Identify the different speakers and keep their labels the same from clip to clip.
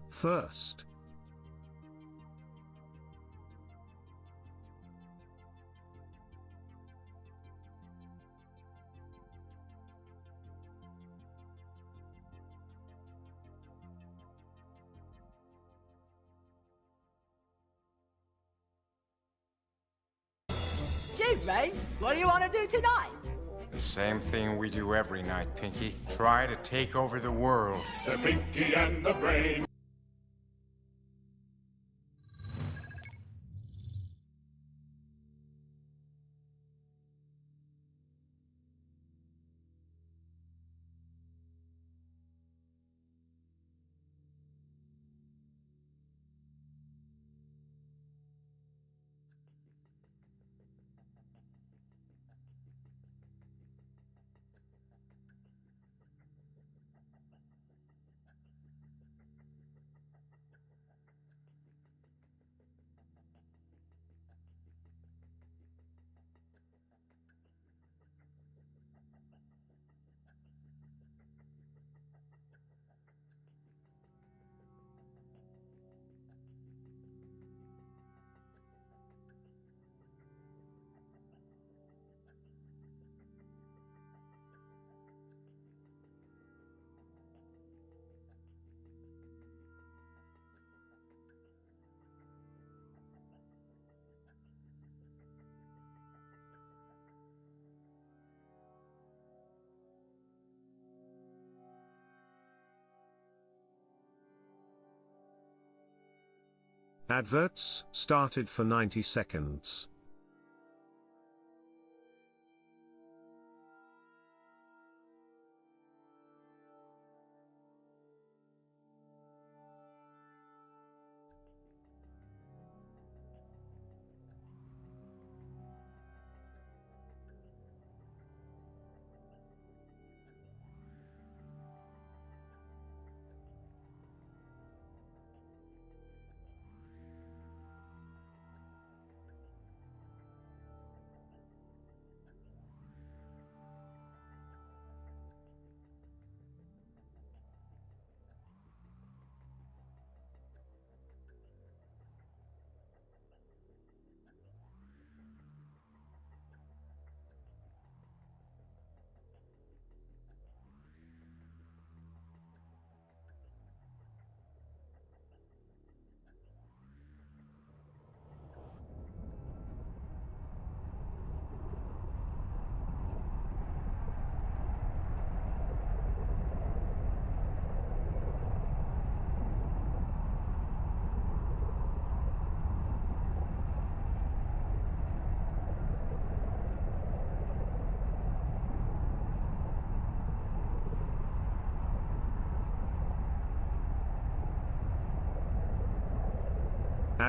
Speaker 1: First.
Speaker 2: Gee, Rain, what do you want to do tonight?
Speaker 3: The same thing we do every night, Pinky. Try to take over the world.
Speaker 4: The Pinky and the Brain.
Speaker 1: Adverts started for 90 seconds.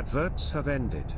Speaker 1: Adverts have ended.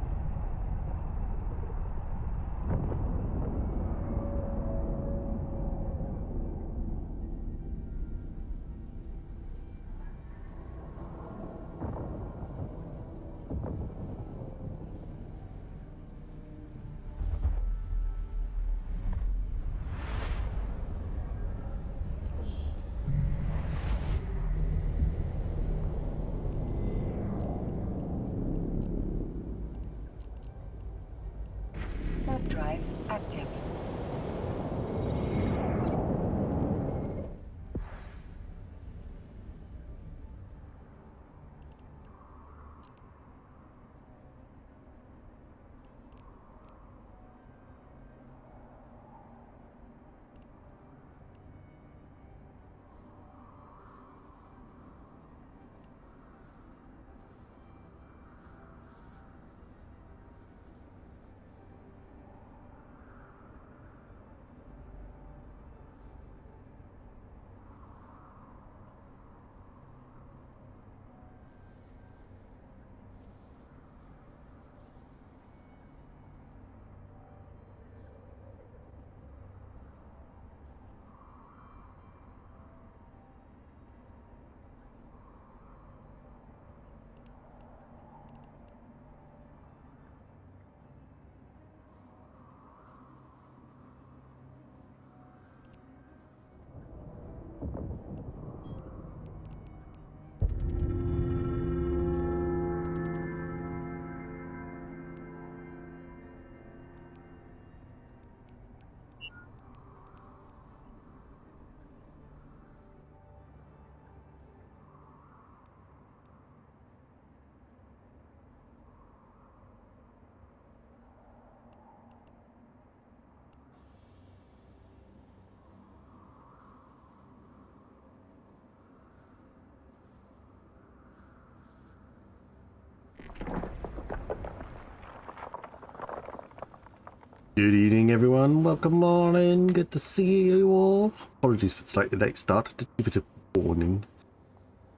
Speaker 5: Good evening, everyone. Welcome on in. Good to see you all. Apologies for the slightly late start. Didn't give it a warning.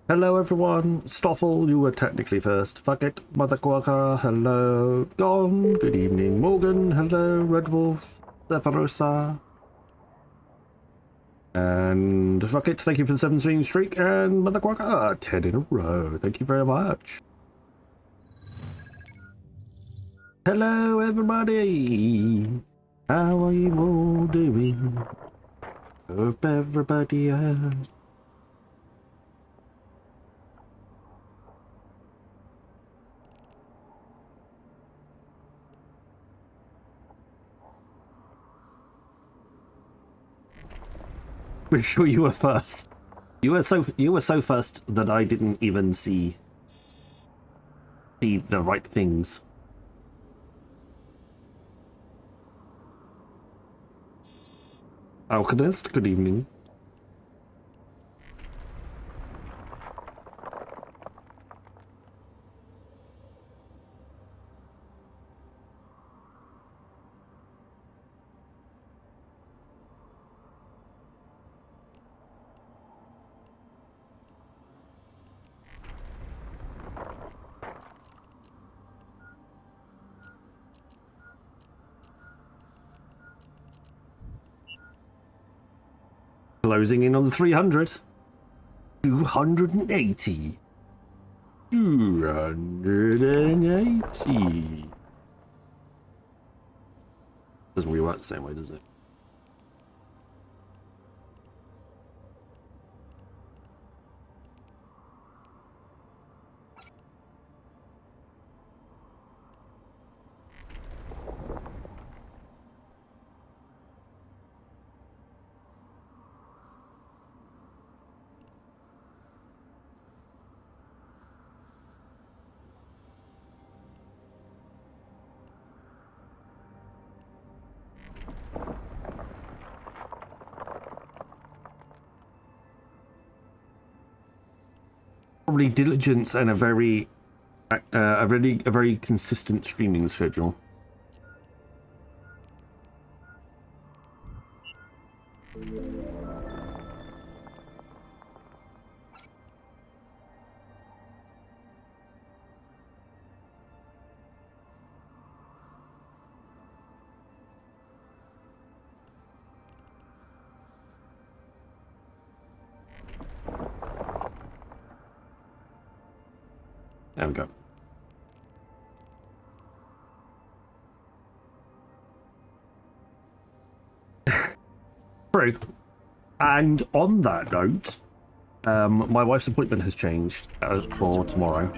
Speaker 5: Hello, everyone. Stoffel, you were technically first. Fuck it. Mother Quagga, hello. Gone. Good evening, Morgan. Hello, Red Wolf. Stefarosa. And fuck it. Thank you for the 7 stream streak. And Mother Quagga, 10 in a row. Thank you very much. Hello, everybody. How are you all doing? Hope everybody has. We're sure you were first. You were so first that I didn't even see the right things. Alchemist, good evening. Closing in on the 300. 280. 280. Doesn't really work the same way, does it? Probably diligence and a very consistent streaming schedule. There we go. True. And on that note, my wife's appointment has changed for tomorrow.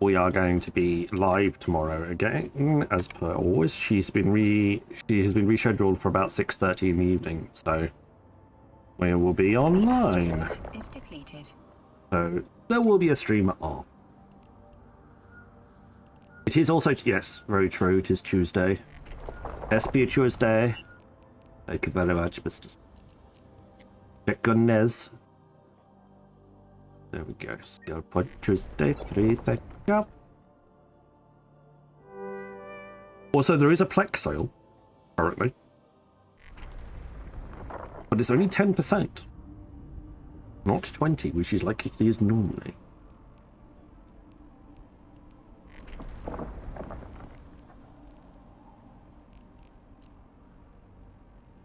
Speaker 5: We are going to be live tomorrow again, as per always. She has been rescheduled for about 6:30 in the evening, so we will be online. So there will be a stream off. It is also, yes, very true, it is Tuesday. Yes, be a Tuesday. Thank you very much, Mr. Checonez. There we go. Skill point Tuesday, 3, thank you. Also, there is a Plex sale, currently. But it's only 10%. Not 20, which is like it is normally.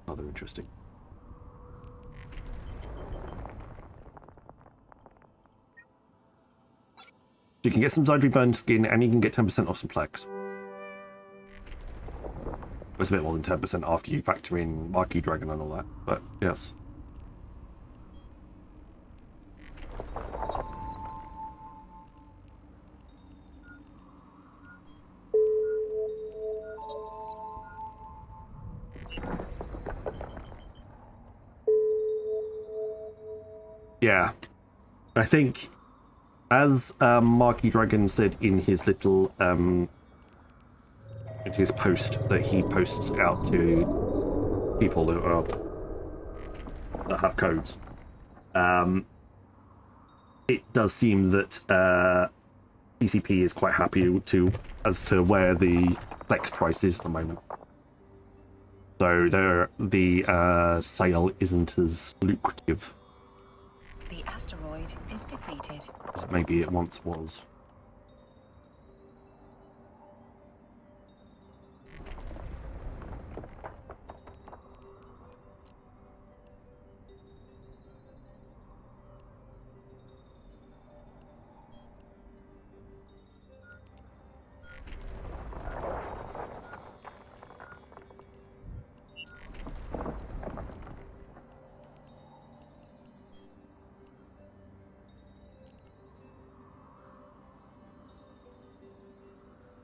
Speaker 5: Rather interesting. You can get some Zydri Burn skin and you can get 10% off some Plex. It's a bit more than 10% after you factor in Marquee Dragon and all that, but yes. Yeah, I think, as Marquee Dragon said in his little in his post that he posts out to people that have codes, it does seem that CCP is quite happy as to where the Plex prices at the moment. So the sale isn't as lucrative
Speaker 6: The asteroid is depleted.
Speaker 5: as maybe it once was.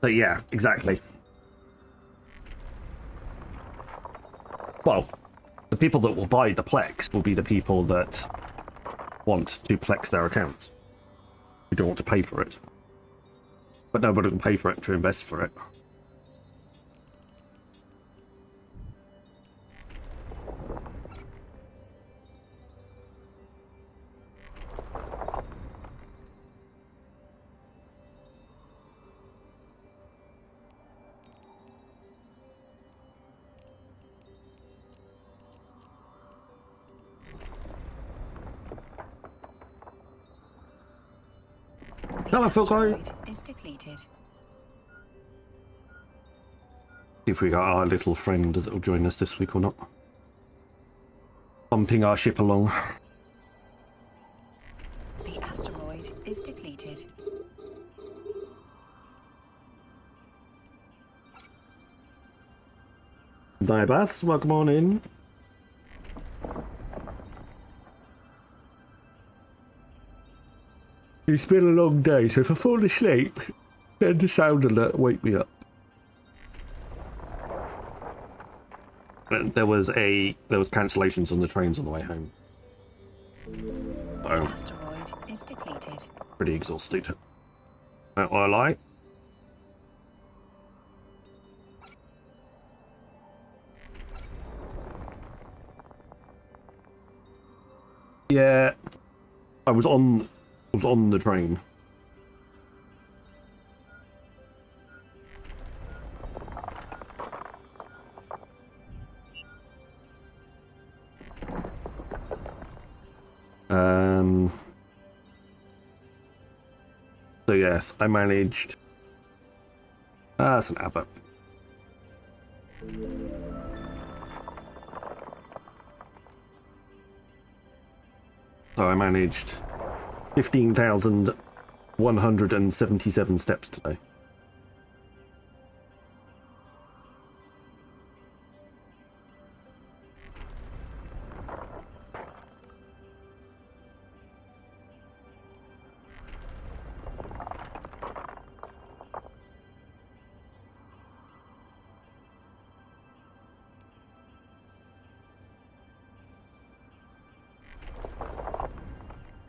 Speaker 5: So yeah, exactly. Well, the people that will buy the Plex will be the people that want to Plex their accounts, who don't want to pay for it. But nobody can pay for it to invest for it. Hello, Fulco.
Speaker 6: Asteroid is depleted.
Speaker 5: See if we got our little friend that will join us this week or not. Bumping our ship along.
Speaker 6: The asteroid is depleted.
Speaker 5: Diabas, welcome on in. It's been a long day, so if I fall asleep, send a sound alert, wake me up. There was cancellations on the trains on the way home.
Speaker 6: The
Speaker 5: So
Speaker 6: asteroid is depleted.
Speaker 5: pretty exhausted. Don't I lie? Yeah, I was on the train. So yes, I managed. That's an advert. So I managed 15,177 steps today.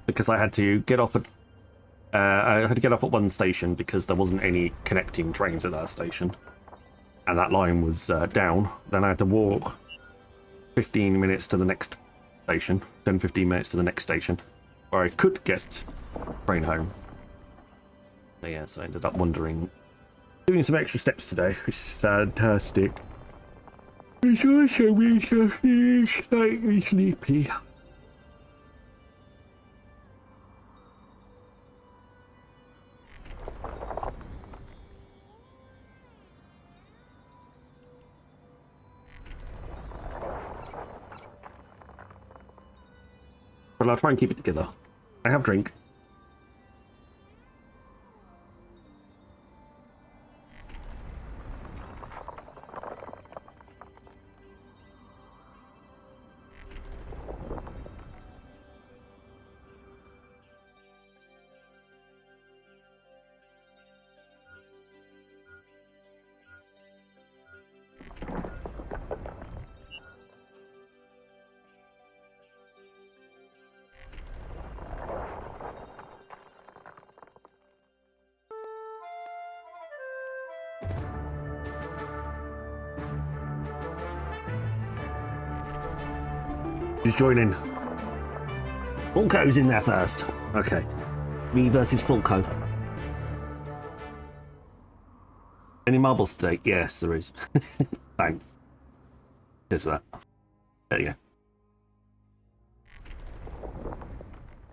Speaker 5: Because I had to get off at one station because there wasn't any connecting trains at that station, and that line was down. Then I had to walk 15 minutes to the next station, then 15 minutes to the next station, where I could get train home. So yes, I ended up doing some extra steps today, which is fantastic. Which also means I feel slightly sleepy. But I'll try and keep it together. I have drink. Who's joining? Fulco's in there first. Okay. Me versus Fulco. Any marbles today? Yes, there is. Thanks. Cheers for that. There you go.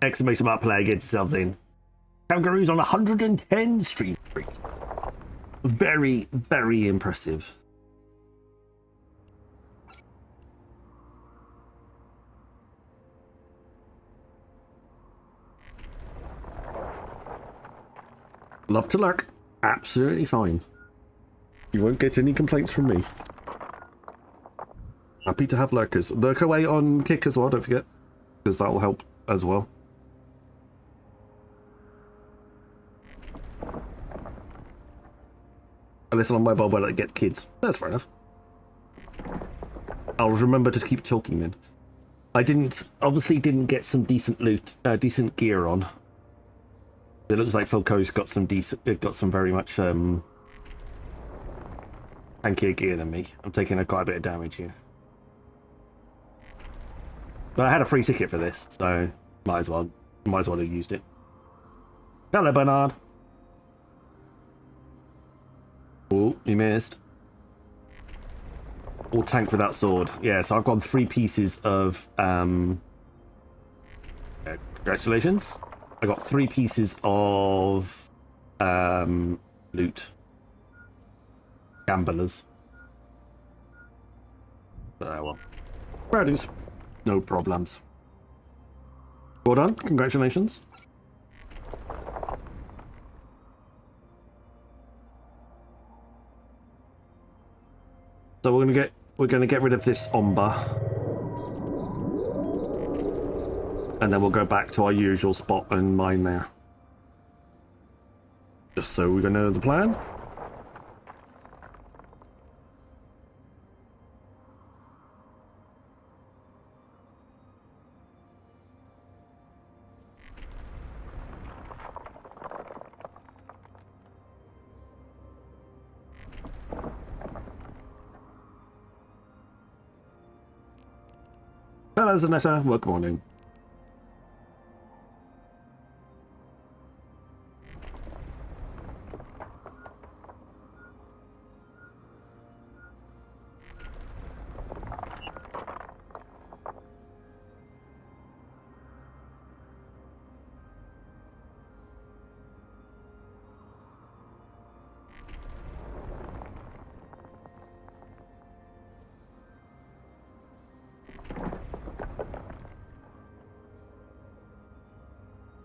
Speaker 5: Exclamation mark player, get yourselves in. Kangaroos on 110 stream streak. Very, very impressive. Love to lurk. Absolutely fine. You won't get any complaints from me. Happy to have lurkers. Lurk away on Kick as well, don't forget. Because that will help as well. I listen on mobile while I get kids. That's fair enough. I'll remember to keep talking then. I obviously didn't get some decent loot, decent gear on. It looks like Philco's got some very much tankier gear than me. I'm taking quite a bit of damage here. But I had a free ticket for this, so might as well have used it. Hello, Bernard. Oh, you missed. All tank without sword. Yeah, so I've got 3 pieces of congratulations. I got 3 pieces of loot. Gamblers. Well. Produce. No problems. Well done. Congratulations. So we're gonna get rid of this Omba. And then we'll go back to our usual spot and mine there. Just so we're gonna know the plan. Hello, Zanetta. Well, good morning.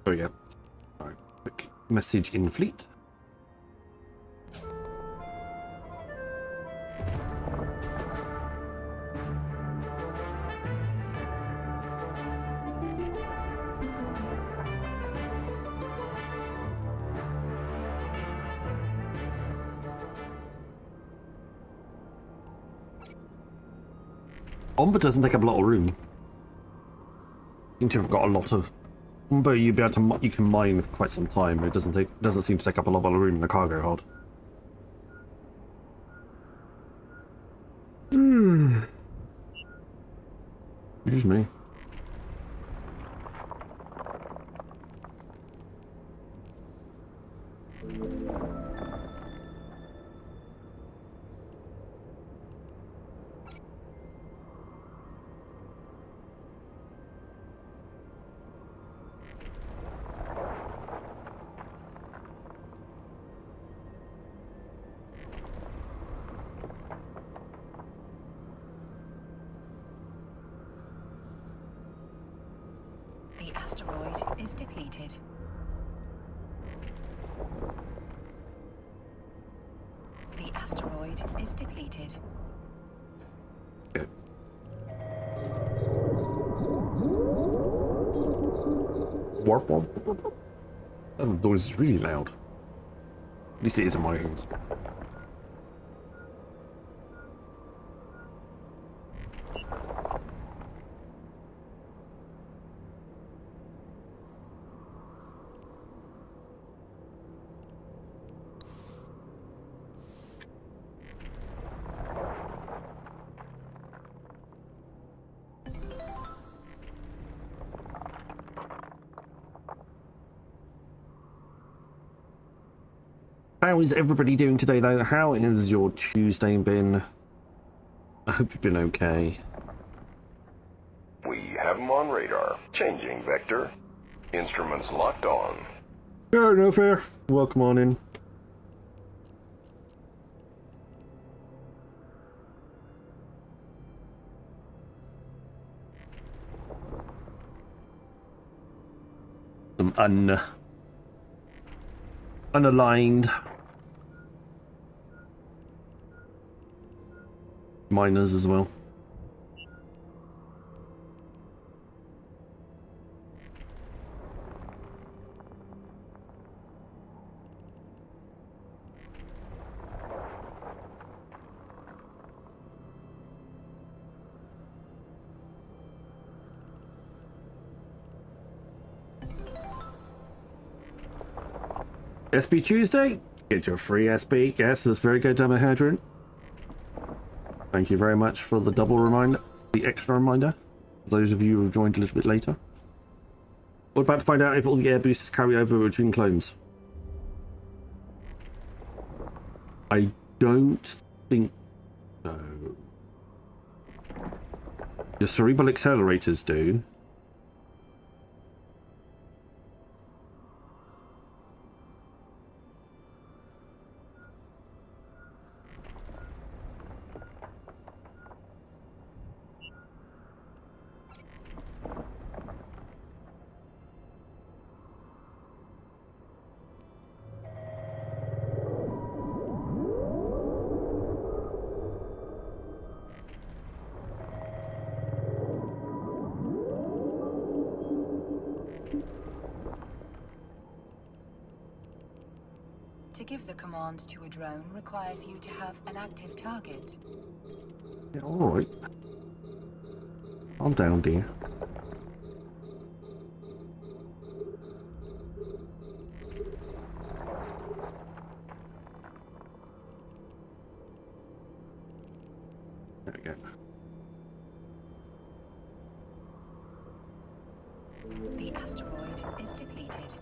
Speaker 5: There we go. Alright, quick message in fleet. Omba doesn't take up a lot of room. Seem to have got a lot of. But you'll be able to you can mine for quite some time. It doesn't seem to take up a lot of room in the cargo hold. Excuse me.
Speaker 6: The asteroid is depleted. The asteroid is depleted.
Speaker 5: Good. Warp, warp, warp. That noise is really loud. At least it is in my ears. How is everybody doing today, though? How is your Tuesday been? I hope you've been okay.
Speaker 7: We have him on radar. Changing vector. Instruments locked on.
Speaker 5: Fair enough, fair. Welcome on in. Some unaligned miners as well. SB Tuesday, get your free SB. Yes, that's very good, Demo Hadron. Thank you very much for the double reminder, the extra reminder. For those of you who have joined a little bit later. We're about to find out if all the air boosters carry over between clones. I don't think so. Your cerebral accelerators do.
Speaker 6: To give the command to a drone requires you to have an active target.
Speaker 5: Yeah, alright. I'm down, dear. There we go.
Speaker 6: The asteroid is depleted.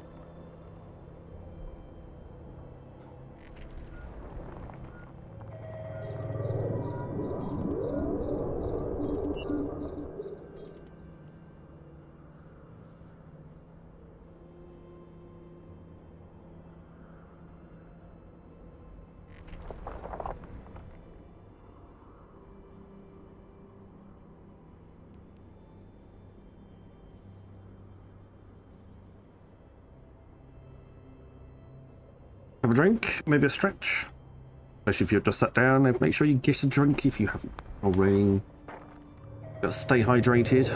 Speaker 5: Have a drink, maybe a stretch. Especially if you've just sat down, make sure you get a drink if you haven't already. Gotta stay hydrated.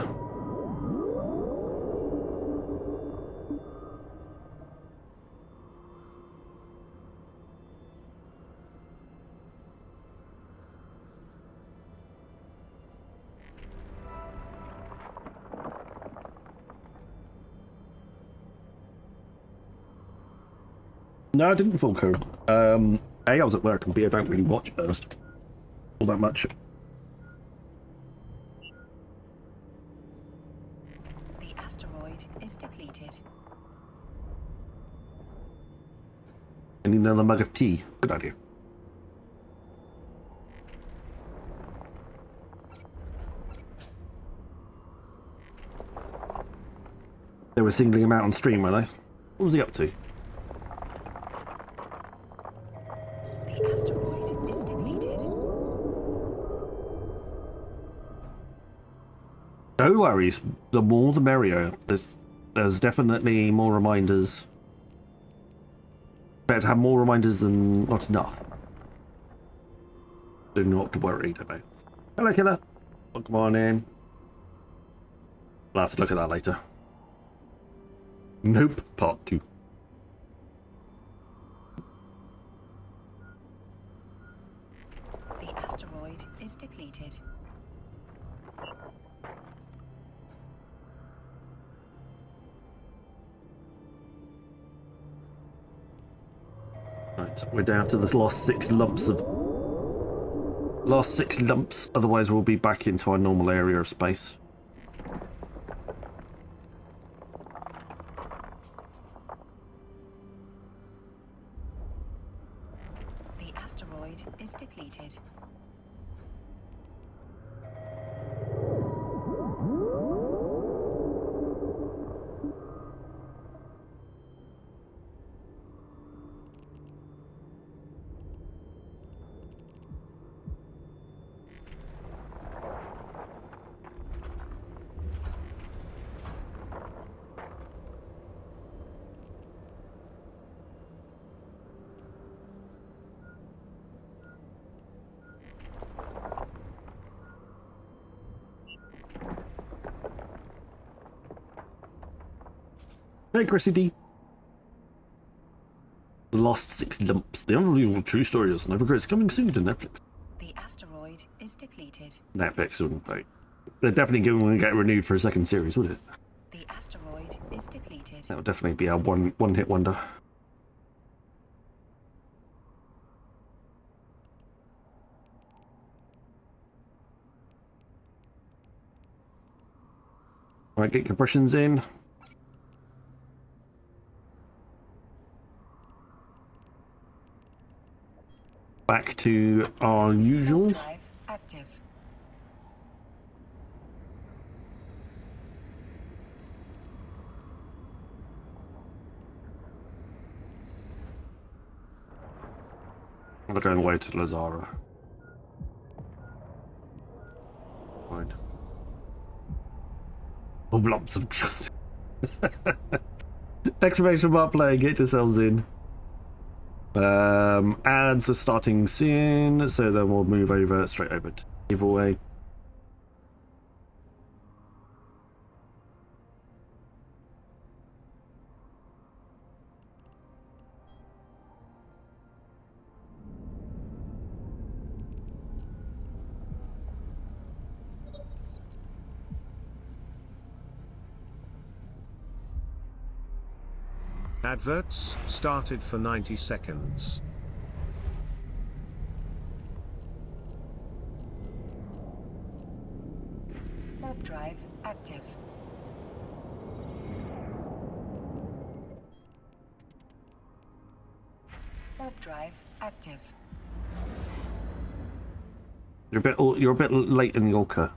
Speaker 5: No, I didn't fall cold. A, I was at work, and B, I don't really watch Burst all that much.
Speaker 6: The asteroid is depleted.
Speaker 5: I need another mug of tea. Good idea. They were singling him out on stream, were they? What was he up to?
Speaker 6: The asteroid is depleted.
Speaker 5: No worries. The more the merrier. There's definitely more reminders. Better to have more reminders than not enough. Do not to worry about. Hello, killer. Welcome on in. We'll have to look at that later. Nope, part 2.
Speaker 6: The asteroid is depleted.
Speaker 5: Right, we're down to the last 6 lumps of... Last 6 lumps, otherwise we'll be back into our normal area of space.
Speaker 6: asteroid is depleted.
Speaker 5: Hey, Chrissy D. The Lost Six Lumps. The unbelievable true story of Sniper Grit is coming soon to Netflix.
Speaker 6: The asteroid is depleted.
Speaker 5: Netflix wouldn't pay. They're definitely going to get renewed for a second series, would it?
Speaker 6: The asteroid is depleted.
Speaker 5: That would definitely be a one-hit wonder. Right, get compressions in. Back to our usual.
Speaker 6: Drive active.
Speaker 5: We're going away to Lazara. Fine. Oh, lumps of justice. Exclamation mark play, get yourselves in. Ads are starting soon, so then we'll move over straight over to giveaway.
Speaker 1: Adverts started for 90 seconds.
Speaker 6: Warp drive active. Warp drive active.
Speaker 5: You're a bit late in Yorker.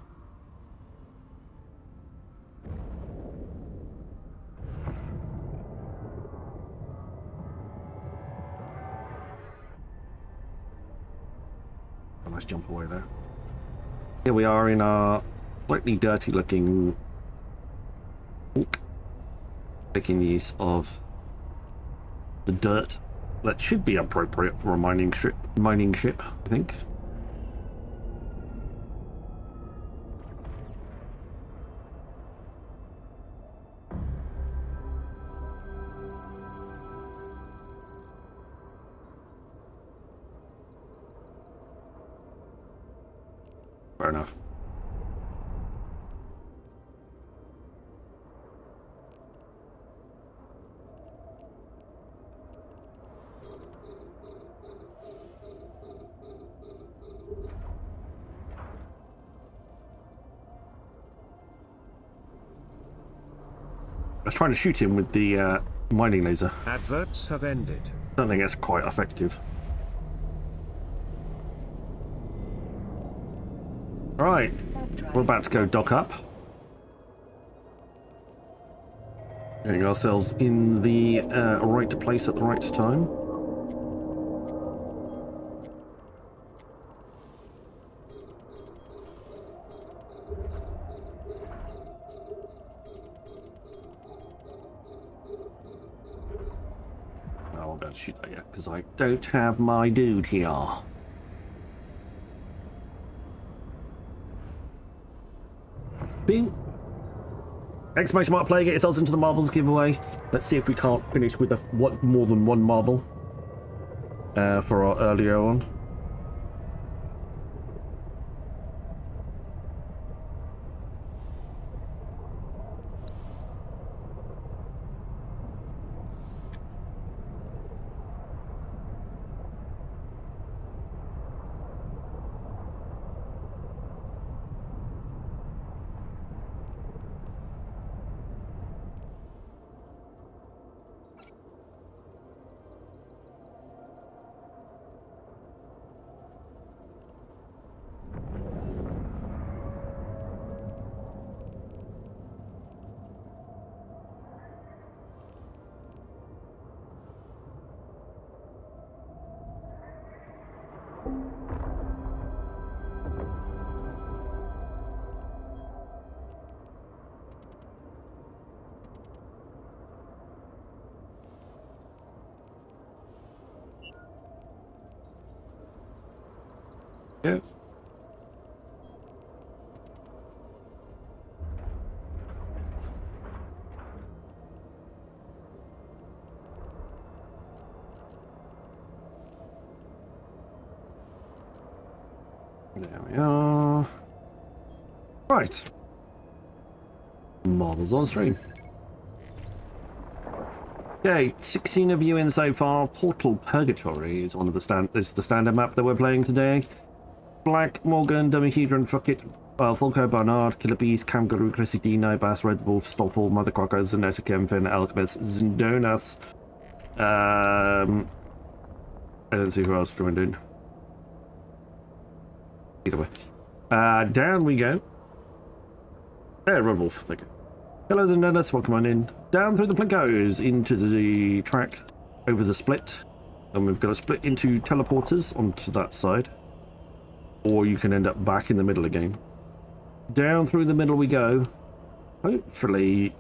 Speaker 5: Nice jump away there. Here we are in our slightly dirty looking hulk, making use of the dirt that should be appropriate for a mining ship, I think. Fair enough. I was trying to shoot him with the mining laser.
Speaker 1: Adverts have ended.
Speaker 5: I don't think it's quite effective. Right, we're about to go dock up. Getting ourselves in the right place at the right time. I won't be able to shoot that yet because I don't have my dude here. Bing. Exclamation mark play, get yourselves into the marbles giveaway. Let's see if we can't finish with more than one marble for our earlier one. There we are. Right. Marvel's on stream. Okay, 16 of you in so far. Portal Purgatory is one of the standard map that we're playing today. Black, Morgan, Dummy-Hedron, Fuckit, Volko, Barnard, Killer Beast, Kangaroo, Chrissy D, Bass, Red Wolf, Stoffel, Mother Crocker, Zanetta, Kemfin, Alchemist, Zindonas. I don't see who else joined in. Either way. Down we go. There, Red Wolf, thank you. Hello, Zindonas, welcome on in. Down through the Plinkos into the track over the split. And we've got to split into teleporters onto that side. Or you can end up back in the middle again. Down through the middle we go. Hopefully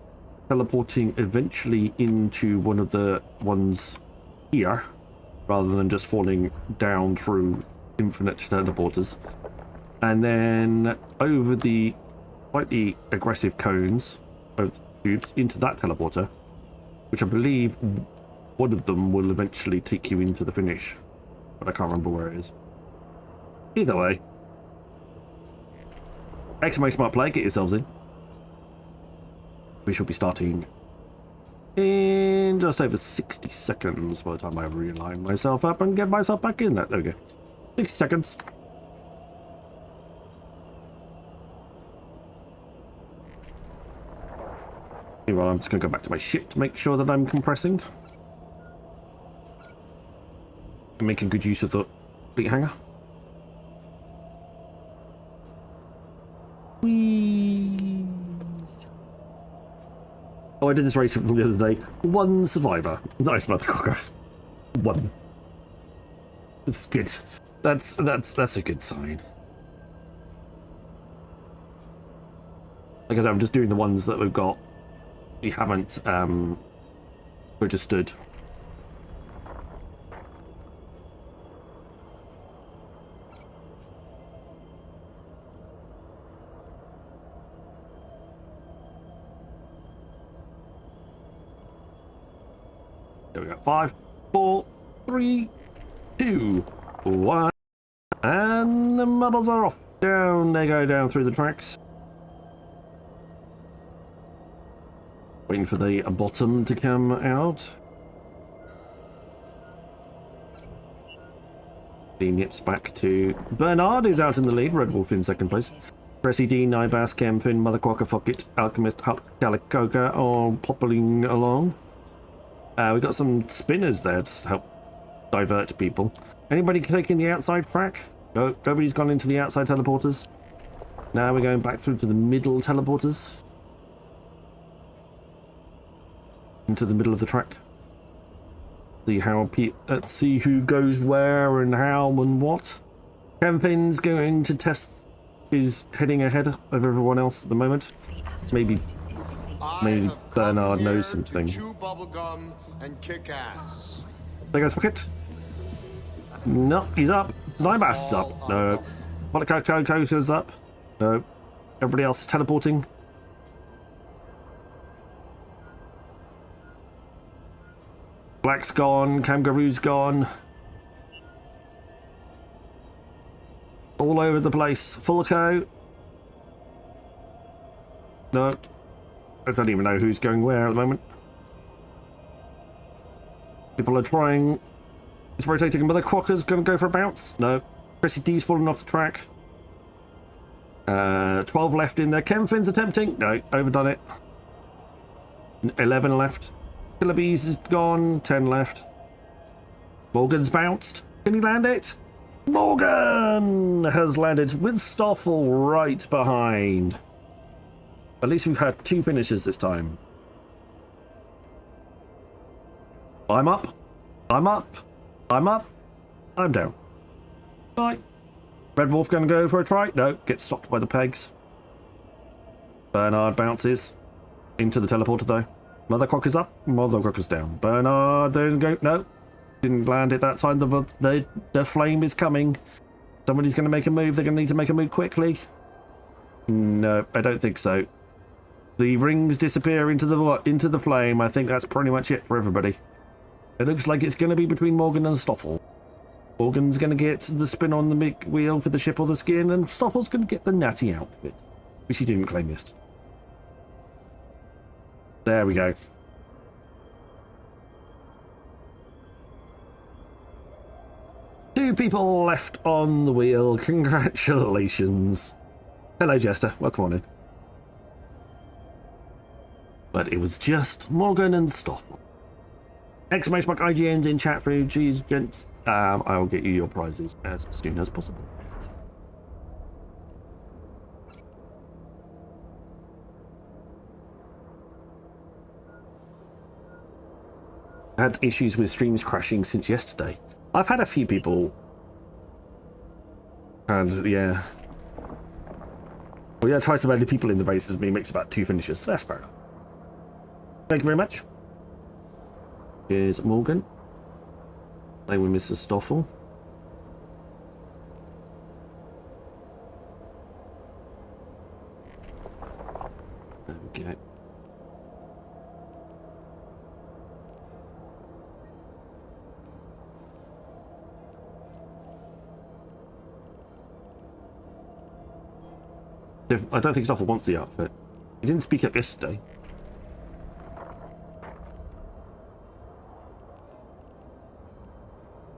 Speaker 5: teleporting eventually into one of the ones here, rather than just falling down through infinite teleporters. And then over the slightly aggressive cones of tubes into that teleporter, which I believe one of them will eventually take you into the finish, but I can't remember where it is. Either way, XMA Smart Play, get yourselves in. We shall be starting in just over 60 seconds by the time I realign myself up and get myself back in that. There we go. 60 seconds. Well, I'm just going to go back to my ship to make sure that I'm compressing. Making good use of the fleet hangar. Whee! Oh, I did this race from the other day. One survivor. Nice, motherfucker. One. It's good. That's a good sign. Like I said, I'm just doing the ones that we've got. We haven't registered. There we go. 5, 4, 3, 2, 1, and the bubbles are off. Down they go, down through the tracks. Waiting for the bottom to come out. The nips back to Bernard, who's out in the lead. Red Wolf in second place. Cressy D, Nibas, Kemfin, Mother Quacker, Fuckit, Alchemist, Hulk, Calicoca all popping along. We've got some spinners there to help divert people. Anybody taking the outside track? No, nobody's gone into the outside teleporters. Now we're going back through to the middle teleporters. Into the middle of the track. See how let's see who goes where and how and what. Kemfin's going to test. Is heading ahead of everyone else at the moment. Maybe Bernard knows something.
Speaker 8: Chew bubblegum and kick ass.
Speaker 5: There goes Fuckit. No, he's up. Nibas is up. No. Coco's up. No. Everybody else is teleporting. Black's gone. Kangaroo's gone. All over the place. Fulco. No. I don't even know who's going where at the moment. People are trying. It's rotating. Mother Quacker's going to go for a bounce. No. Chrissy D's fallen off the track. 12 left in there. Kemfin's attempting. No. Overdone it. 11 left. Killer Bees is gone. 10 left. Morgan's bounced. Can he land it? Morgan has landed with Stoffel right behind. At least we've had 2 finishes this time. I'm up. I'm up. I'm up. I'm down. Bye. Red Wolf going to go for a try? No. Gets stopped by the pegs. Bernard bounces into the teleporter though. Mother Crocker's up. Mother Crocker's down. Bernard don't go. No. Didn't land it that time. The flame is coming. Somebody's going to make a move. They're going to need to make a move quickly. No, I don't think so. The rings disappear into the flame. I think that's pretty much it for everybody. It looks like it's going to be between Morgan and Stoffel. Morgan's going to get the spin on the big wheel for the ship or the skin, and Stoffel's going to get the natty outfit, which he didn't claim yesterday. There we go. Two people left on the wheel. Congratulations. Hello, Jester. Welcome on in. But it was just Morgan and Stoffel. Exclamation mark IGN's in chat through. Geez, gents. I'll get you your prizes as soon as possible. I had issues with streams crashing since yesterday. I've had a few people. And yeah. Well, yeah, twice as many people in the race as me makes about 2 finishes. That's fair enough. Thank you very much. Here's Morgan. Same with Mr. Stoffel. There we go. I don't think Stoffel wants the outfit. He didn't speak up yesterday.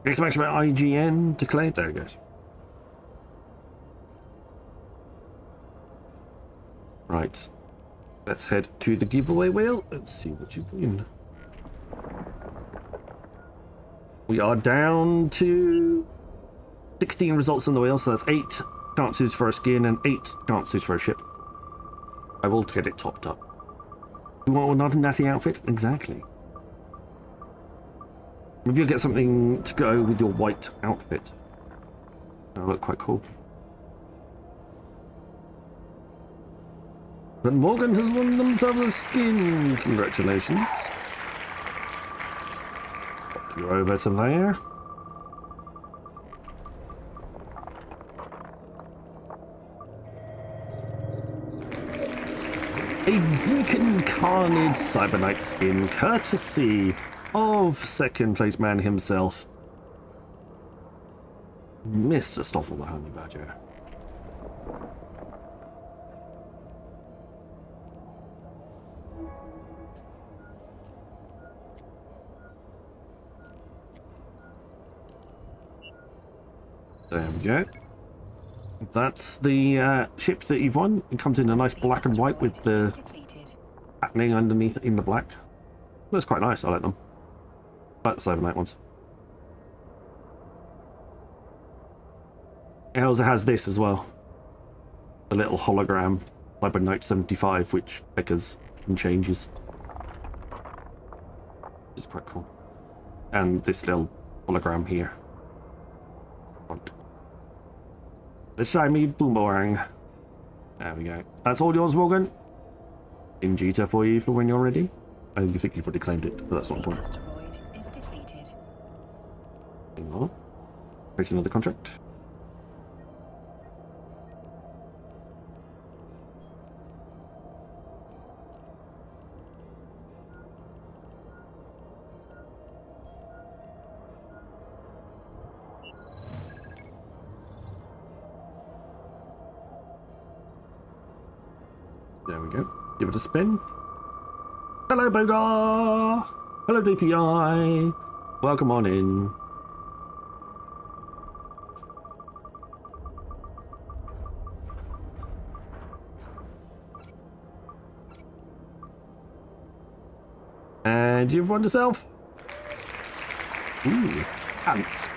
Speaker 5: Exclamation about IGN declared. There it goes. Right. Let's head to the giveaway wheel. Let's see what you win. We are down to 16 results on the wheel, so that's 8 chances for a skin and 8 chances for a ship. I will get it topped up. You want another natty outfit? Exactly. Maybe you'll get something to go with your white outfit. That'll look quite cool. But Morgan has won themselves a skin. Congratulations. Pop you over to there. A Deacon Carnage Cyber Knight skin, courtesy of second place man himself, Mr. Stoffel the Honey Badger. There we go. That's the ship that you've won. It comes in a nice black and white with the patterning underneath in the black. That's quite nice. I like them. I like the Cyber Knight ones. It also has this as well. The little hologram Cyber Knight 75, which flickers and changes. It's quite cool. And this little hologram here. The shiny boomerang. There we go. That's all yours, Morgan. In Jita for you for when you're ready. I think you've already claimed it, but that's not the point.
Speaker 6: Asteroid is defeated.
Speaker 5: Hang on. Create another contract. There we go. Give it a spin. Hello, Bogar! Hello, DPI! Welcome on in. And you've won yourself. Ooh, pants.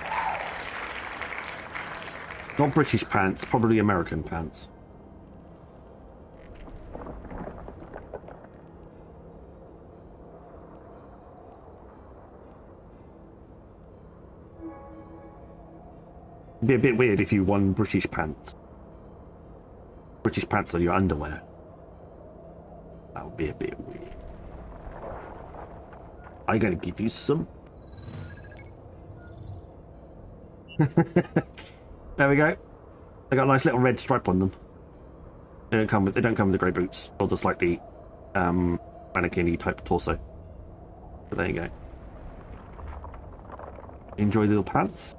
Speaker 5: Not British pants, probably American pants. It'd be a bit weird if you won British pants. British pants on your underwear. That would be a bit weird. I'm going to give you some. There we go. They got a nice little red stripe on them. They don't come with the grey boots or the slightly mannequin-y type torso. But there you go. Enjoy the little pants.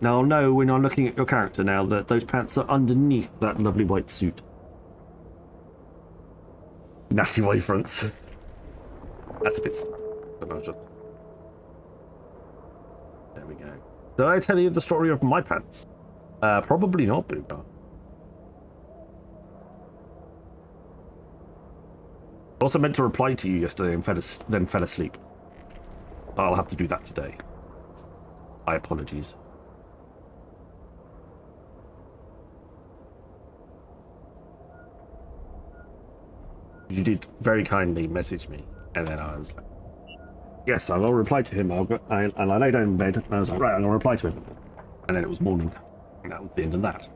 Speaker 5: Now I'll know when I'm looking at your character now that those pants are underneath that lovely white suit. Natty wavefronts. That's a bit... There we go. Did I tell you the story of my pants? Probably not, Boomer. I also meant to reply to you yesterday and then fell asleep. I'll have to do that today. My apologies. You did very kindly message me, and then I was like, yes, I will reply to him. And I lay down in bed, and I was like, right, I'm going to reply to him. And then it was morning, and that was the end of that.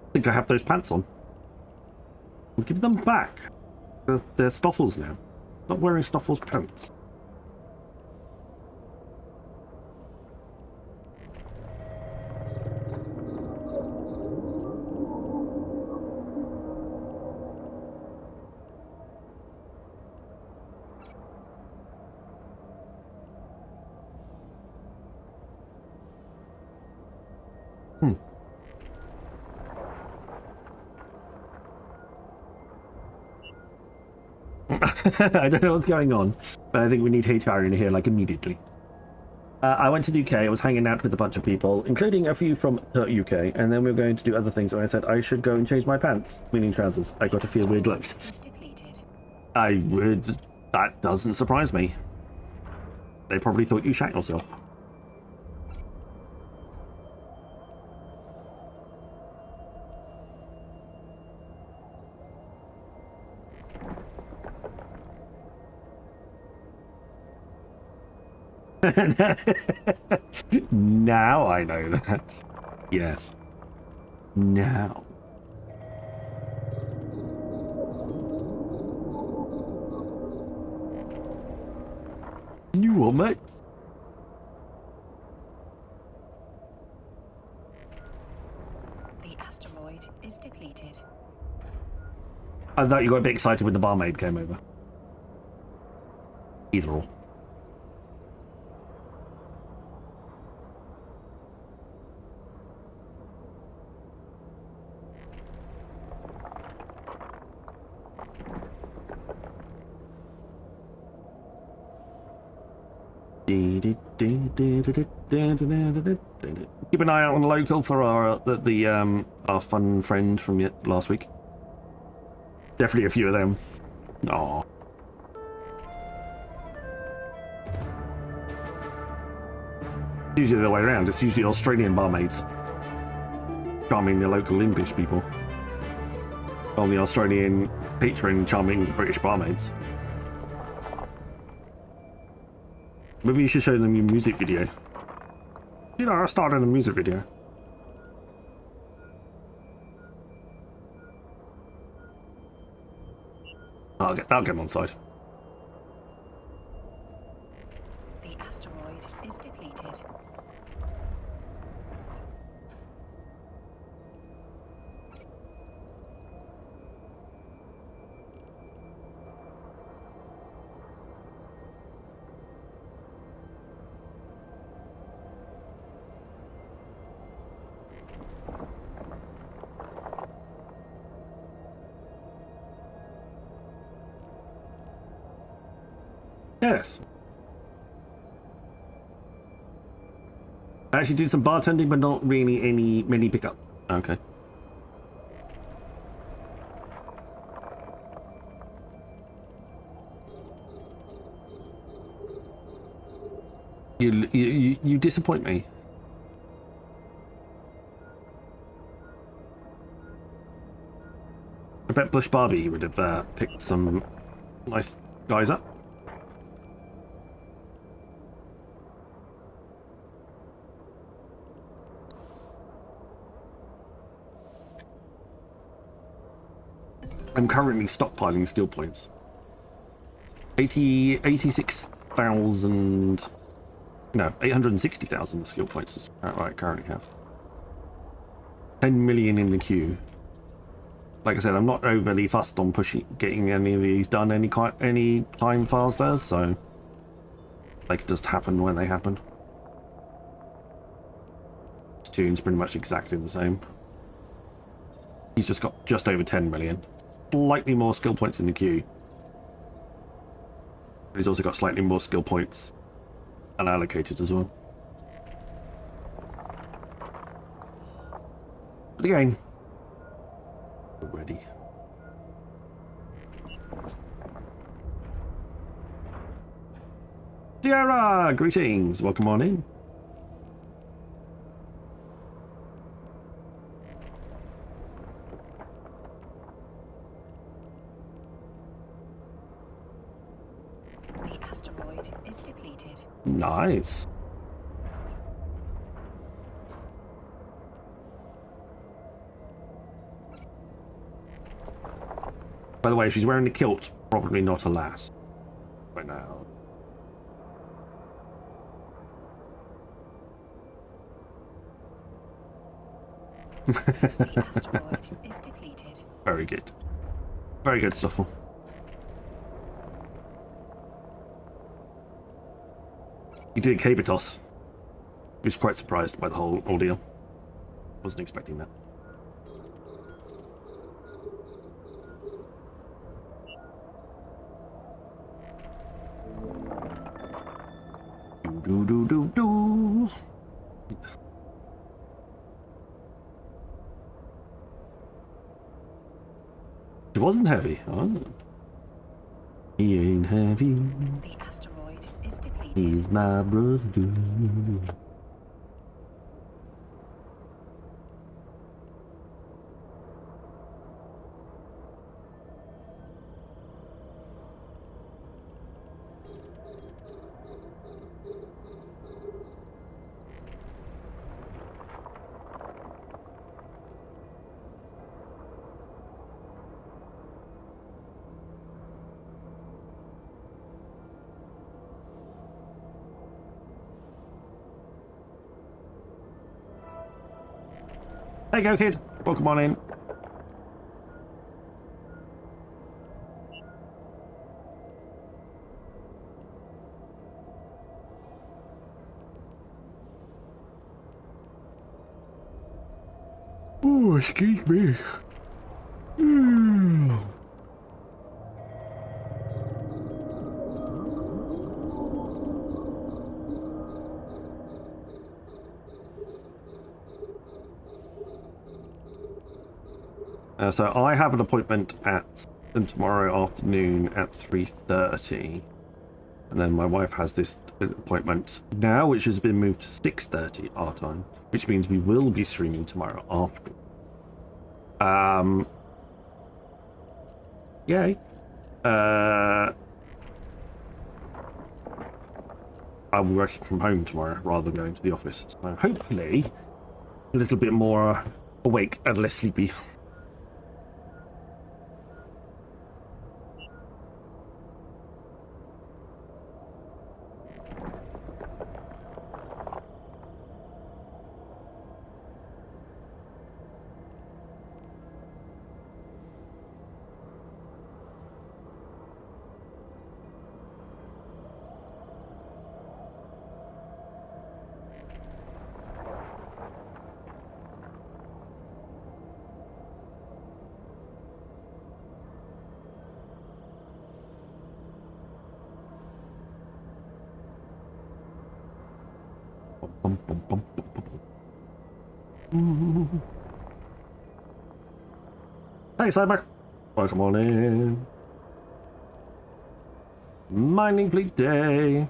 Speaker 5: I think I have those pants on. I'll give them back. They're Stoffels now. Not wearing Stoffels pants. I don't know what's going on, but I think we need HR in here, like, immediately. I went to the UK, I was hanging out with a bunch of people, including a few from the UK, and then we were going to do other things, and I said I should go and change my pants, meaning trousers. I got to feel weird looks. I would... That doesn't surprise me. They probably thought you shat yourself. Now I know that. Yes. Now. You what, mate?
Speaker 6: The asteroid is depleted.
Speaker 5: I thought you got a bit excited when the barmaid came over. Either or. Keep an eye out on the local for our our fun friend from last week. Definitely a few of them. Aww. Usually the other way around. It's usually Australian barmaids charming the local English people, while the Australian patron charming the British barmaids. Maybe you should show them your music video. You know, I started a music video. I'll get them on side.
Speaker 6: The asteroid is depleted.
Speaker 5: Yes. I actually did some bartending, but not really many pickup. Okay. You disappoint me. I bet Bush Barbie would have picked some nice guys up. I'm currently stockpiling skill points. 86 800,000. No, 860,000 skill points is what I currently have. 10 million in the queue. Like I said, I'm not overly fussed on getting any of these done any time faster, so they can just happen when they happen. This tune's pretty much exactly the same. He's just got just over 10 million. Slightly more skill points in the queue. But he's also got slightly more skill points unallocated as well. But again, we're ready. Sierra, greetings. Welcome on in.
Speaker 6: The asteroid is depleted.
Speaker 5: Nice. By the way, if she's wearing a kilt, probably not a lass. Right now.
Speaker 6: The asteroid is depleted.
Speaker 5: Very good. Very good, Stoffel. He did caber toss. He was quite surprised by the whole ordeal. Wasn't expecting that. Do do do do. It wasn't heavy. Oh. He ain't heavy.
Speaker 6: The asteroid is depleted.
Speaker 5: He's my brother. There you go, kid. Welcome on in. Oh, excuse me. So I have an appointment tomorrow afternoon at 3:30, and then my wife has this appointment now, which has been moved to 6:30 our time, which means we will be streaming tomorrow after. Yay. I'll be working from home tomorrow rather than going to the office, so hopefully a little bit more awake and less sleepy. Thanks, Cyber. Welcome on in. Mining fleet day.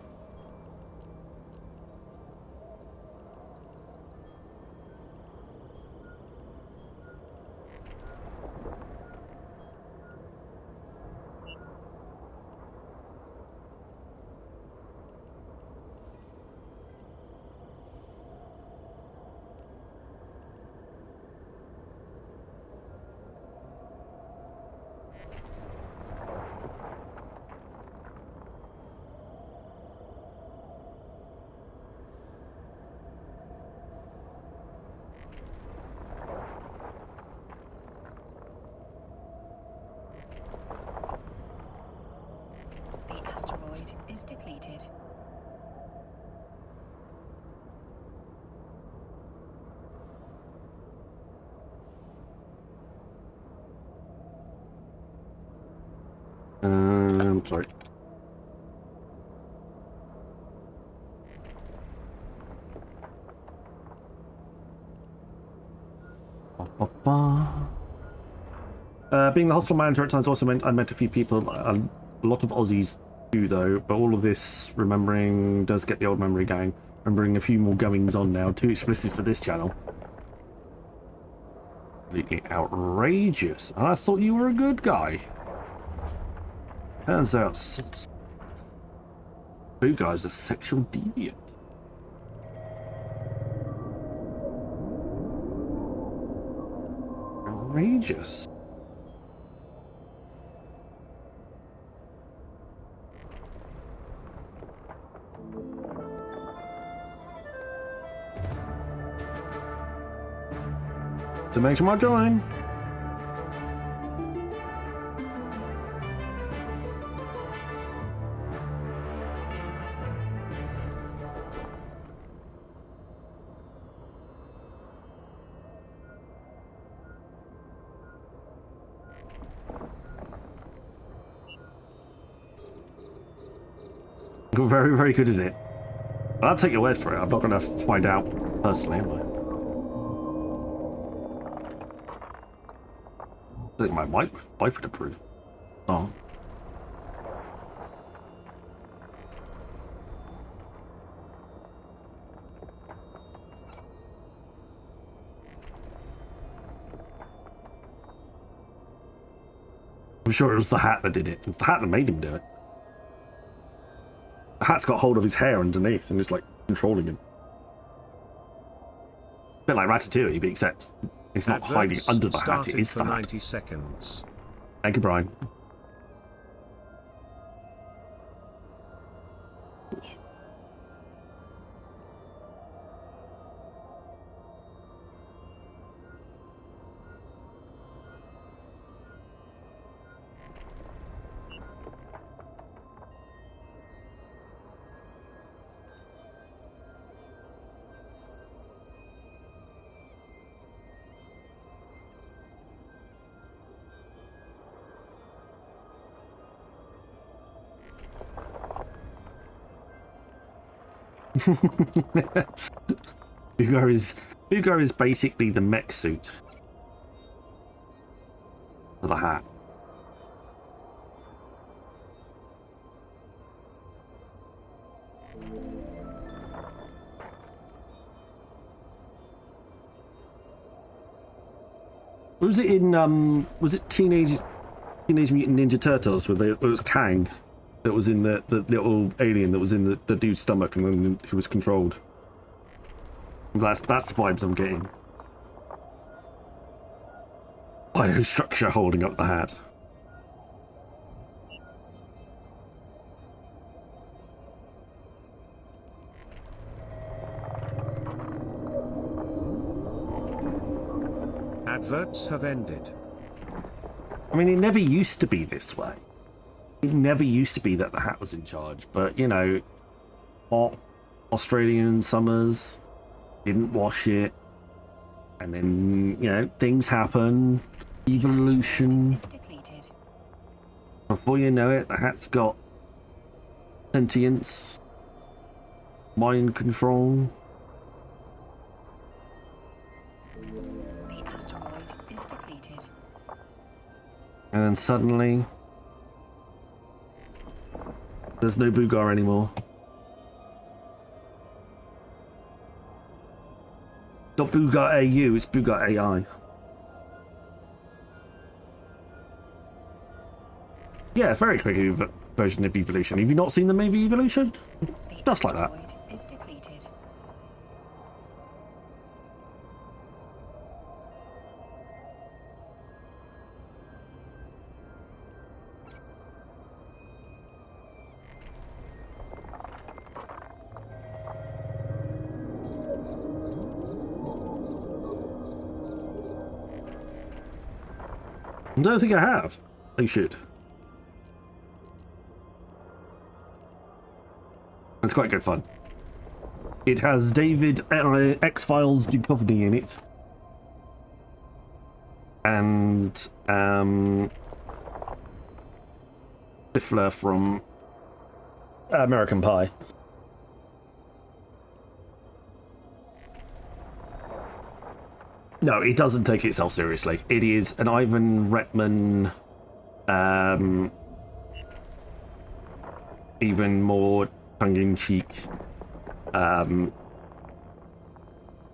Speaker 5: Sorry. Being the hostel manager at times also meant I met a few people, a lot of Aussies too though, but all of this remembering does get the old memory going. Remembering a few more goings on now, too explicit for this channel. Completely outrageous. And I thought you were a good guy. Turns out you guys are sexual deviant. Outrageous. So make sure I join. You're very, very good at it. I'll take your word for it. I'm not going to find out personally, am I? I think my wife would approve. Oh. I'm sure it was the hat that did it. It's the hat that made him do it. The hat's got hold of his hair underneath and is like controlling him. A bit like Ratatouille, but except it's not hiding under the hat, it is the hat.
Speaker 1: 90 seconds.
Speaker 5: Thank you, Brian. Boogar is basically the mech suit for the hat. Was it in was it Teenage Mutant Ninja Turtles where it was Kang that was in the little alien that was in the dude's stomach and then he was controlled? That's the vibes I'm getting. Biostructure holding up the hat.
Speaker 1: Adverts have ended.
Speaker 5: I mean, it never used to be this way. It never used to be that the hat was in charge, but you know, hot Australian summers, didn't wash it, and then, you know, things happen, evolution. Before you know it, the hat's got sentience, mind control.
Speaker 6: The asteroid is depleted.
Speaker 5: And then suddenly, there's no Boogar anymore. Not Boogar AU, it's Boogar AI. Yeah, very quick version of evolution. Have you not seen the maybe evolution? Just like that.
Speaker 6: Is depleted.
Speaker 5: I don't think I have. I should. It's quite good fun. It has David X-Files Duchovny in it. And Stifler from American Pie. No, it doesn't take itself seriously. It is an Ivan Reitman, even more tongue-in-cheek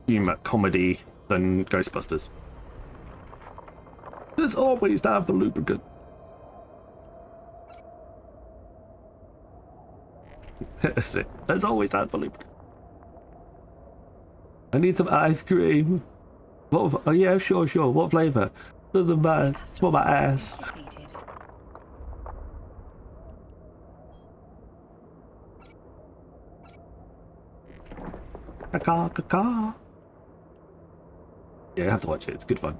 Speaker 5: humor comedy than Ghostbusters. There's always time for lubricant. That's it. There's always time for lubricant. I need some ice cream. What? Oh yeah, sure. What flavor? Doesn't matter. It's for my ass.
Speaker 6: Depleted.
Speaker 5: Caca. Yeah, you have to watch it. It's good fun.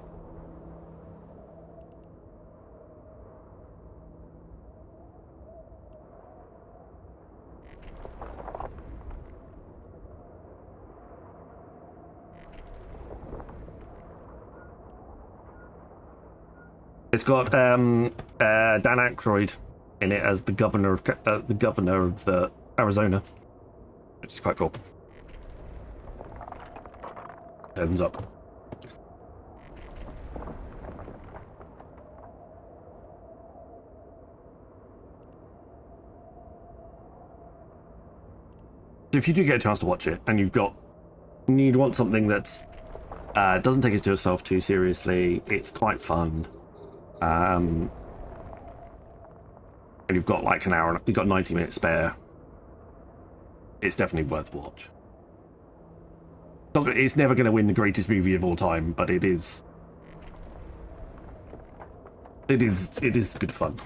Speaker 5: It's got Dan Aykroyd in it as the governor of the Arizona, which is quite cool. Ends up. If you do get a chance to watch it, and you'd want something that's doesn't take itself too seriously, it's quite fun. And you've got like an hour, you've got 90 minutes spare. It's definitely worth a watch. It's never going to win the greatest movie of all time, but it is good fun.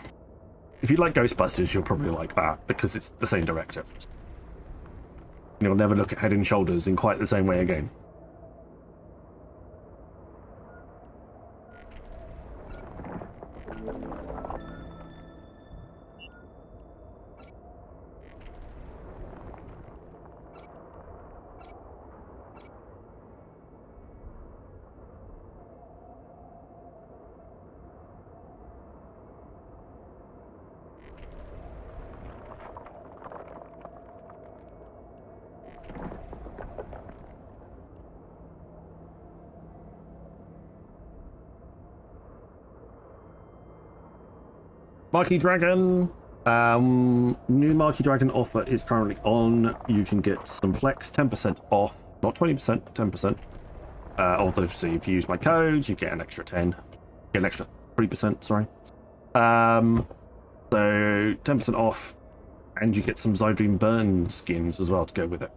Speaker 5: If you like Ghostbusters, you'll probably like that because it's the same director. You'll never look at Head and Shoulders in quite the same way again. Marquee Dragon. New Marquee Dragon offer is currently on. You can get some Plex 10% off, not 20%, 10%. Although, so if you use my code, you get an extra 10, get an extra 3%. Sorry. So 10% off, and you get some Zydream Burn skins as well to go with it.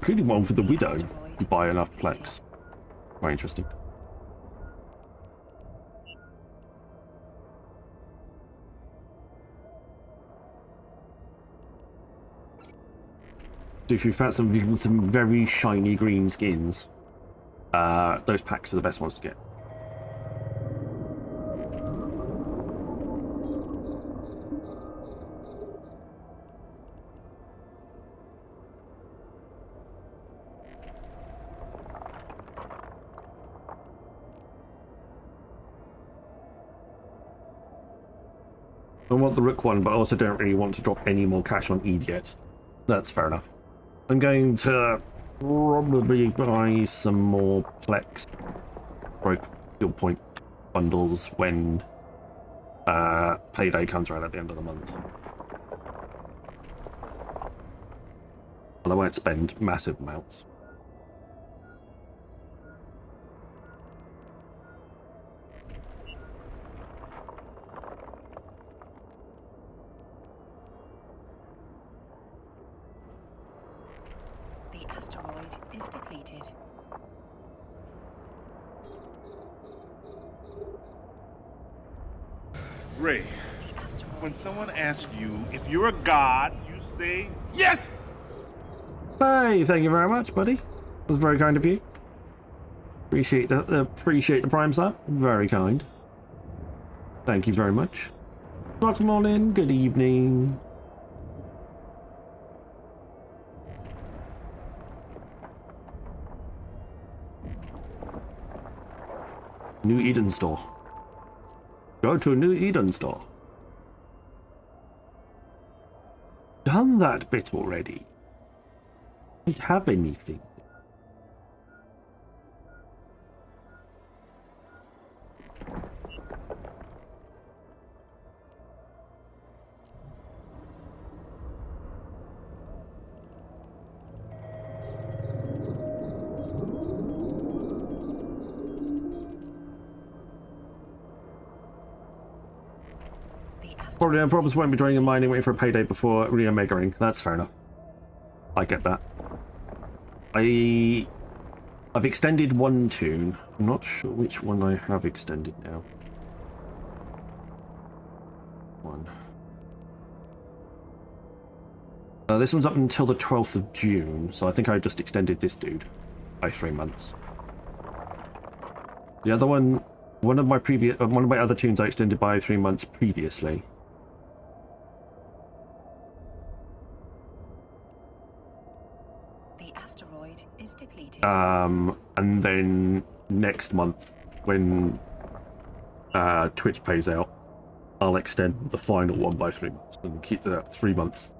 Speaker 5: Including one for the Widow. You buy enough Plex. Quite interesting. So if you found some very shiny green skins, those packs are the best ones to get. I want the Rook one, but I also don't really want to drop any more cash on Eve yet. That's fair enough. I'm going to probably buy some more Plex Guild Point bundles when payday comes around at the end of the month. Well, I won't spend massive amounts.
Speaker 6: Is depleted.
Speaker 4: Ray, when someone asks you if you're a god, you say yes!
Speaker 5: Hey, thank you very much, buddy. That was very kind of you. Appreciate the prime sub. Very kind. Thank you very much. Welcome on in. Good evening. New Eden store. Go to a New Eden store. Done that bit already. Don't have anything. Probably no problems, won't be draining and mining, waiting for a payday before re-omegaing. That's fair enough. I get that. I've extended one tune. I'm not sure which one I have extended now. One. This one's up until the 12th of June, so I think I just extended this dude by 3 months. The other one, one of my other tunes I extended by 3 months previously.
Speaker 6: Is depleted.
Speaker 5: And then next month, when Twitch pays out, I'll extend the final one by 3 months and keep the 3 month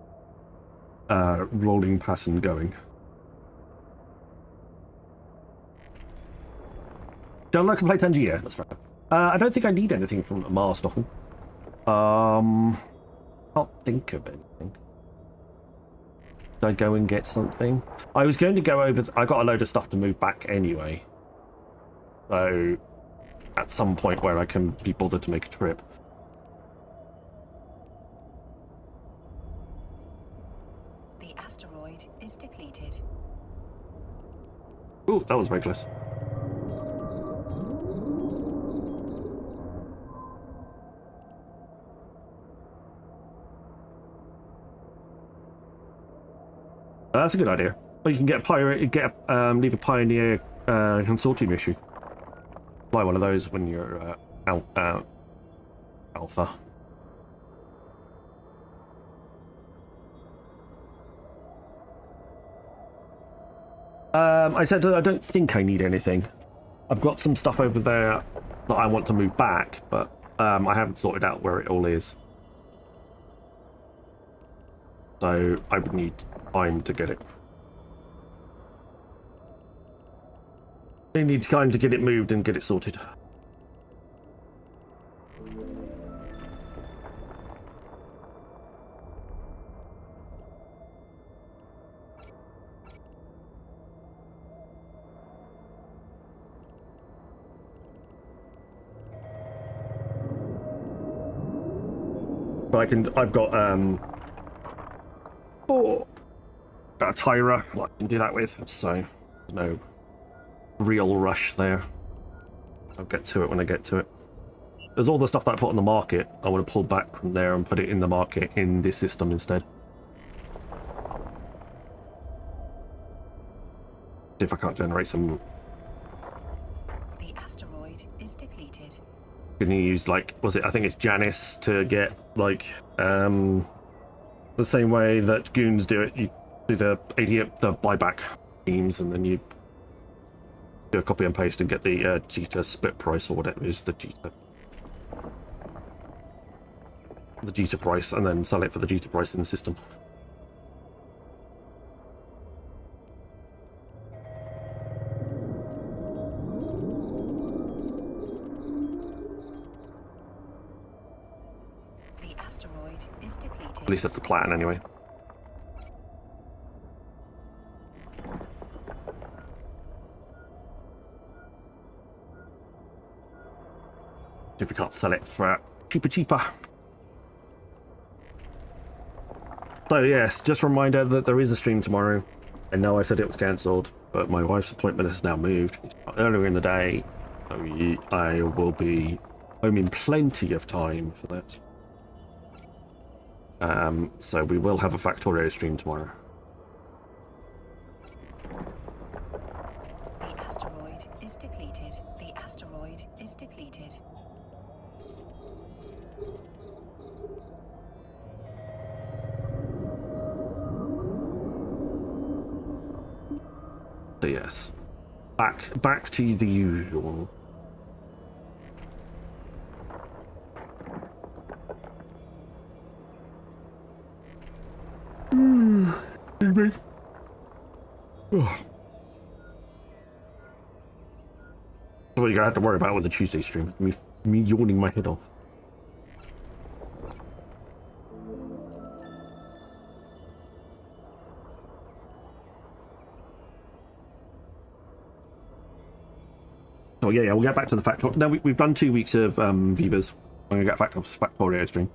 Speaker 5: rolling pattern going. Don't like to play Tangier, that's right. I don't think I need anything from Marstoffel. Can't think of anything. Did I go and get something? I was going to go over... I got a load of stuff to move back anyway. So, at some point where I can be bothered to make a trip.
Speaker 6: The asteroid is depleted.
Speaker 5: Ooh, that was reckless. That's a good idea. Or you can get a leave a Pioneer consortium issue. Buy one of those when you're Alpha. I said I don't think I need anything. I've got some stuff over there that I want to move back, but I haven't sorted out where it all is. So I would need time to get it. I need time to get it moved and get it sorted. But I've got got a Tyra I can do that with, so no real rush there. I'll get to it when I get to it. There's all the stuff that I put on the market. I want to pull back from there and put it in the market in this system instead. See if I can't generate some.
Speaker 6: The asteroid is depleted.
Speaker 5: Can you use, like, was it, I think it's Janice to get, like, the same way that goons do it. You do the buyback schemes, and then you do a copy and paste and get the Jita split price, or whatever is the Jita price, and then sell it for the Jita price in the system.
Speaker 6: The asteroid is depleted.
Speaker 5: At least that's the plan, anyway. If we can't sell it for cheaper. So yes, just a reminder that there is a stream tomorrow. I know I said it was cancelled, but my wife's appointment has now moved. It's earlier in the day, so I will be home in plenty of time for that. So we will have a Factorio stream tomorrow.
Speaker 6: The asteroid is depleted. The asteroid is depleted.
Speaker 5: So yes, back to the usual. What you're gonna have to worry about with the Tuesday stream. Me yawning my head off. Oh yeah, we'll get back to the Factorio. No, we've done 2 weeks of Beavers. I'm gonna get back to the Factorio stream.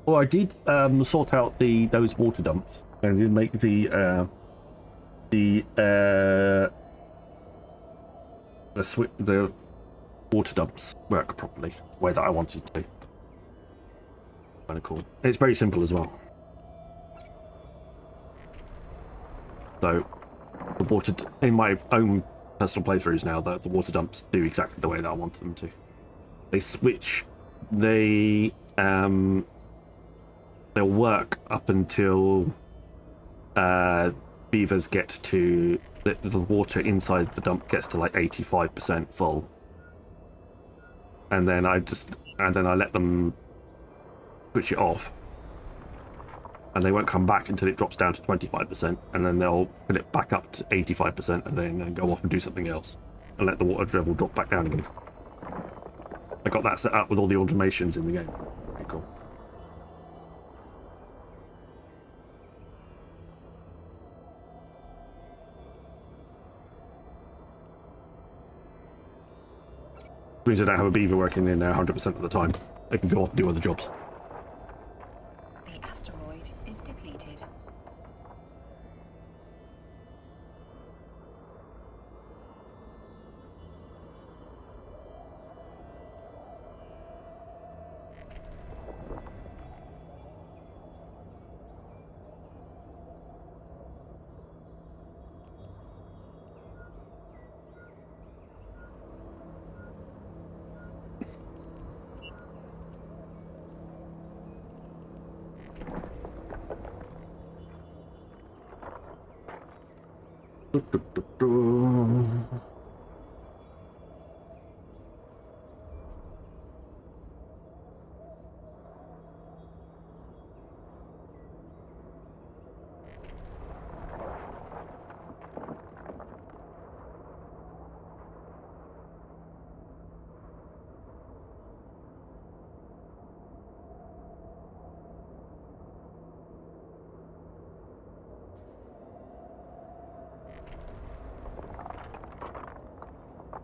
Speaker 5: Oh, I did sort out those water dumps. I did make the water dumps work properly, the way that I wanted to. Kind of cool. It's very simple as well. So, the water in my own personal playthroughs now, the water dumps do exactly the way that I wanted them to. They switch. They'll work up until beavers get to the water inside the dump gets to like 85% full, and then I let them switch it off, and they won't come back until it drops down to 25%, and then they'll fill it back up to 85%, and then go off and do something else, and let the water level drop back down again. I got that set up with all the automations in the game. Pretty cool. Means I don't have a beaver working in there 100% of the time. They can go off and do other jobs.
Speaker 6: The asteroid is depleted.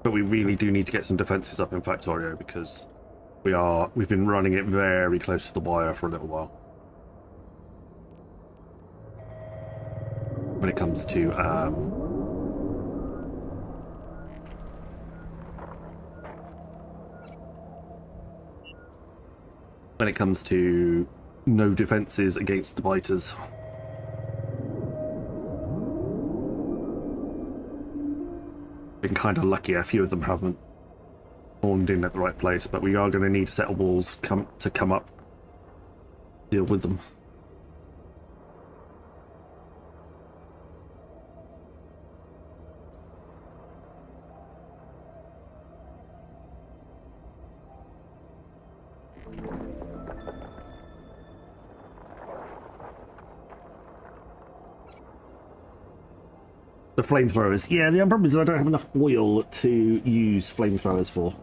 Speaker 6: But we really do need to get some defenses up in Factorio, because we've been running it very close to the wire for a little while. When it comes to no defenses against the biters. Been kind of lucky, a few of them haven't spawned in at the right place, but we are going to need a set of walls to come up, deal with them. The flamethrowers. Yeah, the problem is I don't have enough oil to use flamethrowers for.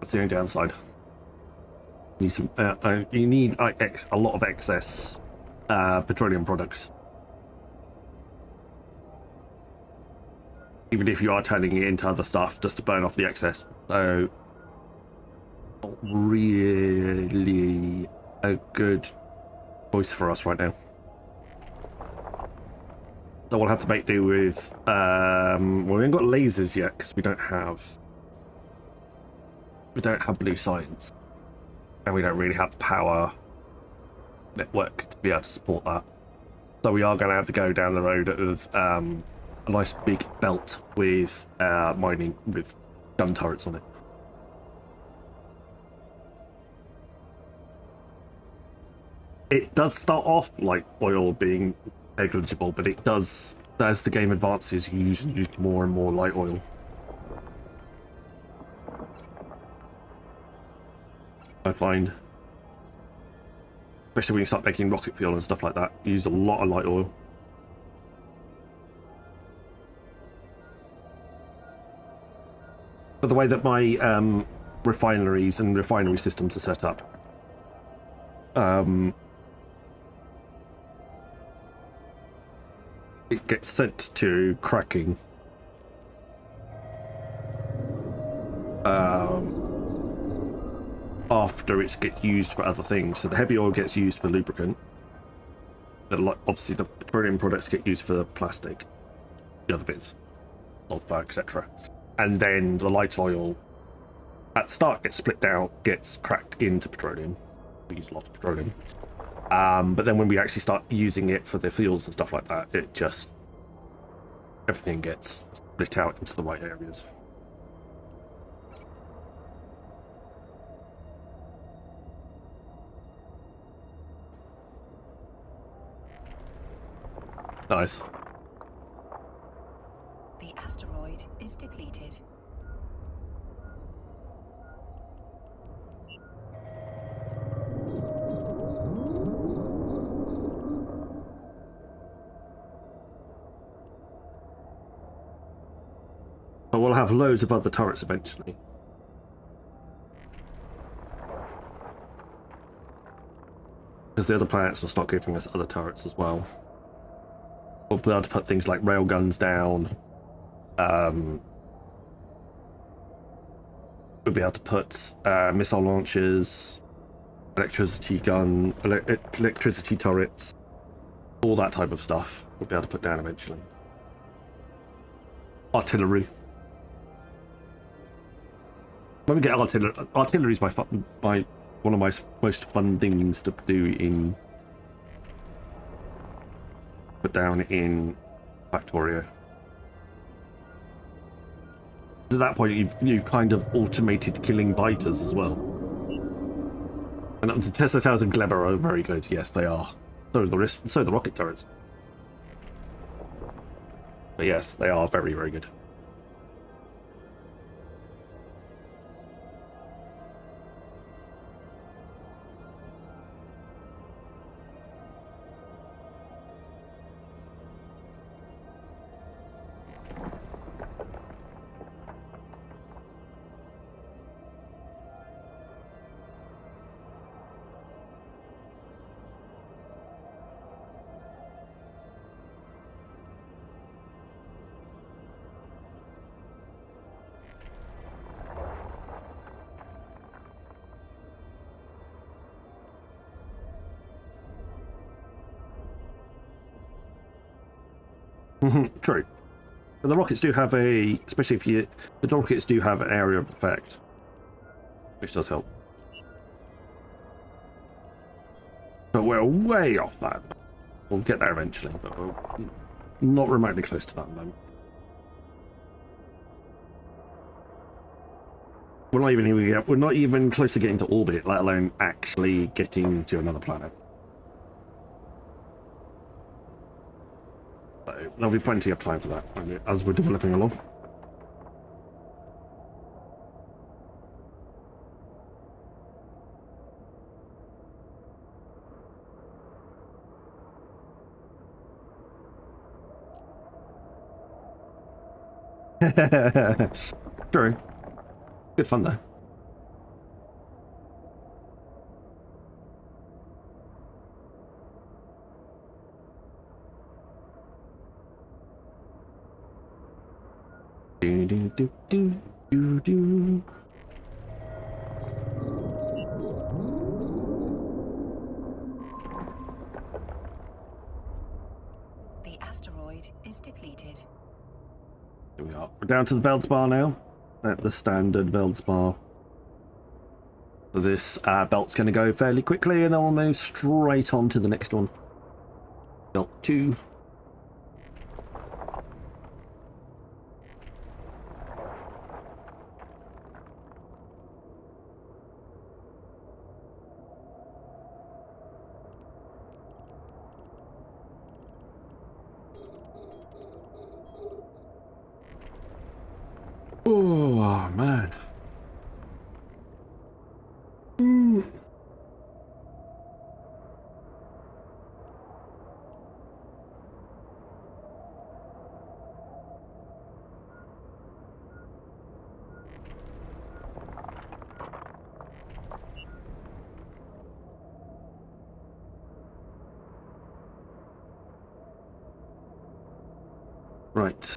Speaker 6: That's the only downside. You need a lot of excess petroleum products. Even if you are turning it into other stuff just to burn off the excess. So, not really a good choice for us right now. So we'll have to make do with, well, we haven't got lasers yet because we don't have blue science, and we don't really have the power network to be able to support that. So we are going to have to go down the road of a nice big belt with mining with gun turrets on it. It does start off like oil being negligible, but it does, as the game advances, you use more and more light oil. I find, especially when you start making rocket fuel and stuff like that, you use a lot of light oil.
Speaker 5: But the way that my refineries and refinery systems are set up, it gets sent to cracking. After it gets used for other things. So the heavy oil gets used for lubricant. Obviously the petroleum products get used for plastic, the other bits, sulfur, etc. And then the light oil at the start gets split down, gets cracked into petroleum. We use a lot of petroleum. But then when we actually start using it for the fuels and stuff like that, it just, everything gets split out into the right areas. Nice.
Speaker 9: The asteroid is depleted.
Speaker 5: But we'll have loads of other turrets eventually. Because the other planets will start giving us other turrets as well. We'll be able to put things like railguns down. We'll be able to put missile launchers, electricity turrets, all that type of stuff. We'll be able to put down eventually. Artillery. When we get artillery is one of my most fun things to do in. Put down in Factorio. At that point, you've kind of automated killing biters as well. And the Tesla Towers and Gleba are very good. Yes, they are. So are the rocket turrets. But yes, they are very, very good. True. But the rockets do have the rockets do have an area of effect, which does help. But we're way off that. We'll get there eventually, but we're not remotely close to that at the moment. We're not even close to getting to orbit, let alone actually getting to another planet. So there'll be plenty of time for that as we're developing along. True. Good fun though. Do do do do do do.
Speaker 9: The asteroid is depleted.
Speaker 5: Here we are. We're down to the Veldspar now. At the standard Veldspar. So this belt's going to go fairly quickly, and then we'll move straight on to the next one. Belt 2. Oh, man. Right.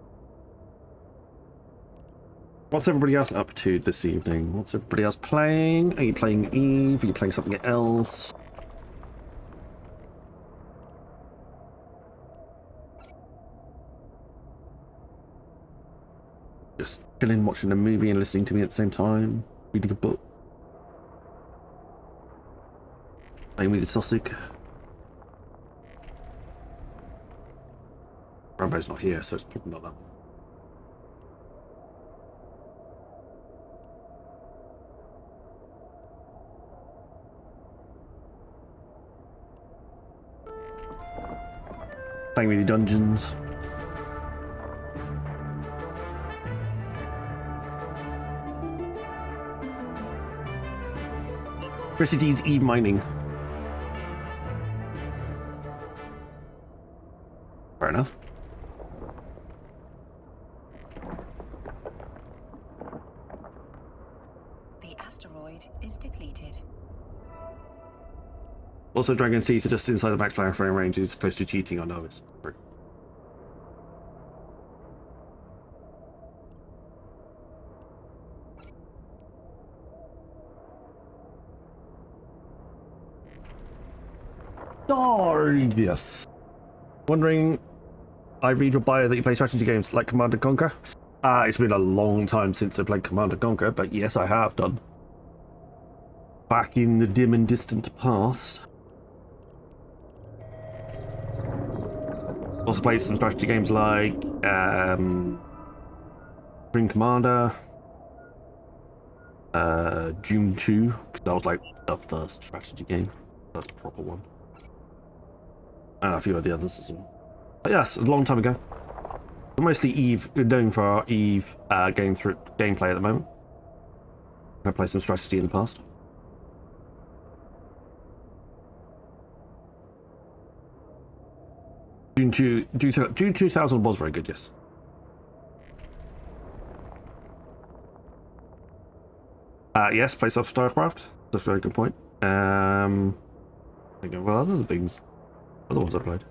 Speaker 5: What's everybody else up to this evening? What's everybody else playing? Are you playing Eve? Are you playing something else? Just chilling, watching a movie and listening to me at the same time. Reading a book. Playing with the sausage. Rambo's not here, so it's probably not that. Playing with the dungeons. Chrissy D's Eve mining. Fair enough.
Speaker 9: The asteroid is depleted.
Speaker 5: Also, Dragon's Teeth are just inside the backfire frame range is close to cheating on Novice. Yes. Wondering, I read your bio that you play strategy games like Command & Conquer? It's been a long time since I played Command & Conquer, but yes, I have done. Back in the dim and distant past. Also played some strategy games like Supreme Commander, Doom 2, because that was like the first strategy game, first proper one. And a few of the others as well. But yes, a long time ago. We're mostly Eve, known for our Eve gameplay at the moment. I played some strategy in the past. June 2000 was very good, yes. Yes, play some StarCraft. That's a very good point. Thinking, well, other things. Other ones I played.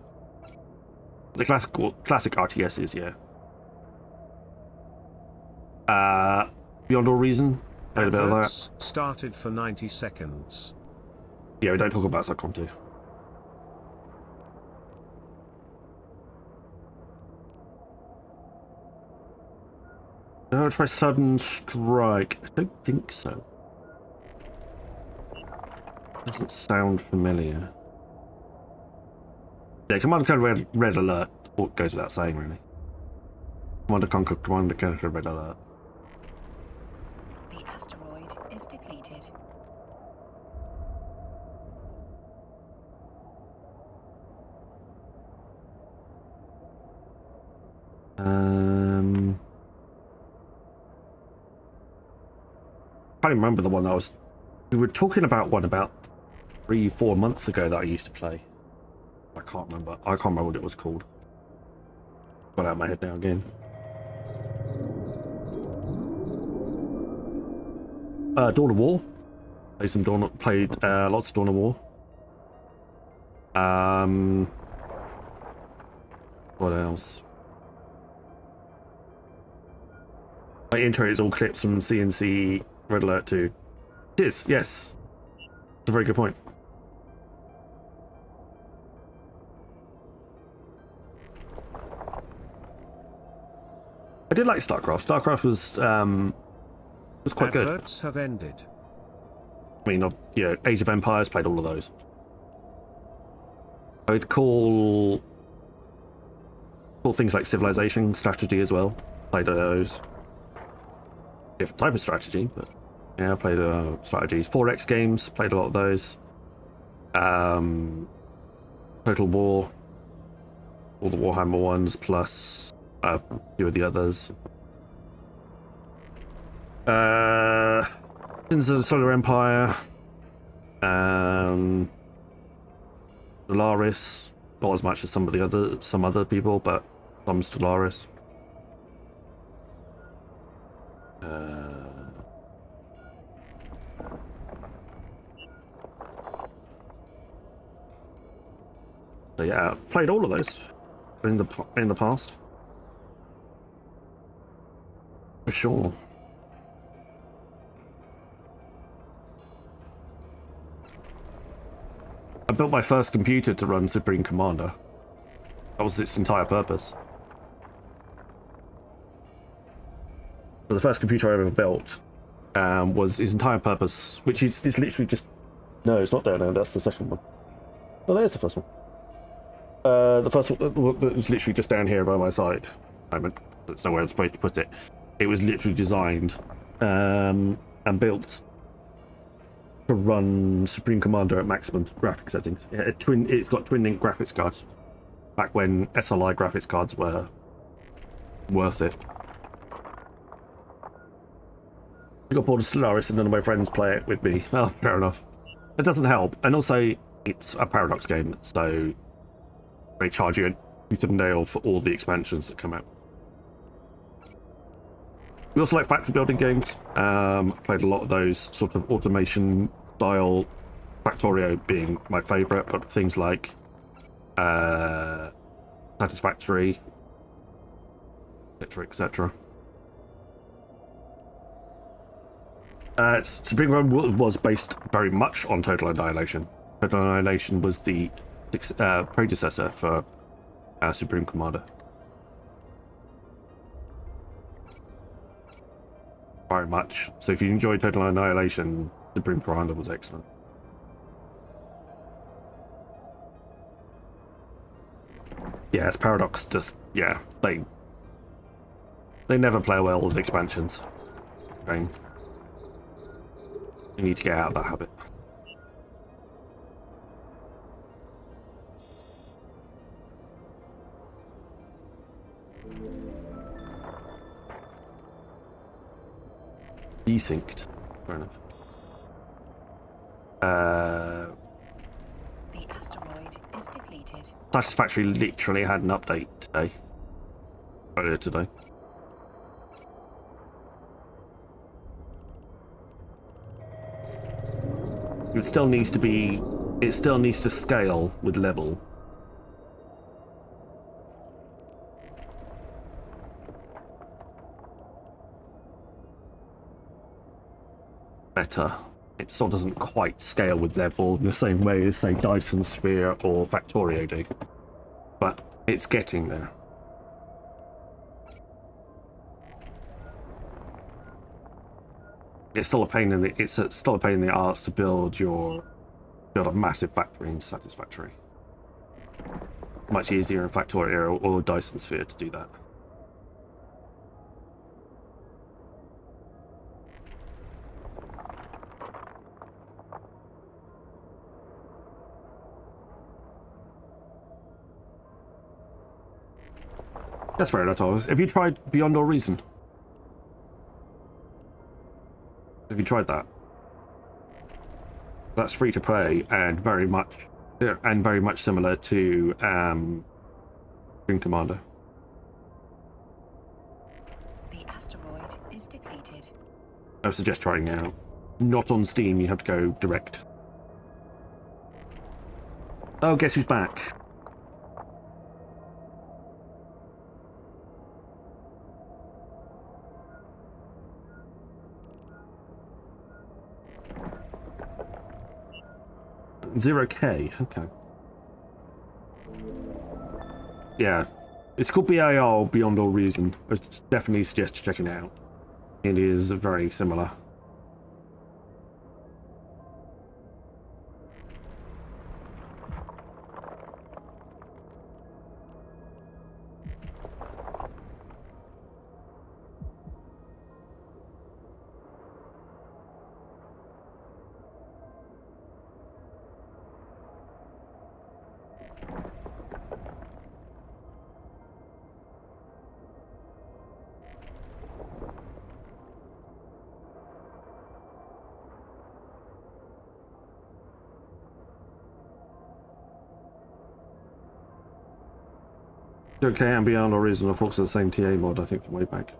Speaker 5: The classic RTSs, yeah. Beyond All Reason. Played a bit of that.
Speaker 1: Started for 90 seconds.
Speaker 5: Yeah, we don't talk about SATCOM 2. Did I ever try Sudden Strike? I don't think so. Doesn't sound familiar. Yeah, Command & Conquer Red Alert. What goes without saying, really. Command & Conquer Red Alert.
Speaker 9: The asteroid is depleted.
Speaker 5: I can't remember the one that we were talking about one about 3-4 months ago that I used to play. I can't remember what it was called. Got out of my head now again. Dawn of War. Played lots of Dawn of War. What else? My intro is all clips from CNC Red Alert 2. It is, yes. That's a very good point. I did like StarCraft. StarCraft was quite good.
Speaker 1: Adverts have ended.
Speaker 5: I mean, yeah, Age of Empires, played all of those. I would call things like Civilization strategy as well. Played those. Different type of strategy, but yeah, I played strategies. 4X games, played a lot of those. Total War, all the Warhammer ones, plus a few of the others. Sins of the Solar Empire, Stellaris, not as much as some other people, but some Stellaris. So yeah, played all of those in the past. for sure. I built my first computer to run Supreme Commander. That was its entire purpose. So the first computer I ever built was its entire purpose, which is literally just... No, it's not there now, that's the second one. Oh, there's the first one. The first one was literally just down here by my side. There's nowhere else to put it. It was literally designed and built to run Supreme Commander at maximum graphic settings. It's got twin-link graphics cards. Back when SLI graphics cards were worth it. I got bored of Stellaris and none of my friends play it with me. Oh, fair enough. It doesn't help. And also, it's a Paradox game, so they charge you a tooth and nail for all the expansions that come out. We also like factory building games. Played a lot of those sort of automation style, Factorio being my favourite, but things like Satisfactory, etc., etc. Supreme Commander was based very much on Total Annihilation. Total Annihilation was the predecessor for Supreme Commander. Very much. So if you enjoy Total Annihilation, Supreme Commander was excellent. Yeah, it's Paradox. Just they never play well with expansions. Okay. You need to get out of that habit. Desynced. Fair enough.
Speaker 9: The asteroid is depleted.
Speaker 5: Satisfactory literally had an update today. Earlier today. It still needs to scale with level. Better. It still doesn't quite scale with level in the same way as, say, Dyson Sphere or Factorio do. But it's getting there. It's still a pain in the arse to build a massive factory in Satisfactory. Much easier in Factorio or Dyson Sphere to do that. That's fair enough, Thomas. Have you tried Beyond All Reason? Have you tried that? That's free to play and very much similar to Supreme Commander.
Speaker 9: The asteroid is depleted.
Speaker 5: I would suggest trying it out. Not on Steam, you have to go direct. Oh, guess who's back? $0K, okay. Yeah, it's called BAR, Beyond All Reason. I definitely suggest checking it out. It is very similar. Okay, and Beyond All Reason are also the same TA mod, I think, from way back.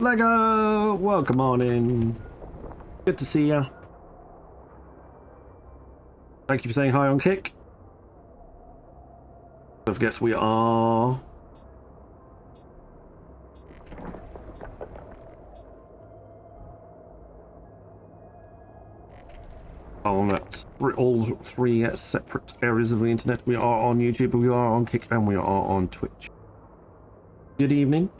Speaker 5: Lego, welcome on in. Good to see ya. Thank you for saying hi on Kick. Don't forget we are on all three separate areas of the internet. We are on YouTube, we are on Kick, and we are on Twitch. Good evening.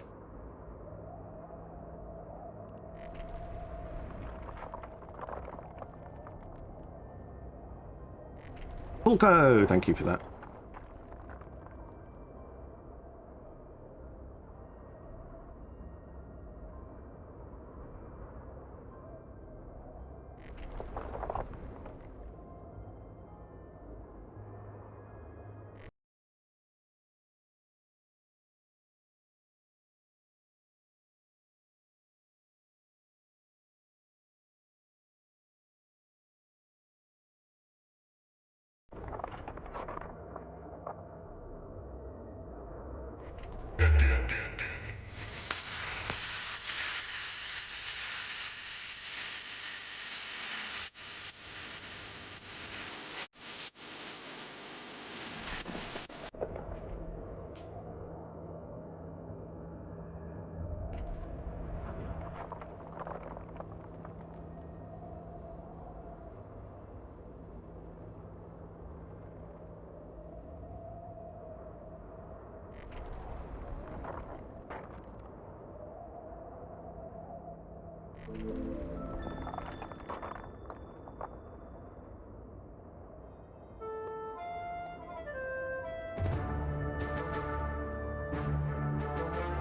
Speaker 5: Pulko, thank you for that.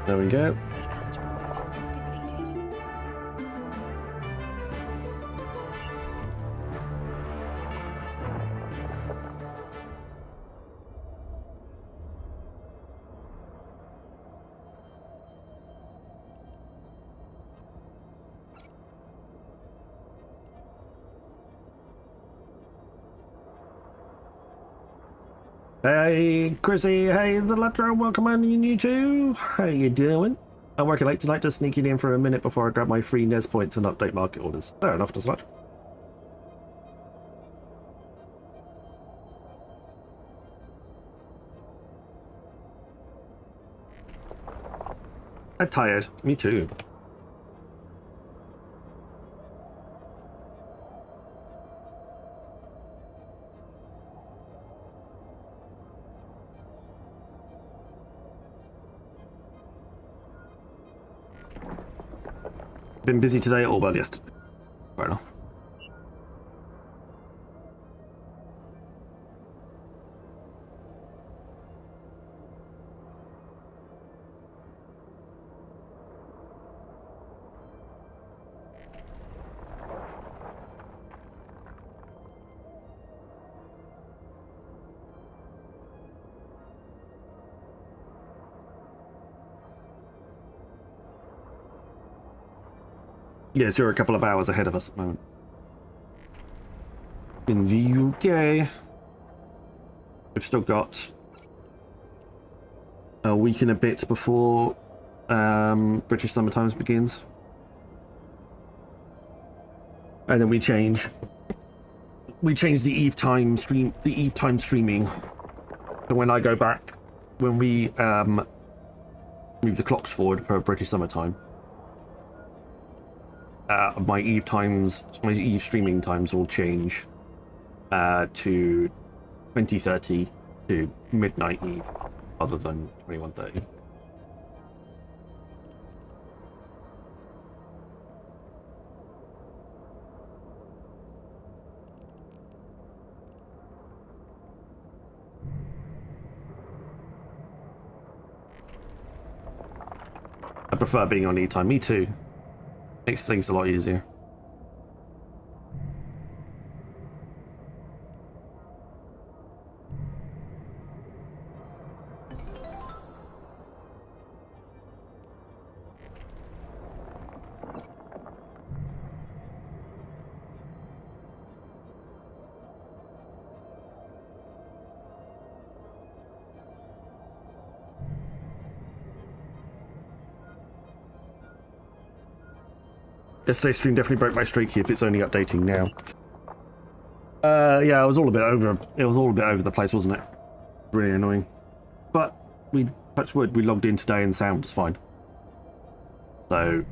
Speaker 5: There we go.
Speaker 9: The asteroid is depleted.
Speaker 5: Hey, Chrissy, hey, Zeletro, welcome on you too. How you doing? I'm working late tonight, just sneaking in for a minute before I grab my free NES points and update market orders. Fair enough, Zeletro. I'm tired. Me too. Been busy today, all but yesterday. Fair enough. Yes, you're a couple of hours ahead of us at the moment. In the UK, we've still got a week and a bit before British Summer Times begins. And then we change the Eve time streaming. So when I go back, when we move the clocks forward for British Summer Time, my Eve streaming times will change to 20:30 to midnight Eve, other than 21:30. I prefer being on E time. Me too. Makes things a lot easier.
Speaker 6: Yesterday's stream definitely broke my streaky if it's only updating now. Yeah, it was all a bit over. It was all a bit over the place, wasn't it? Really annoying. But we touch wood. We logged in today and sound was fine. So.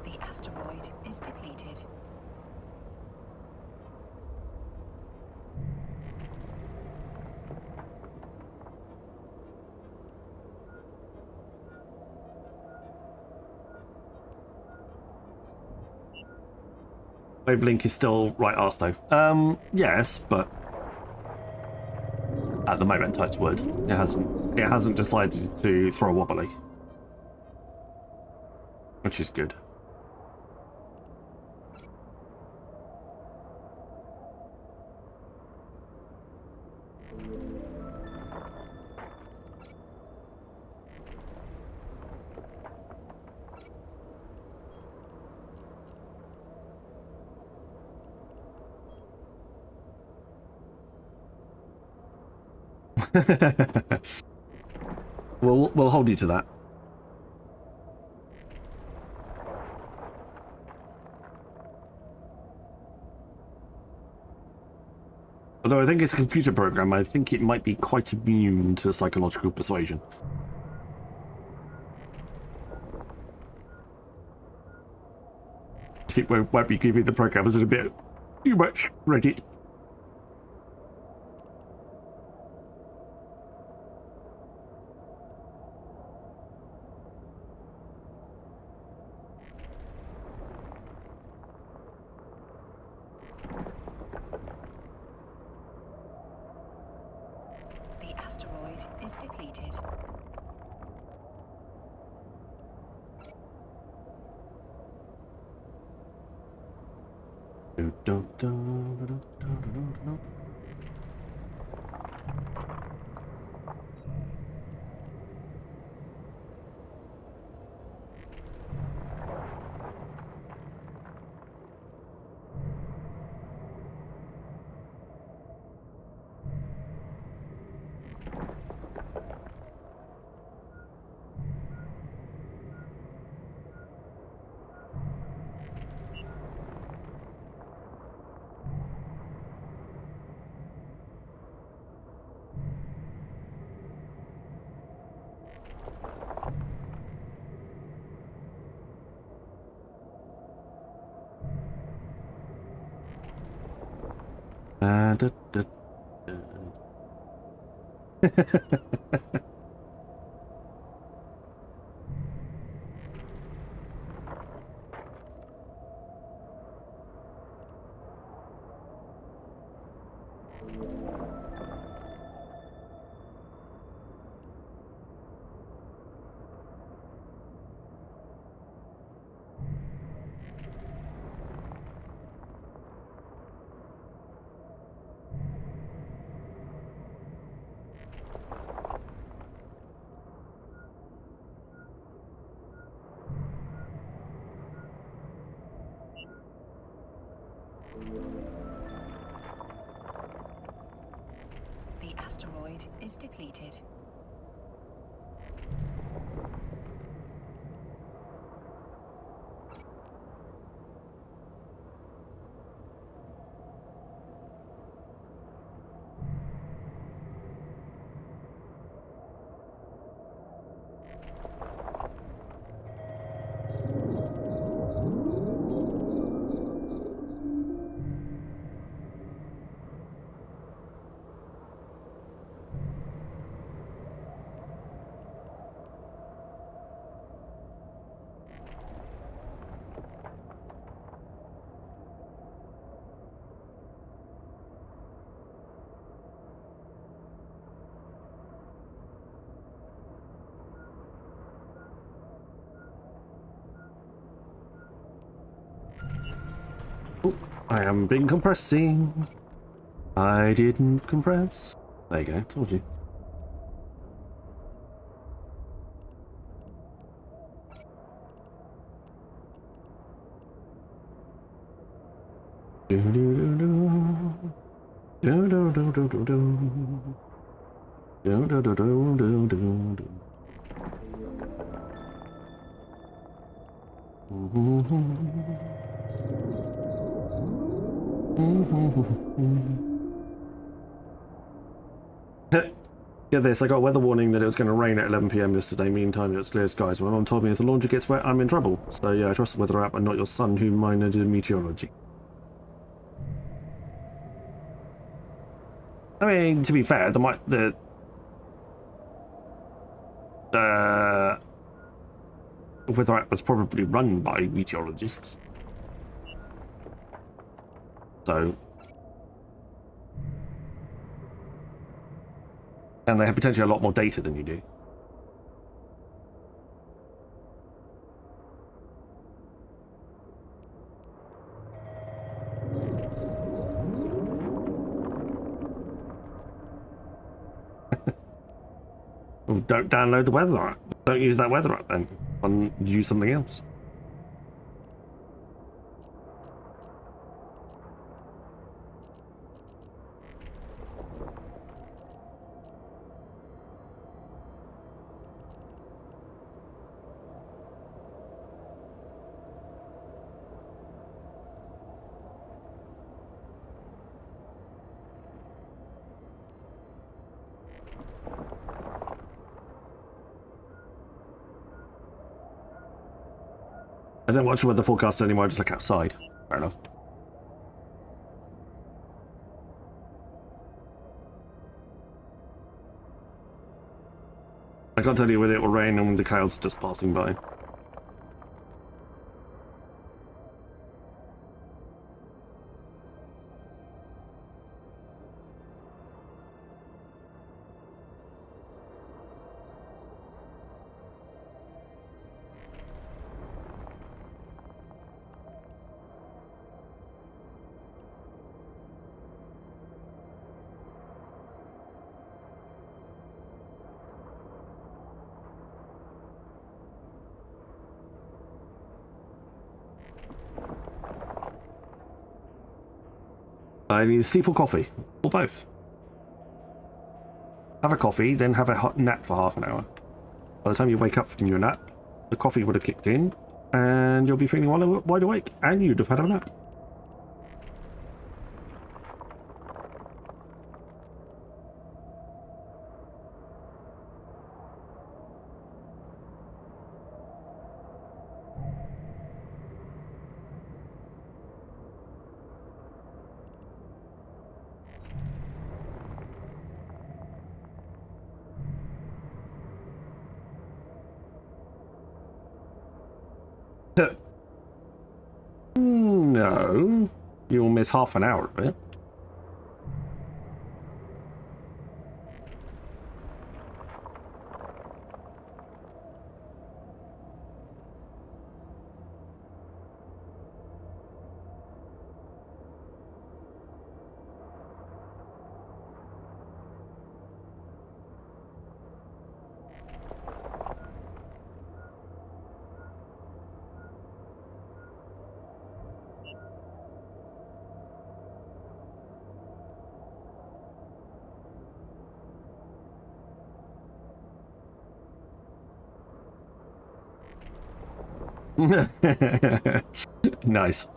Speaker 9: The asteroid is depleted.
Speaker 6: Wavelink is still right arse though. Yes, but at the moment, touch wood. It hasn't decided to throw a wobbly, which is good. We'll hold you to that. Although I think it's a computer program, I think it might be quite immune to psychological persuasion. I think we might be giving the programmers a bit too much credit.
Speaker 9: The asteroid is depleted.
Speaker 6: Da, da, da.
Speaker 9: The asteroid is depleted.
Speaker 5: I am been compressing. I didn't compress. There you go, told you. Do do do do do do do do do do do do do do do. Get this, I got a weather warning that it was going to rain at 11 PM yesterday. Meantime, it was clear skies. My mum told me if the laundry gets wet, I'm in trouble. So yeah, I trust the weather app and not your son who minored in meteorology. I mean, to be fair, the weather app was probably run by meteorologists. So, and they have potentially a lot more data than you do. Well, don't download the weather app. Don't use that weather app then. And use something else. I don't watch the weather forecast anymore, I just look outside. Fair enough. I can't tell you whether it will rain and when the clouds are just passing by. I need sleep or coffee, or both. Have a coffee, then have a hot nap for half an hour. By the time you wake up from your nap, the coffee would have kicked in, and you'll be feeling wide awake, and you'd have had a nap. No, you'll miss half an hour of it. Nice.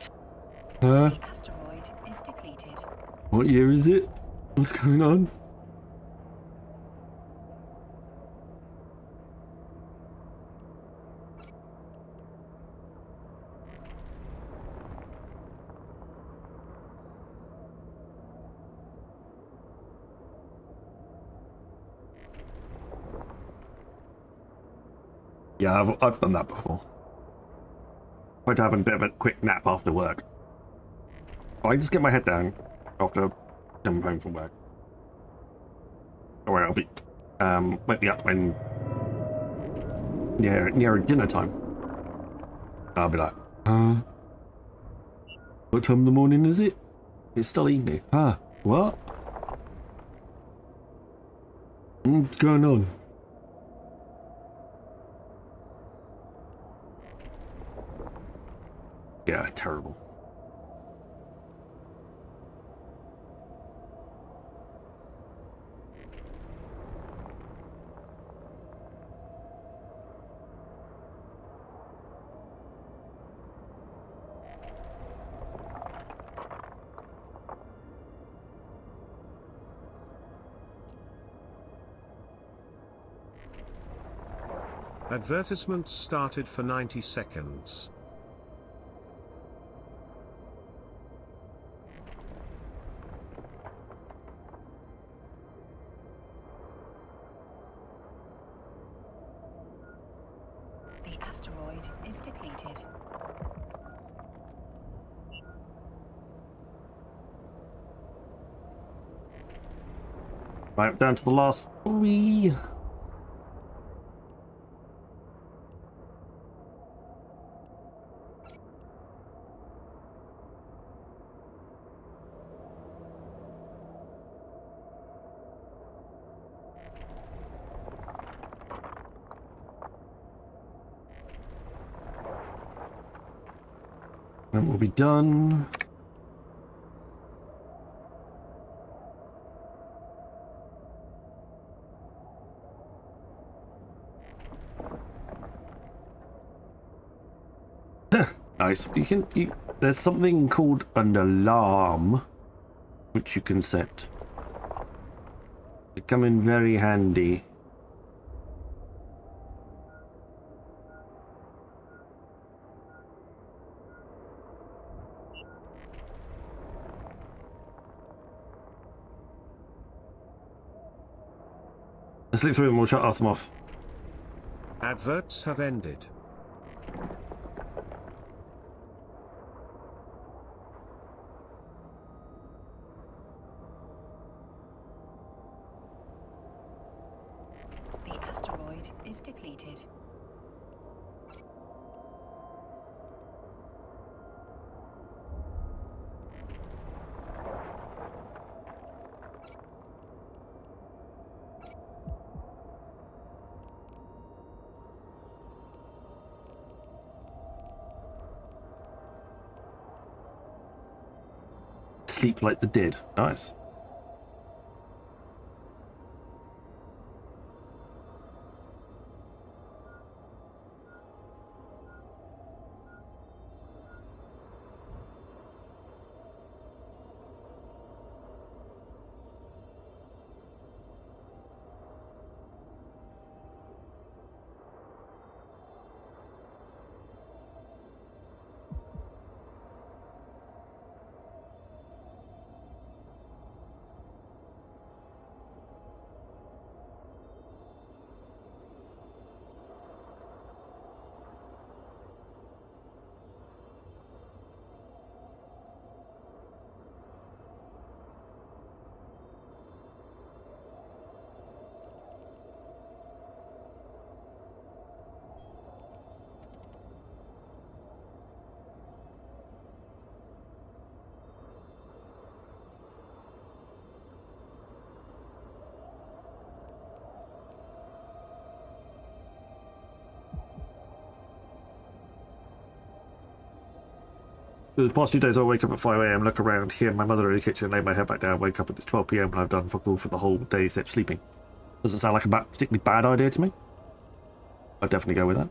Speaker 9: The asteroid is depleted.
Speaker 5: What year is it? What's going on? Yeah, I've done that before. I to have a bit of a quick nap after work. I just get my head down after coming home from work. Or I'll be wake me up when near dinner time. I'll be like, What time in the morning is it? It's still evening. Ah, what? What's going on? Yeah, terrible.
Speaker 1: Advertisements started for 90 seconds.
Speaker 9: The asteroid is depleted.
Speaker 5: Right, down to the last 3. And we'll be done. Nice. There's something called an alarm, which you can set. They come in very handy. Let's look through them, we'll shut them off.
Speaker 1: Adverts have ended.
Speaker 9: The asteroid is depleted.
Speaker 5: Sleep like the dead. Nice. The past 2 days I wake up at 5 AM, look around, hear my mother in the kitchen, lay my head back down, wake up and it's 12 PM and I've done fuck all for the whole day except sleeping. Doesn't sound like a particularly bad idea to me. I'd definitely go with that.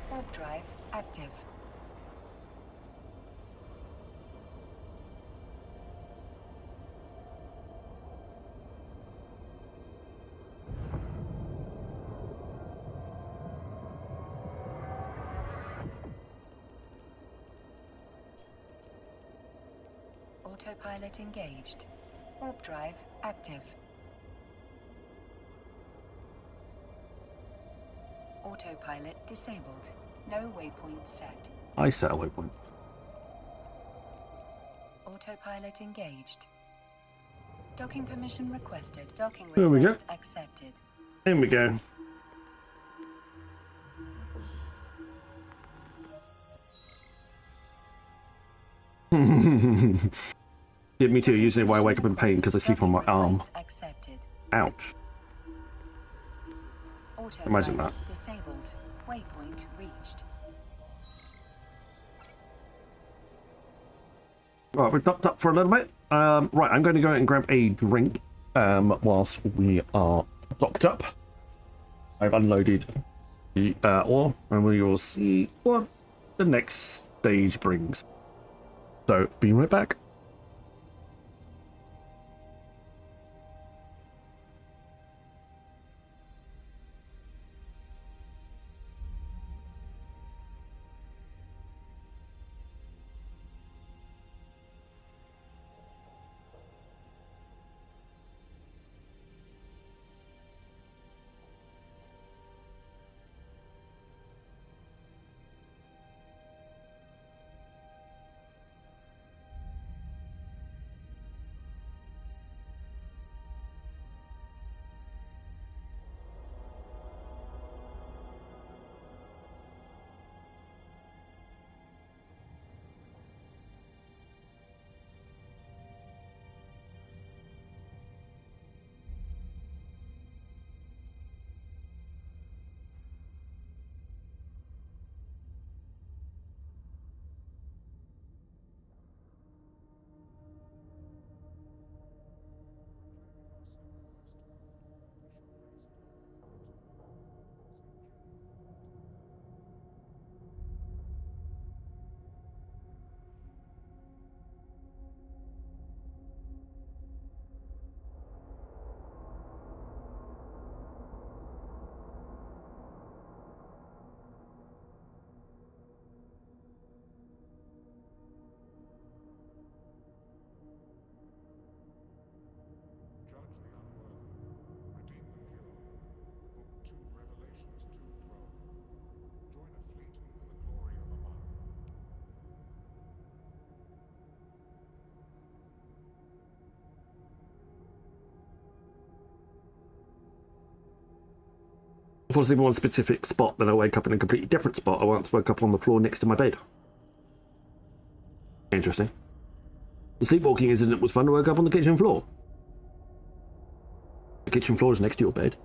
Speaker 9: Warp drive active. Autopilot engaged. Warp drive active. Autopilot disabled. No waypoint set.
Speaker 5: I set a waypoint.
Speaker 9: Autopilot engaged. Docking permission requested. Docking
Speaker 5: There we go.
Speaker 9: request accepted.
Speaker 5: In we go. Yeah, me too. Usually why I wake up in pain because I sleep on my arm.
Speaker 9: Accepted.
Speaker 5: Ouch.
Speaker 9: Autopilot
Speaker 5: Imagine that.
Speaker 9: disabled. Waypoint reached.
Speaker 5: Right, we've docked up for a little bit. Right, I'm going to go and grab a drink whilst we are docked up. I've unloaded the ore, and we will see what the next stage brings. So, be right back. Was in one specific spot, then I wake up in a completely different spot. I once woke up on the floor next to my bed. Interesting. The sleepwalking incident was fun. I woke up on the kitchen floor. The kitchen floor is next to your bed.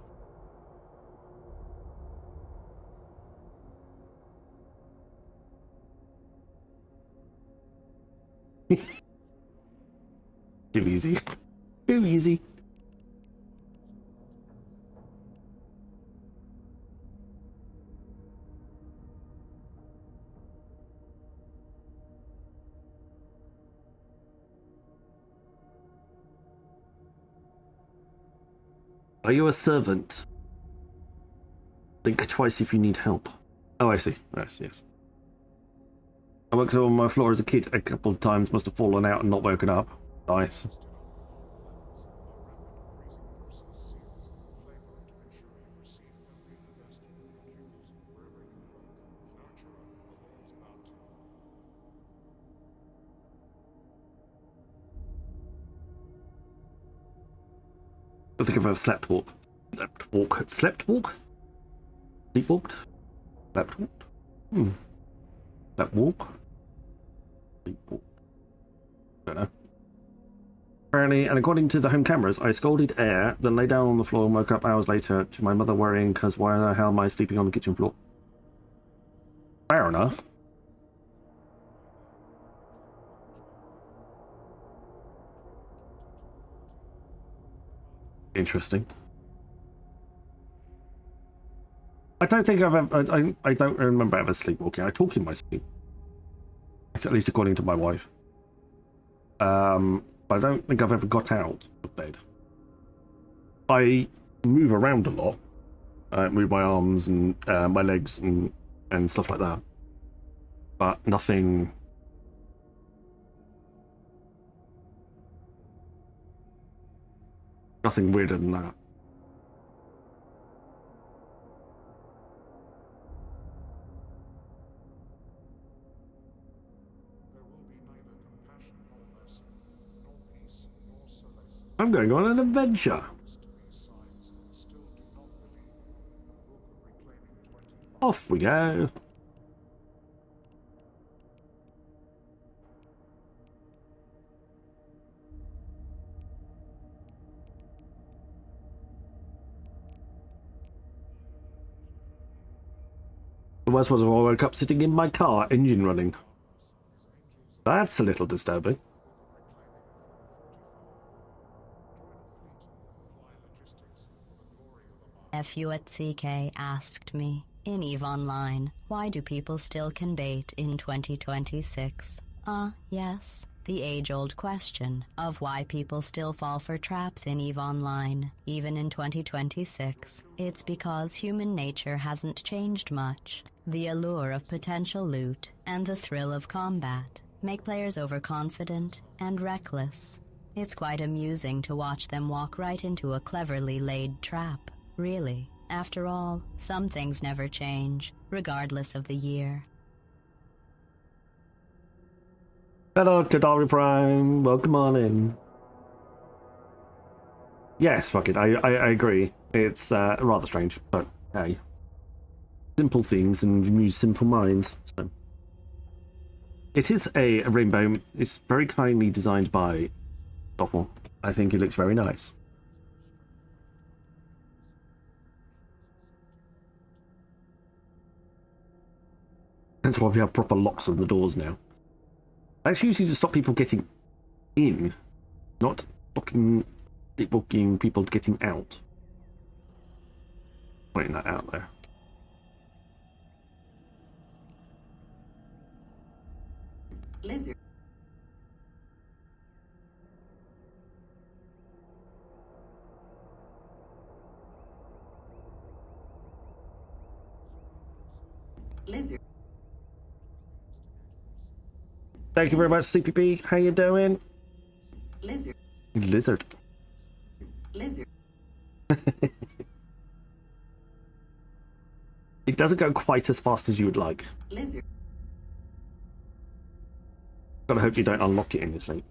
Speaker 5: Too easy. Too easy. Are you a servant? Think twice if you need help. Oh, I see. Yes, yes. I worked on my floor as a kid a couple of times, must have fallen out and not woken up. Nice. I think I've ever slept walk. Slept walk? Sleepwalked? Slept walked? Slept walk? Sleepwalk. Don't know. Apparently, and according to the home cameras, I scolded air, then lay down on the floor and woke up hours later to my mother worrying because why the hell am I sleeping on the kitchen floor? Fair enough. Interesting. I don't think I've ever, I don't remember ever sleepwalking. I talk in my sleep. At least according to my wife. But I don't think I've ever got out of bed. I move around a lot. Move my arms and my legs and stuff like that. But nothing... Nothing weirder than that. I'm going on an adventure. Off we go. The worst was I woke up sitting in my car, engine running. That's a little disturbing.
Speaker 10: FU at CK asked me, in EVE Online, why do people still can bait in 2026? Yes, the age-old question of why people still fall for traps in EVE Online, even in 2026. It's because human nature hasn't changed much. The allure of potential loot and the thrill of combat make players overconfident and reckless. It's quite amusing to watch them walk right into a cleverly laid trap. Really, after all, some things never change, regardless of the year.
Speaker 5: Hello, Kadari Prime. Welcome on in. Yes, fuck it. I agree. It's rather strange, but hey. Simple things and use simple minds. So. It is a rainbow. It's very kindly designed by Stoffel. I think it looks very nice. That's why we have proper locks on the doors now. That's usually to stop people getting in, not blocking people getting out. Pointing that out there.
Speaker 2: Lizard. Lizard.
Speaker 5: Thank you very much, CPP. How you doing?
Speaker 2: Lizard.
Speaker 5: Lizard.
Speaker 2: Lizard.
Speaker 5: It doesn't go quite as fast as you would like.
Speaker 2: Lizard.
Speaker 5: Gotta hope you don't unlock it in your sleep.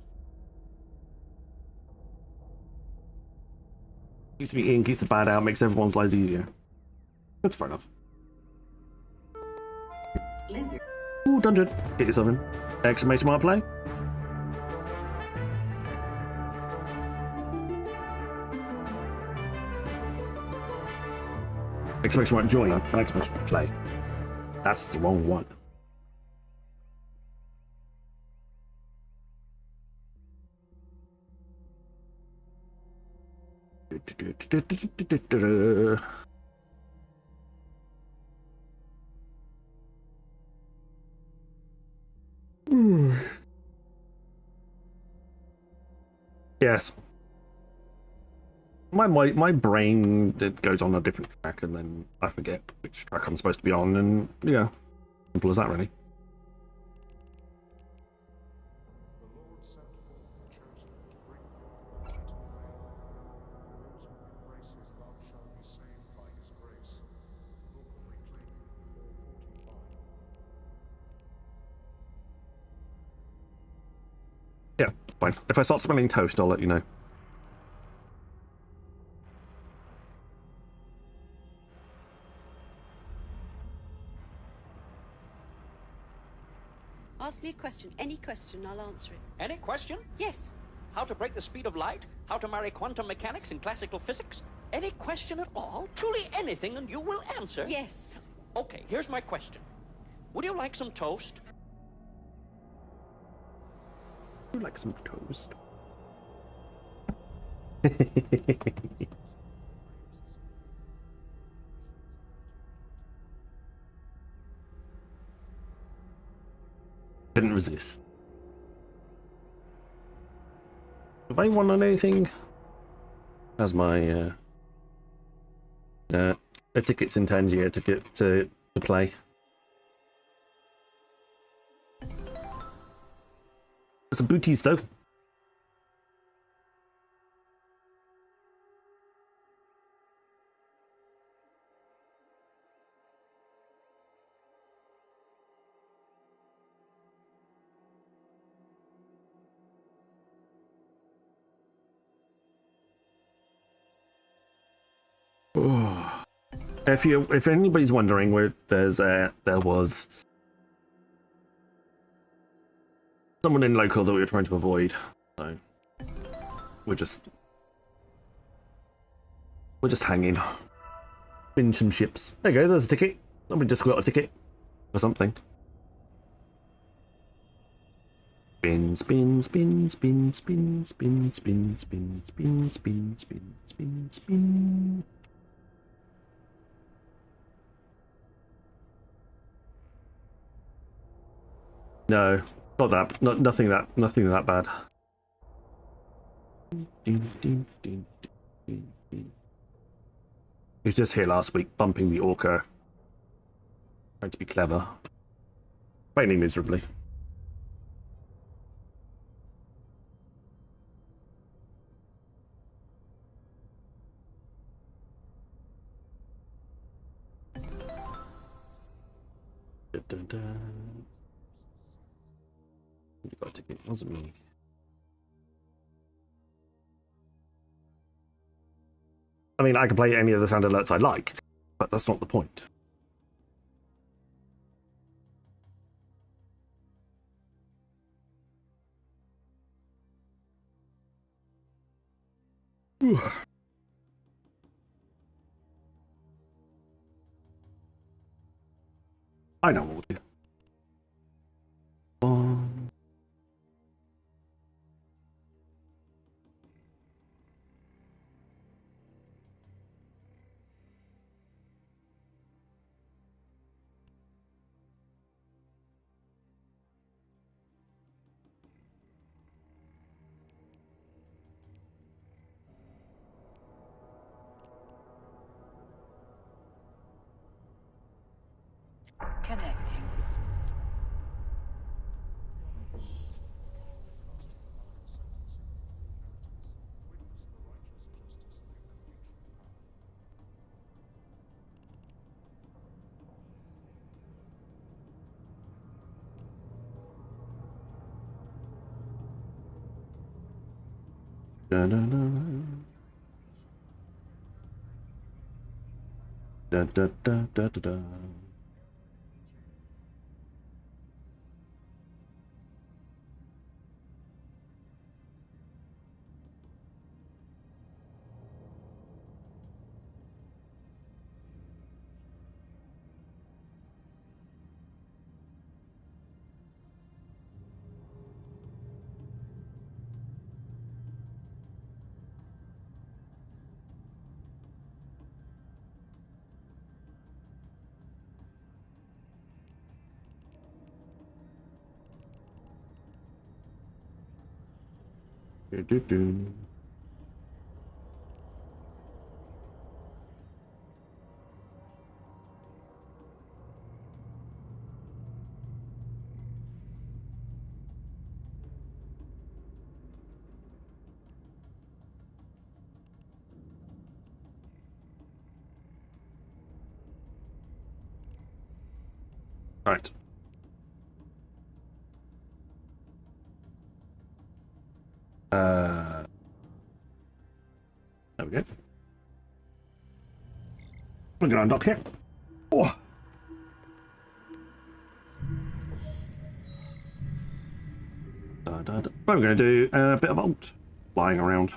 Speaker 5: Keeps to be in, keeps the bad out, makes everyone's lives easier. That's fair enough.
Speaker 2: Lizard.
Speaker 5: Ooh, dungeon. Get yourself in. Exclamation mark play. Exclamation mark join. Exclamation mark play. That's the wrong one. Yes. My brain, it goes on a different track and then I forget which track I'm supposed to be on, and yeah, simple as that really. Yeah, fine. If I start smelling toast, I'll let you know.
Speaker 11: Ask me a question. Any question, I'll answer it.
Speaker 12: Any question?
Speaker 11: Yes.
Speaker 12: How to break the speed of light? How to marry quantum mechanics and classical physics? Any question at all? Truly anything, and you will answer?
Speaker 11: Yes.
Speaker 12: Okay, here's my question. Would you like some toast?
Speaker 5: Would you like some toast? Couldn't resist. Have I won on anything? How's my a tickets in Tangier ticket to play? Some booties though. If anybody's wondering, where there was someone in local that we were trying to avoid, so we're just hanging. In some ships. There you go, there's a ticket. Somebody just got a ticket or something. Spin, spin, spin, spin, spin, spin, spin, spin, spin, spin, spin, spin, spin. No, not that. Nothing that bad. He was just here last week, bumping the orca. Trying to be clever. Failing miserably. You got a ticket, wasn't me. I mean, I can play any of the sound alerts I like, but that's not the point. I know what we'll do.
Speaker 9: Connecting.
Speaker 5: Da da da da da da da da da. Do do do. Right. There we go. We're going to undock here. Oh. We're going to do a bit of alt flying around.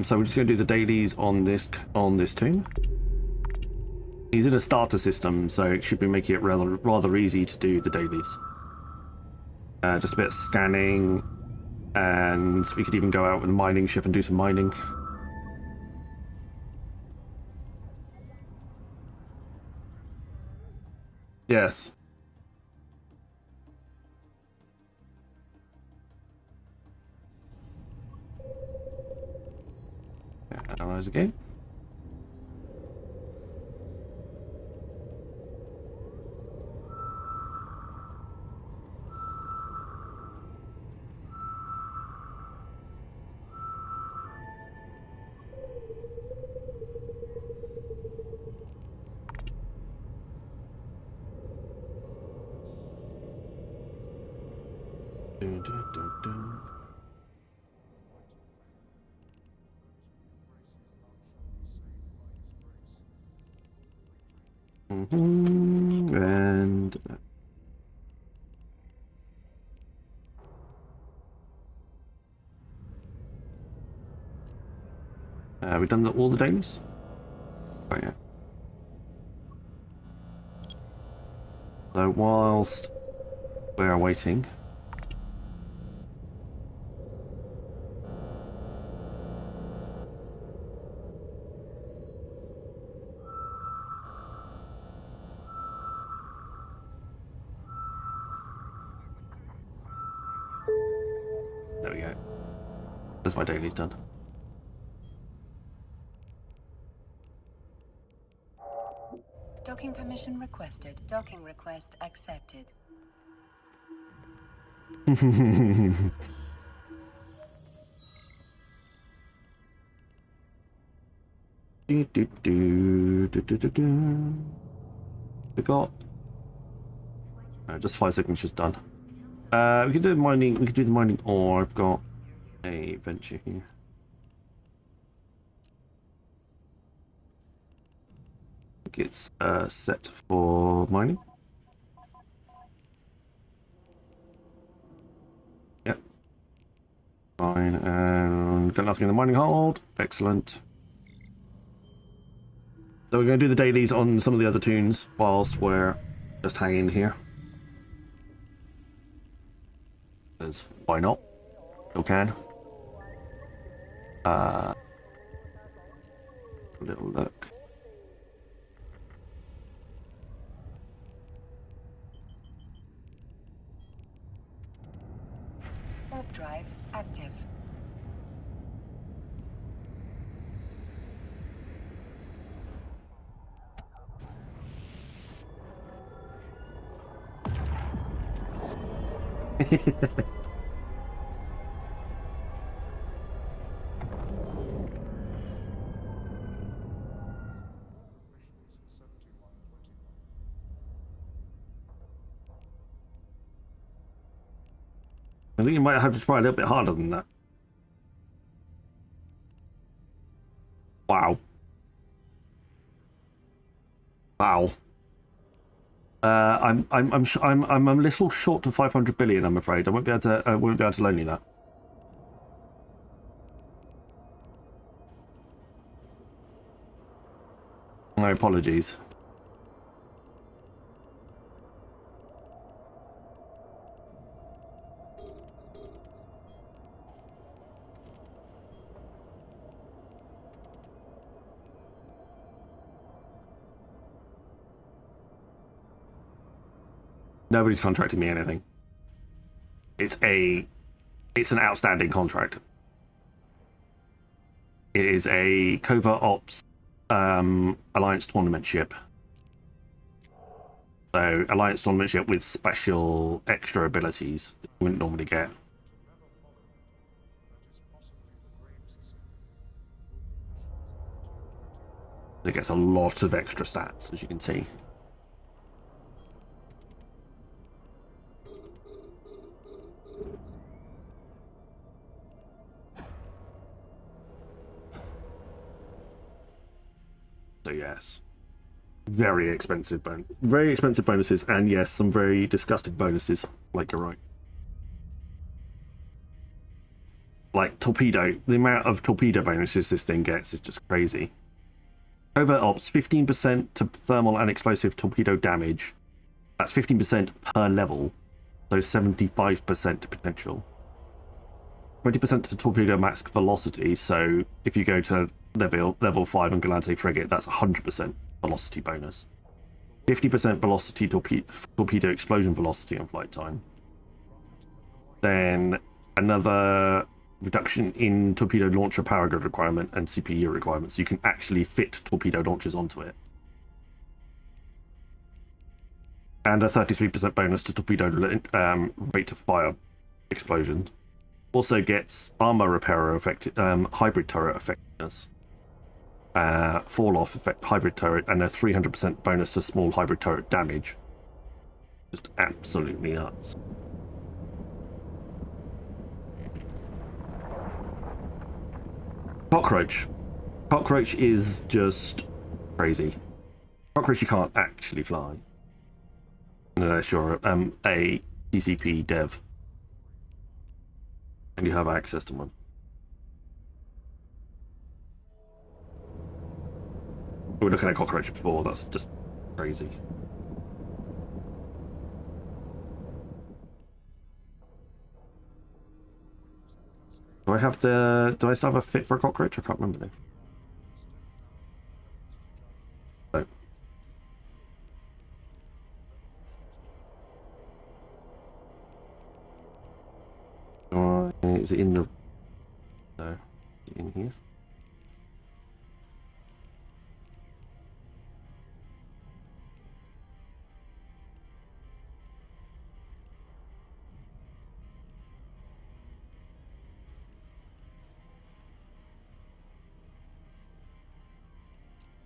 Speaker 5: So we're just going to do the dailies on this tune. He's in a starter system, so it should be making it rather easy to do the dailies. Just a bit of scanning, and we could even go out with a mining ship and do some mining. Yes. Analyze again. And we've done all the dailies? Oh yeah. So whilst we are waiting, there we go. There's my dailies done.
Speaker 9: Docking permission requested. Docking request accepted.
Speaker 5: Forgot. No, just 5 signatures done. We can do mining. We can do the mining ore. I've got a venture here. I think it's set for mining. Yep. Fine. And got nothing in the mining hold. Excellent. So we're going to do the dailies on some of the other tunes whilst we're just hanging here. Because why not? Still can. A little look.
Speaker 9: Warp drive active.
Speaker 5: I think you might have to try a little bit harder than that. Wow. Wow. I'm a little short of 500 billion. I'm afraid I won't be able to loan you that. My apologies. Nobody's contracting me anything. It's an outstanding contract. It is a Covert Ops Alliance tournament ship. So Alliance tournament ship with special extra abilities that you wouldn't normally get. It gets a lot of extra stats, as you can see. So yes, very expensive bonuses, and yes, some very disgusting bonuses. Like you're right. Like torpedo, the amount of torpedo bonuses this thing gets is just crazy. Covert Ops, 15% to thermal and explosive torpedo damage. That's 15% per level, so 75% potential. 20% to torpedo max velocity, so if you go to level 5 on Galante frigate, that's 100% velocity bonus. 50% velocity torpedo explosion velocity on flight time. Then another reduction in torpedo launcher power grid requirement and CPU requirements, so you can actually fit torpedo launchers onto it. And a 33% bonus to torpedo rate of fire explosions. Also gets armor repairer hybrid turret effectiveness, fall off effect hybrid turret, and a 300% bonus to small hybrid turret damage. Just absolutely nuts. Cockroach. Cockroach is just crazy. Cockroach, you can't actually fly. Unless you're a TCP dev. And you have access to one. We were looking at Cockroach before, that's just crazy. Do I still have a fit for a Cockroach? I can't remember now. Is it in the... No. Is it in here?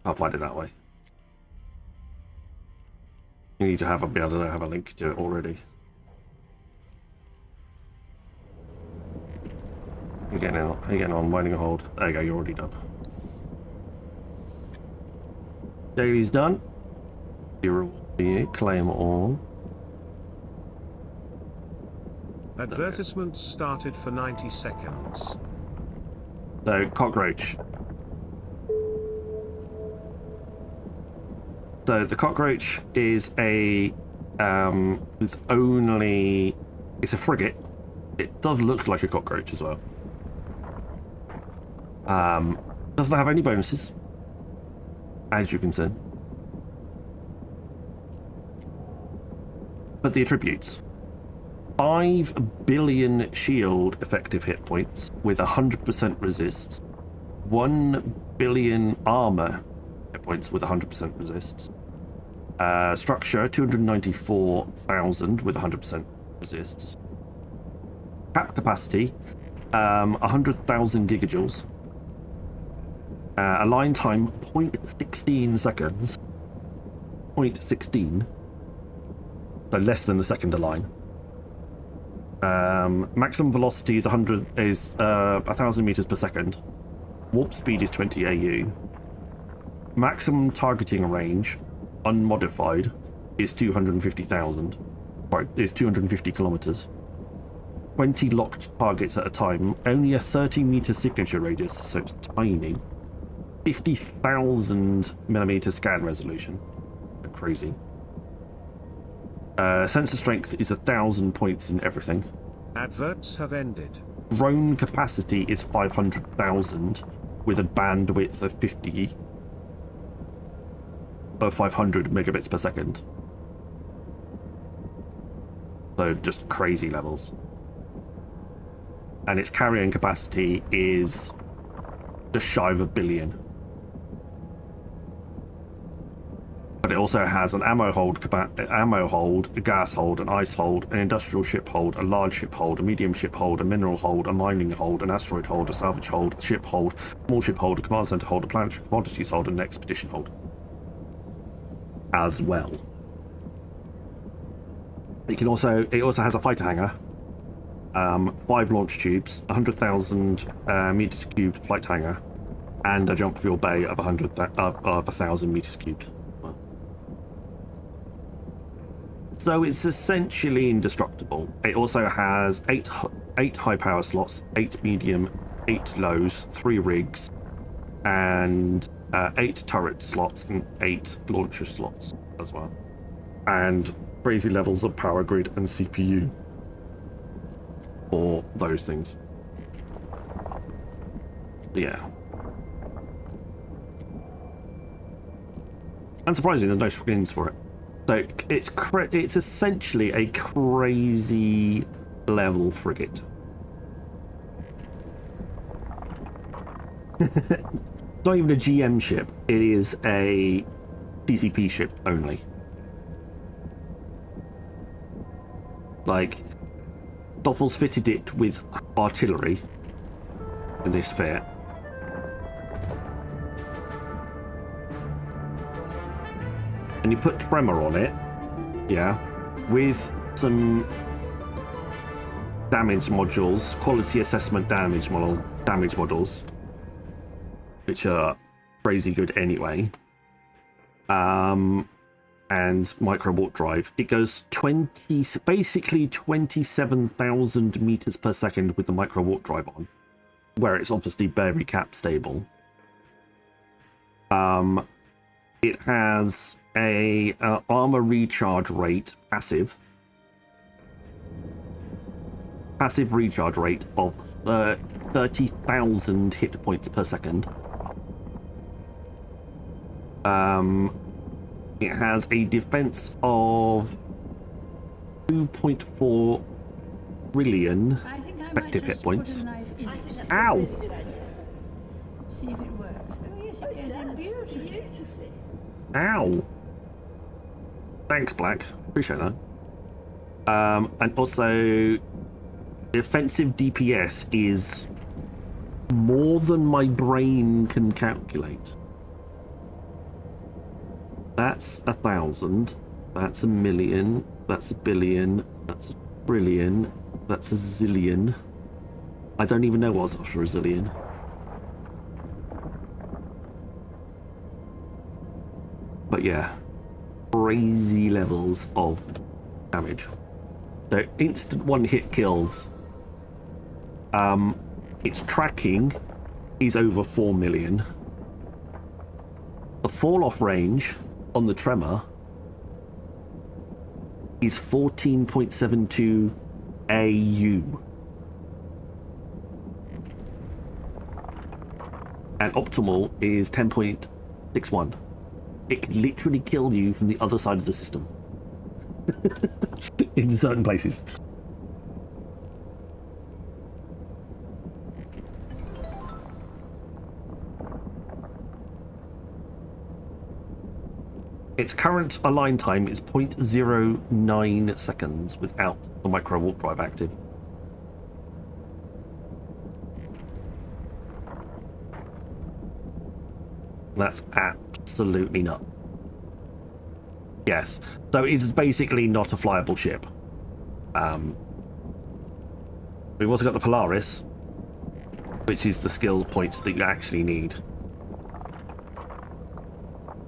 Speaker 5: I'll find it that way. You need to be able to have a link to it already. Again on waiting a hold. There you go, you're already done. Daily's done. Claim all.
Speaker 1: Advertisements started for 90 seconds.
Speaker 5: So, Cockroach. So the Cockroach is it's a frigate. It does look like a Cockroach as well. Doesn't have any bonuses, as you can see. But the attributes: 5 billion shield effective hit points with 100% resists, 1 billion armor hit points with 100% resists, structure 294,000 with 100% resists, cap capacity 100,000 gigajoules, align time 0.16 seconds, 0.16, so less than a second align. Maximum velocity is 1,000 meters per second. Warp speed is 20 AU. Maximum targeting range, unmodified, is 250,000. Sorry, is 250 kilometers. 20 locked targets at a time. Only a 30-meter signature radius, so it's tiny. 50,000 millimeter scan resolution. Crazy. Sensor strength is 1,000 points in everything.
Speaker 1: Adverts have ended.
Speaker 5: Drone capacity is 500,000 with a bandwidth of 500 megabits per second. So just crazy levels. And its carrying capacity is just shy of 1 billion. But it also has an ammo hold, a gas hold, an ice hold, an industrial ship hold, a large ship hold, a medium ship hold, a mineral hold, a mining hold, an asteroid hold, a salvage hold, a ship hold, small ship hold, a command center hold, a planetary commodities hold, and an expedition hold. As well. It also has a fighter hangar, 5 launch tubes, 100,000 meters cubed flight hangar, and a jump fuel bay of 1,000 meters cubed. So it's essentially indestructible. It also has 8 high power slots, 8 medium, 8 lows, 3 rigs, and 8 turret slots and 8 launcher slots as well. And crazy levels of power grid and CPU for those things. Yeah. And surprisingly, there's no skins for it. So it's essentially a crazy level frigate. It's not even a GM ship, it is a TCP ship only. Like, Stoffel's fitted it with artillery in this fair. And you put Tremor on it, yeah, with some damage modules, quality assessment damage modules,
Speaker 6: which are crazy good anyway, and micro warp drive, it goes basically 27,000 meters per second with the micro warp drive on, where it's obviously very cap stable. It has a armor recharge rate, passive recharge rate of 30,000 hit points per second. It has a defense of 2.4 trillion effective hit points. Ow!
Speaker 13: See if it works. Oh, yes, it does. Beautifully.
Speaker 6: Ow! Thanks, Black. Appreciate that. And also, defensive DPS is more than my brain can calculate. That's 1,000. That's 1,000,000. That's 1,000,000,000. That's 1,000,000,000. That's 1,000,000,000. I don't even know what's after 1,000,000,000. But yeah, crazy levels of damage. So instant one-hit kills. Its tracking is over 4 million. The fall-off range on the Tremor is 14.72 AU. And optimal is 10.61. It can literally kill you from the other side of the system. In certain places. Its current align time is 0.09 seconds without the micro warp drive active. That's absolutely nuts. Yes, so it's basically not a flyable ship. We've also got the Polaris, which is the skill points that you actually need.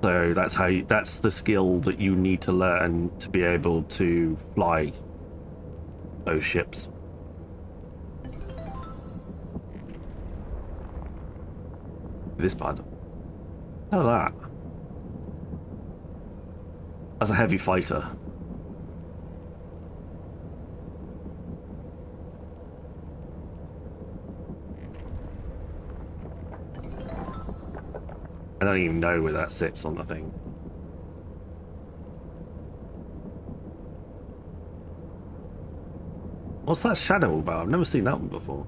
Speaker 6: So that's the skill that you need to learn to be able to fly those ships. This part. Look at that. As a heavy fighter. I don't even know where that sits on the thing. What's that shadow about? I've never seen that one before.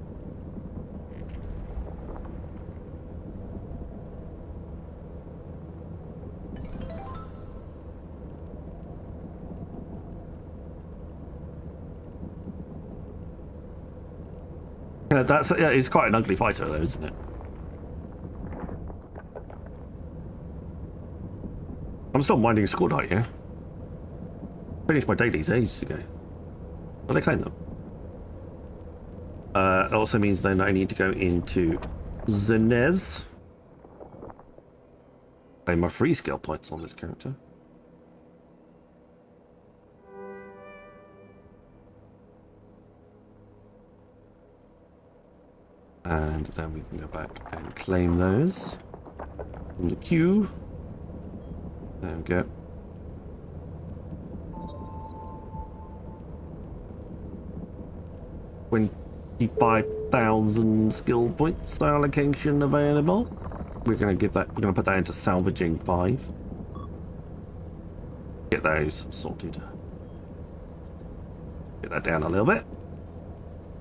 Speaker 6: Yeah, it's quite an ugly fighter though, isn't it? I'm still minding squad height here. Finished my dailies ages ago. But I claim them. It also means then I need to go into Zenez. Claim my free skill points on this character. And then we can go back and claim those from the queue. There we go. $25,000 skill points allocation available. We're gonna give that. We're gonna put that into salvaging 5. Get those sorted. Get that down a little bit.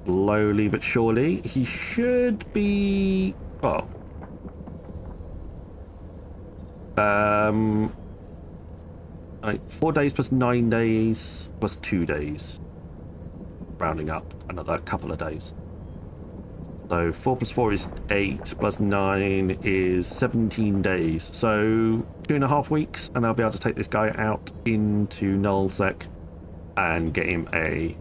Speaker 6: Slowly but surely, he should be. Well, like 4 days plus 9 days plus 2 days, rounding up another couple of days. So 4 plus 4 is 8 plus 9 is 17 days. So 2.5 weeks, and I'll be able to take this guy out into Nullsec and get him a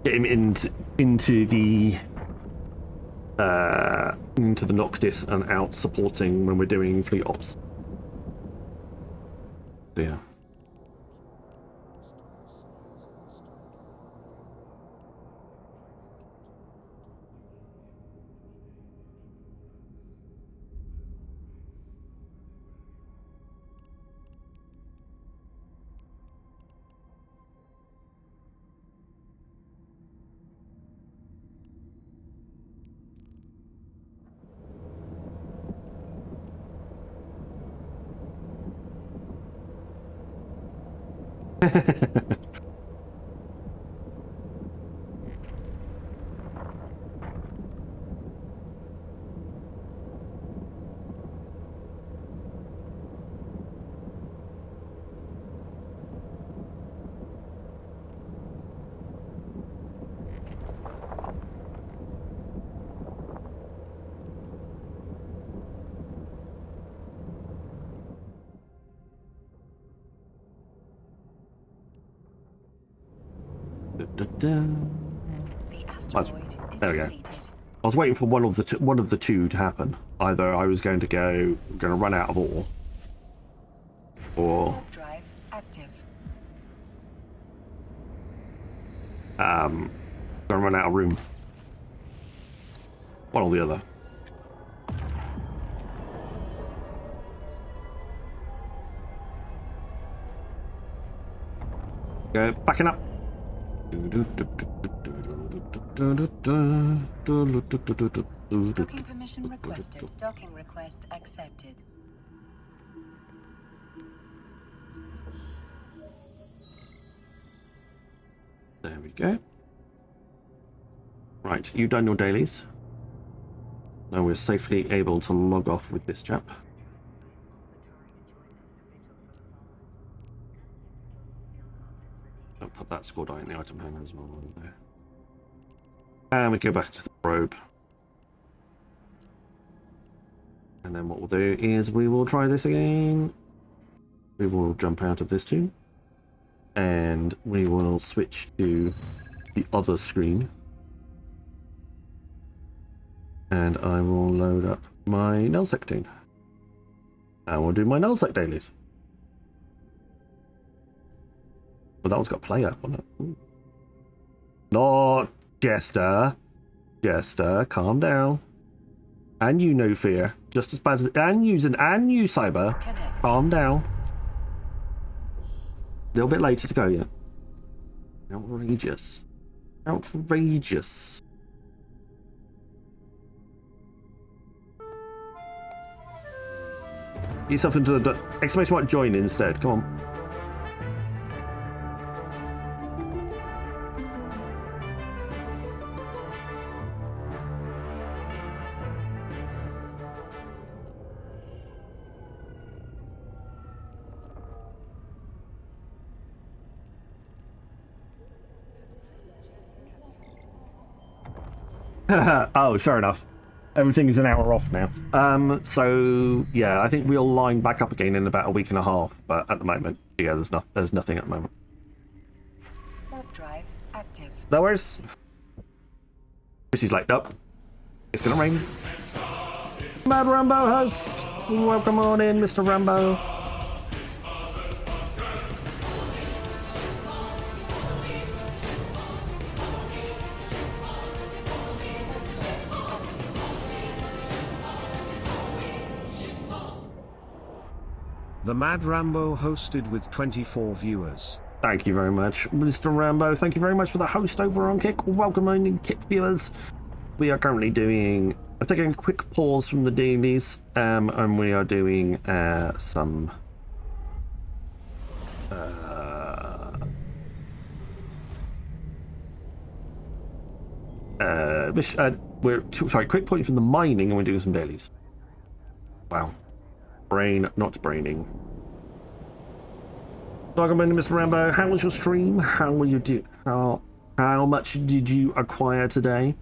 Speaker 6: get him into the into the Noctis and out supporting when we're doing fleet ops. So, yeah. There we go. I was waiting for one of the two to happen. Either I was going to run out of ore, or
Speaker 9: drive active.
Speaker 6: Gonna run out of room. One or the other. Go backing up.
Speaker 9: Docking permission requested. Docking request accepted.
Speaker 6: There we go. Right, you've done your dailies. Now we're safely able to log off with this chap. I'll put that score die in the item hanger as well. There. And we go back to the probe. And then what we'll do is we will try this again. We will jump out of this too. And we will switch to the other screen. And I will load up my nullsec tune. And we'll do my nullsec dailies. But that one's got play up on it. Ooh. Not Jester. Jester, calm down. And you, No Fear. Just as bad as... And you, Cyber.
Speaker 9: Connect.
Speaker 6: Calm down. A little bit later to go, yeah. Outrageous. Outrageous. Get yourself into the... Exclamation mark join instead. Come on. Oh, fair enough. Everything is an hour off now. So yeah, I think we'll line back up again in about a week and a half. But at the moment, yeah, there's nothing at the moment.
Speaker 9: Warp drive active.
Speaker 6: No worries. Chrissy's lighted up. It's gonna rain. Mad Rambo host, welcome on in, Mr. Rambo.
Speaker 1: The Mad Rambo hosted with 24 viewers.
Speaker 6: Thank you very much, Mr. Rambo. Thank you very much for the host over on Kick. Welcome in, Kick viewers. We are currently doing... I'm taking a quick pause from the dailies, and we are doing some... quick point from the mining, and we're doing some dailies. Wow. Brain not braining. Welcome in, Mr. Rambo. How was your stream? How will you do? How much did you acquire today?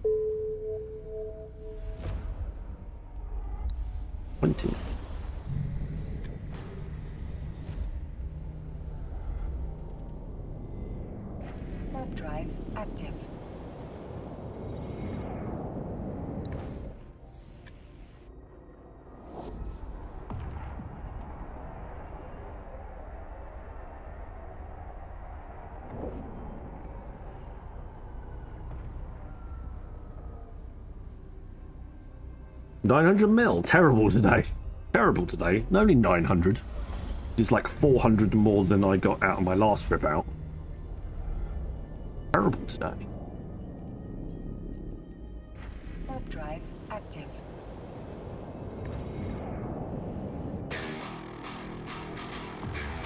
Speaker 6: 20.
Speaker 9: Warp drive active.
Speaker 5: 900 mil. Terrible today. Terrible today. Only 900. It's like 400 more than I got out of my last trip out. Terrible today.
Speaker 9: Warp drive active.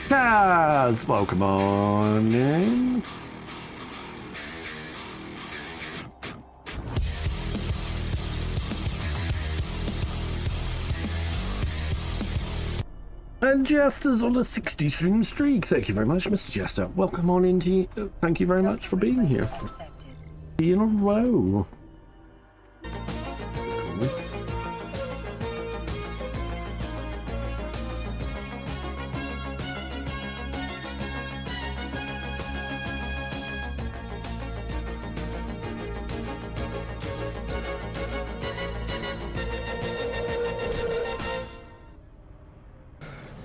Speaker 5: Guys, welcome on in. And Jester's on a 60 stream streak. Thank you very much, Mr. Jester. Welcome on into. Thank you very much for being here. In a row.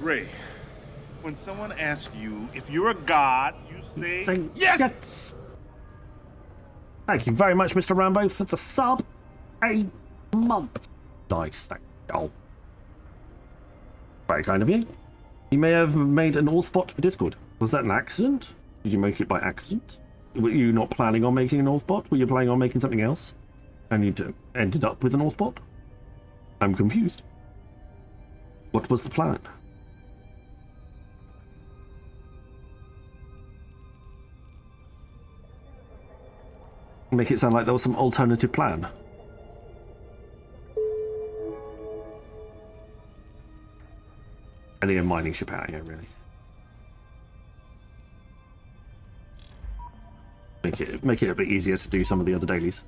Speaker 4: Ray, when someone asks you if you're a god, you say yes!
Speaker 5: Thank you very much, Mr. Rambo, for the sub. A month. Nice, thank you. Oh. Very kind of you. You may have made an all spot for Discord. Was that an accident? Did you make it by accident? Were you not planning on making an all spot? Were you planning on making something else? And you ended up with an all spot? I'm confused. What was the plan? Make it sound like there was some alternative plan. Any mining ship out here, really. Make it a bit easier to do some of the other dailies.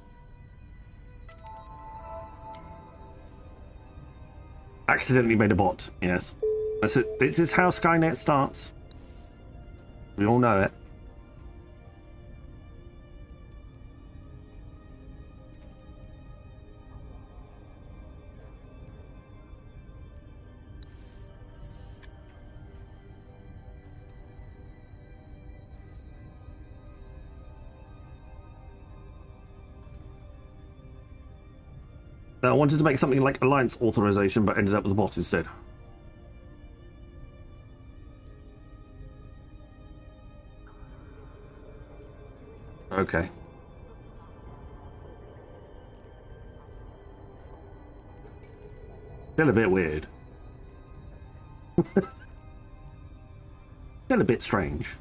Speaker 5: Accidentally made a bot, yes. That's it. This is how Skynet starts. We all know it. I wanted to make something like Alliance authorization, but ended up with a bot instead. Okay. Still a bit weird. Still a bit strange.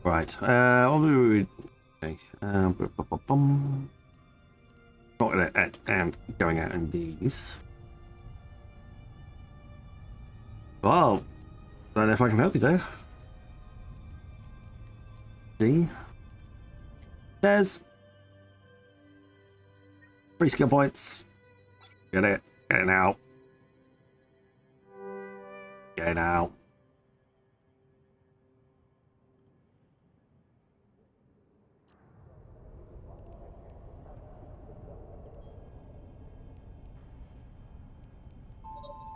Speaker 5: Right, what do we think? And going out in these. Well, I don't know if I can help you there. See? There's 3 skill points. Get it. Get it out. Get it out.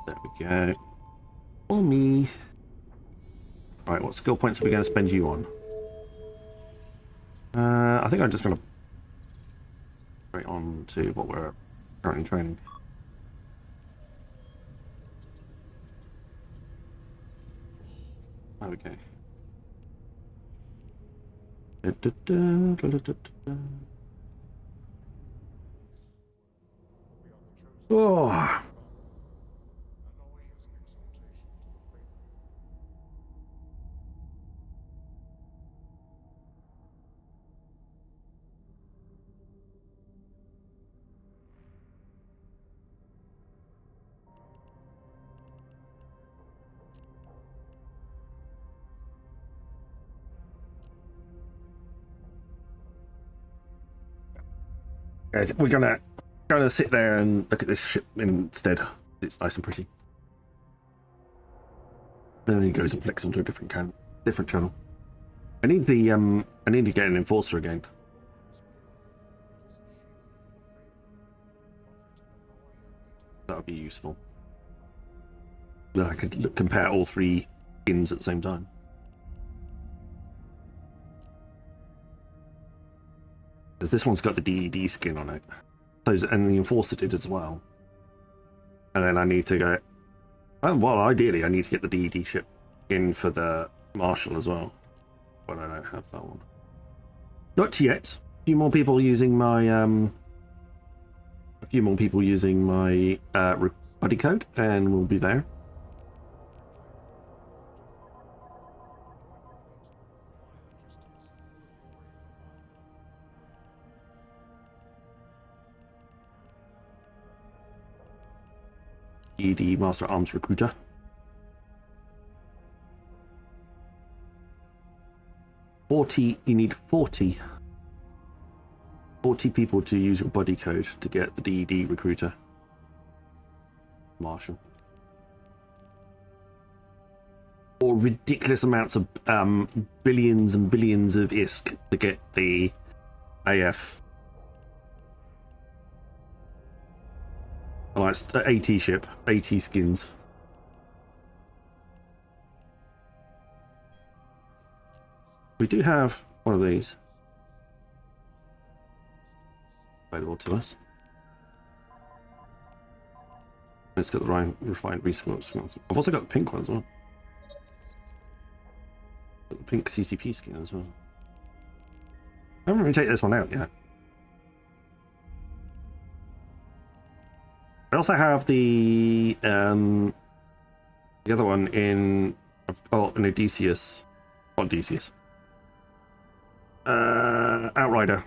Speaker 5: There we go. For me. Right, what skill points are we going to spend you on? I think I'm just going to straight on to what we're currently training. Okay. Oh. We're gonna sit there and look at this ship instead. It's nice and pretty. And then he goes and flicks onto a different channel. I need to get an enforcer again.
Speaker 6: would be useful. Then I could compare all three skins at the same time. Because this one's got the DED skin on it. And the Enforcer did as well. And then I need to get... well, ideally, I need to get the DED ship in for the Marshal as well. But I don't have that one. Not yet. A few more people using my... buddy code, and we'll be there. DED Master Arms Recruiter. You need 40 people to use your buddy code to get the DED Recruiter. Marshal. Or ridiculous amounts of billions and billions of ISK to get the AF. Like AT ship, AT skins. We do have one of these available to us. It's got the right refined resource. I've also got the pink one as well. Got the pink CCP skin as well. I haven't really taken this one out yet. I also have the other one in an Odysseus, not Odysseus, Outrider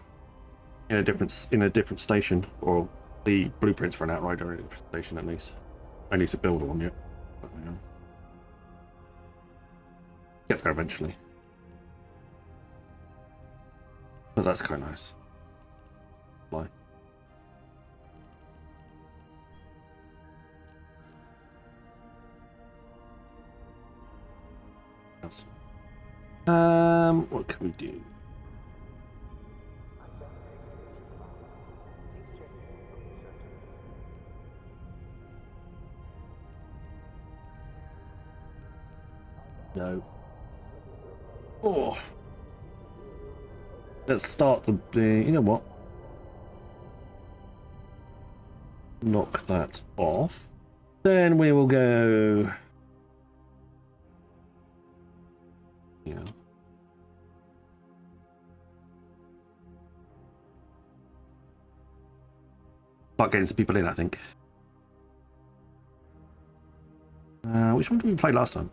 Speaker 6: in a different station, or the blueprints for an Outrider in a different station at least. I need to build one yet. But, get there eventually. But that's kind of nice. Why? What can we do? No. Oh. Let's start the... you know what? Knock that off. Then we will go... Yeah. Start getting some people in, I think. Which one did we play last time?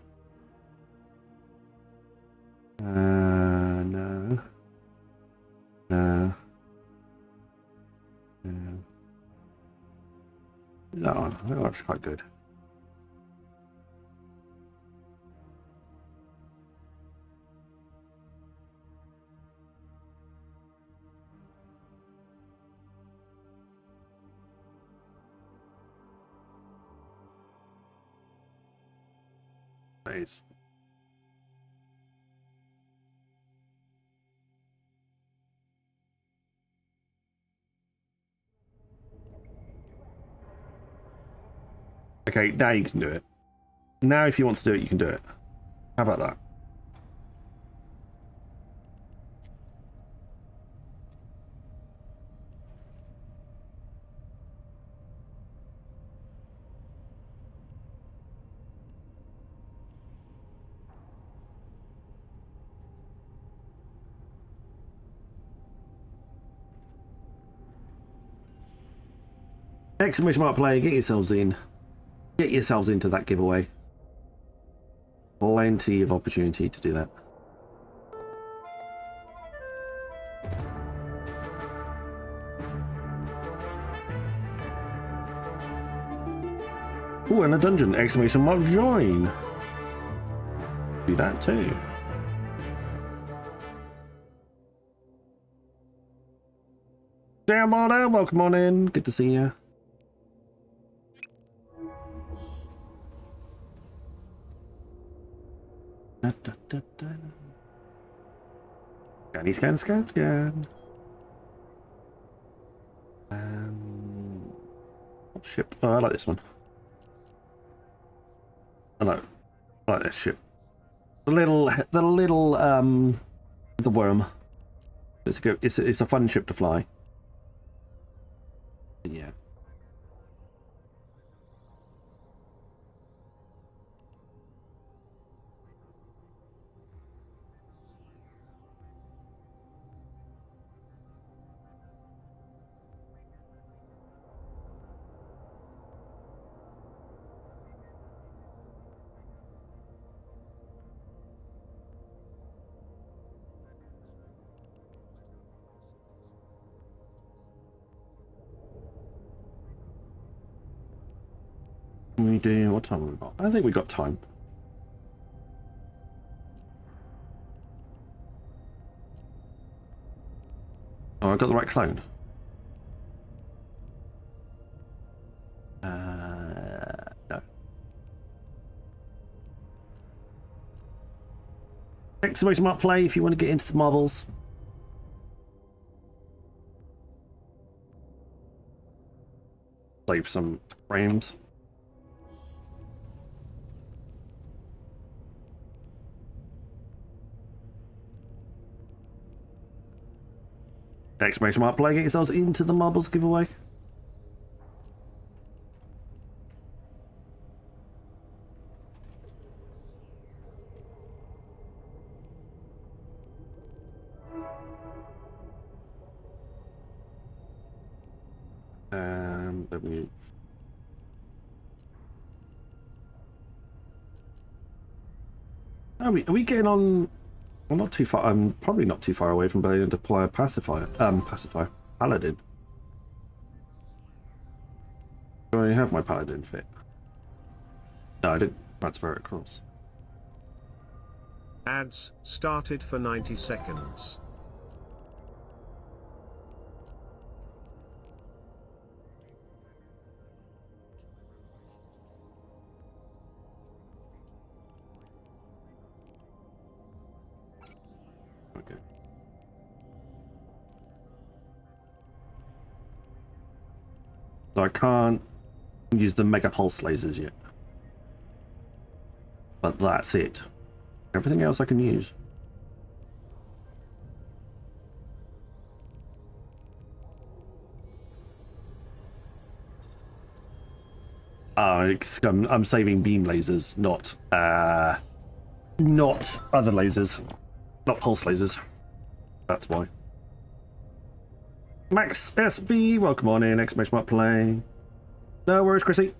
Speaker 6: No. No. No. That one. That looks quite good. Nice. Okay, now you can do it. Now if you want to do it, you can do it. How about that? Exclamation mark player, get yourselves in. Get yourselves into that giveaway. Plenty of opportunity to do that. Oh, and a dungeon! Exclamation mark join! Do that too. Damn on out, welcome on in. Good to see you. Scan.
Speaker 5: Ship. Oh, I like this one. I like this ship. The worm. It's a fun ship to fly. Yeah. We do. What time have we got? I think we got time. Oh, I got the right clone. No. Exclamation mark play if you want to get into the marbles. Save some frames. Exclamation mark play, get yourselves into the marbles giveaway. Are we getting on? Well, not too far. I'm probably not too far away from being able to deploy a pacifier. Paladin. Do I have my paladin fit? No, I didn't transfer it across.
Speaker 1: Ads started for 90 seconds.
Speaker 5: So I can't use the mega pulse lasers yet. But that's it. Everything else I can use. I'm saving beam lasers, not other lasers. Not pulse lasers. That's why. Max SB, welcome on in, exclamation mark play. No worries, Chrissy.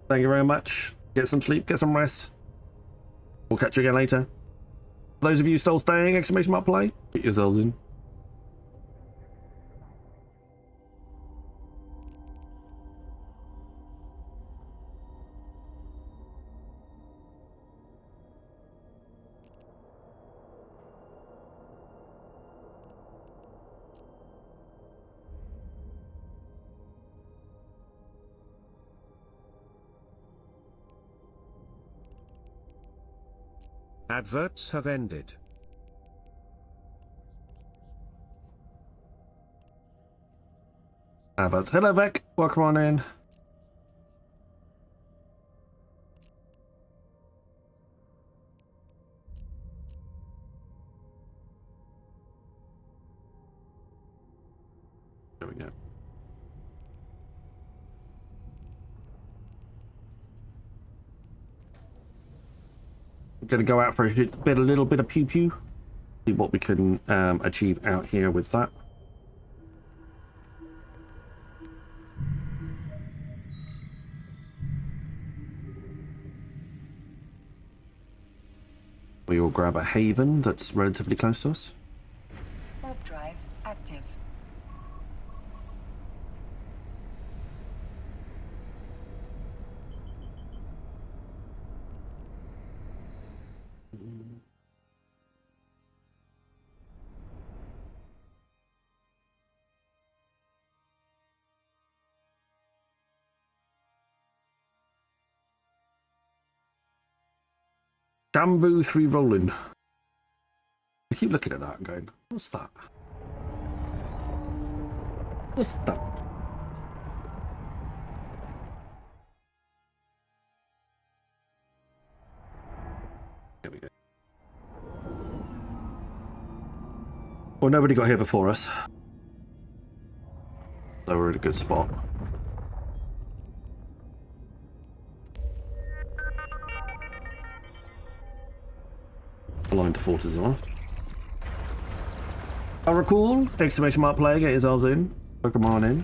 Speaker 5: Thank you very much. Get some sleep, get some rest. We'll catch you again later. For those of you still staying, exclamation mark play, get yourselves in.
Speaker 1: Adverts have ended.
Speaker 5: Adverts. Hello, Vec. Welcome on in. There we go. We're going to go out for a little bit of pew pew. See what we can achieve out here with that. We will grab a haven that's relatively close to us.
Speaker 9: Warp drive active.
Speaker 5: Dambu 3 rolling. I keep looking at that and going, what's that? What's that? There we go. Well, nobody got here before us. So we're in a good spot. Aligned to Fort as well. I recall! Exclamation mark player, get yourselves in. Pokemon in.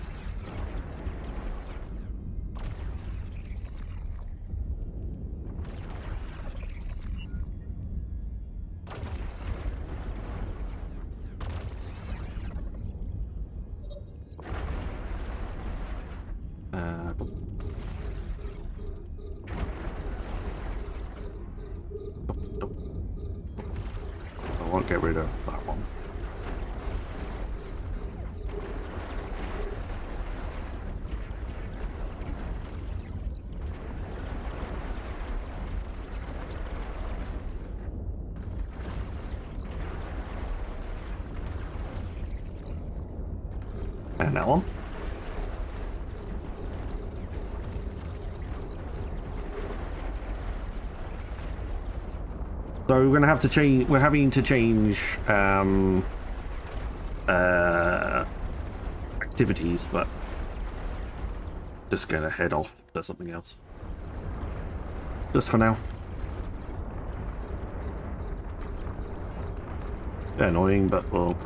Speaker 5: I won't get rid of that one. And that one. So we're going to have to change. We're having to change activities, but just going to head off to something else. Just for now. Annoying, but we'll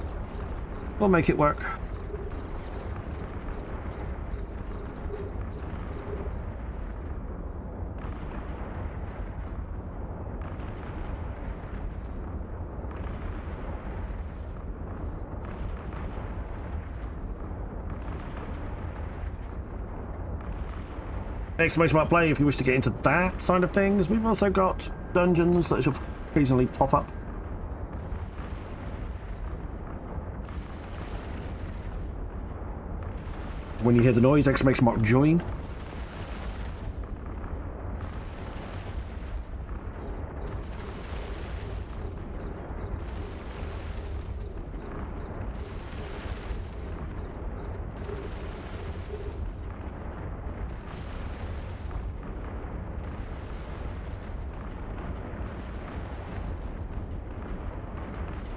Speaker 5: make it work. Exclamation mark play if you wish to get into that side of things. We've also got dungeons that should occasionally pop up. When you hear the noise, exclamation mark join.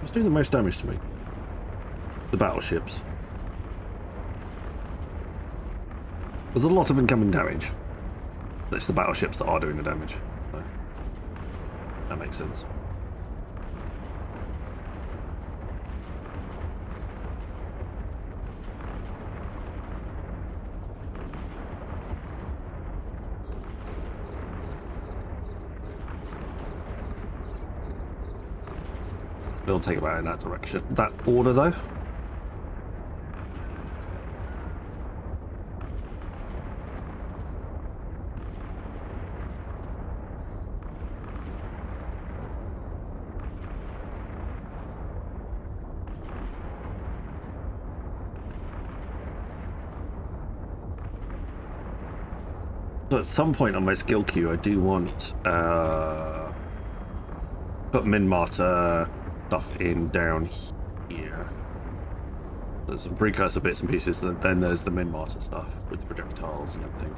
Speaker 5: What's doing the most damage to me? The battleships. There's a lot of incoming damage. It's the battleships that are doing the damage. So that makes sense. It'll take about in that direction. That order though. So at some point on my skill queue I do want put Minmatar stuff in down here. There's some precursor bits and pieces, then there's the Minmatar stuff with the projectiles and everything.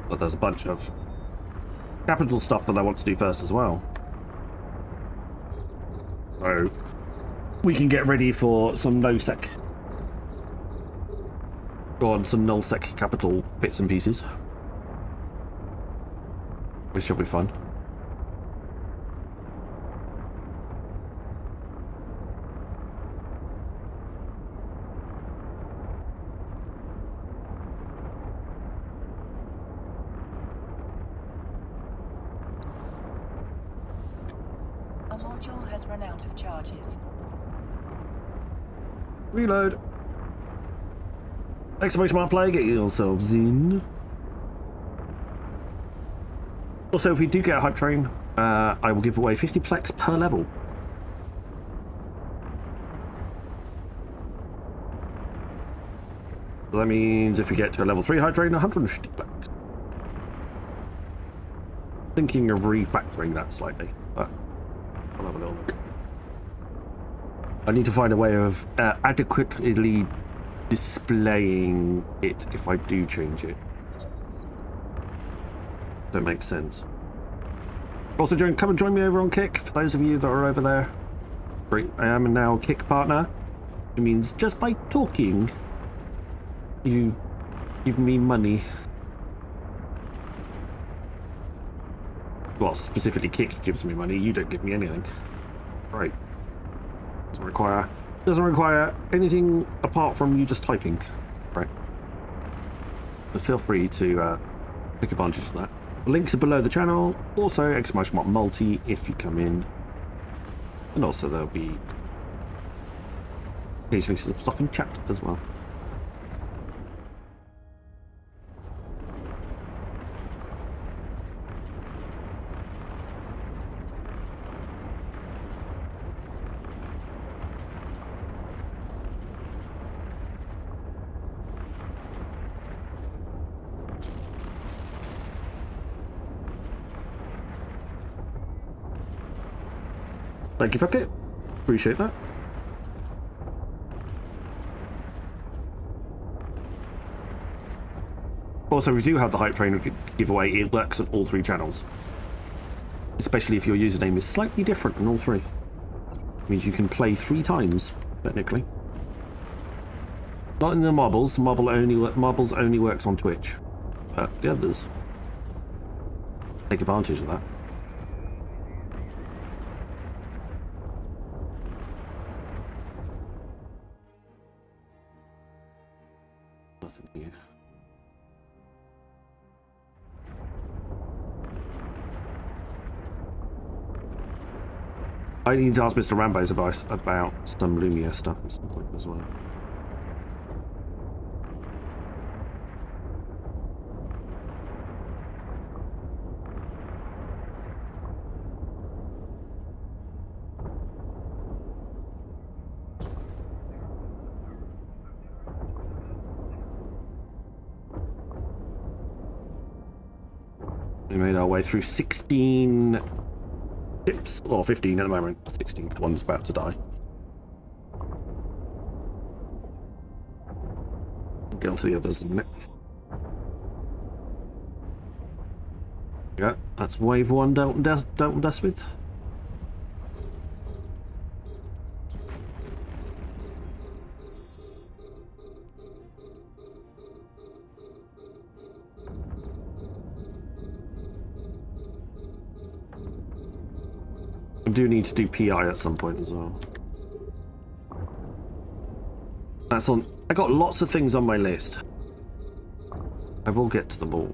Speaker 5: But there's a bunch of capital stuff that I want to do first as well. So we can get ready for some no-sec. Go on some null-sec capital bits and pieces. Which should be fun.
Speaker 9: A module has run out of charges.
Speaker 5: Reload. Exclamation mark play, get yourselves in. Also, if we do get a hype train, I will give away 50 plex per level. So that means if we get to a level 3 hype train, 150 plex. Thinking of refactoring that slightly, but I'll have a little look. I need to find a way of adequately displaying it if I do change it. That makes sense. Also, come and join me over on Kick. For those of you that are over there, I am now a Kick partner. It means just by talking, you give me money. Well, specifically Kick gives me money. You don't give me anything. Right. Doesn't require anything apart from you just typing. Right. So feel free to take advantage of that. The links are below the channel. Also, !multi if you come in. And also there'll be occasionally some stuff in chat as well. Thank you, Fucket. Appreciate that. Also, we do have the Hype Train giveaway. It works on all 3 channels. Especially if your username is slightly different on all 3. It means you can play 3 times, technically. Not in the Marbles. Marbles only works on Twitch. But the others take advantage of that. Nothing new. I need to ask Mr. Rambo's about some Lumia stuff at some point as well. We made our way through 16 ships, or 15 at the moment. 16th one's about to die. Get on to the others in a minute. Yeah, that's wave 1 Dalton Dustwith. I do need to do PI at some point as well. That's on. I got lots of things on my list. I will get to them all.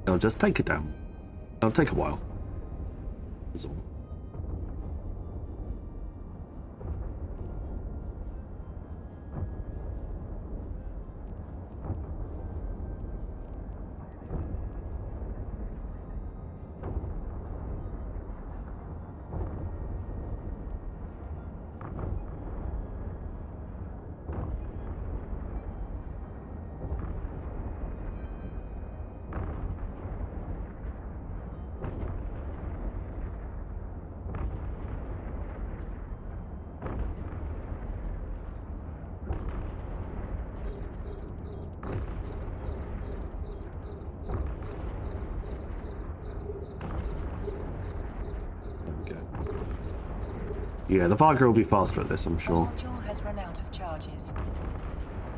Speaker 5: I'll just take it down. It'll take a while. That's all. Yeah, the Varga will be faster at this, I'm sure.
Speaker 9: The module has run out of charges.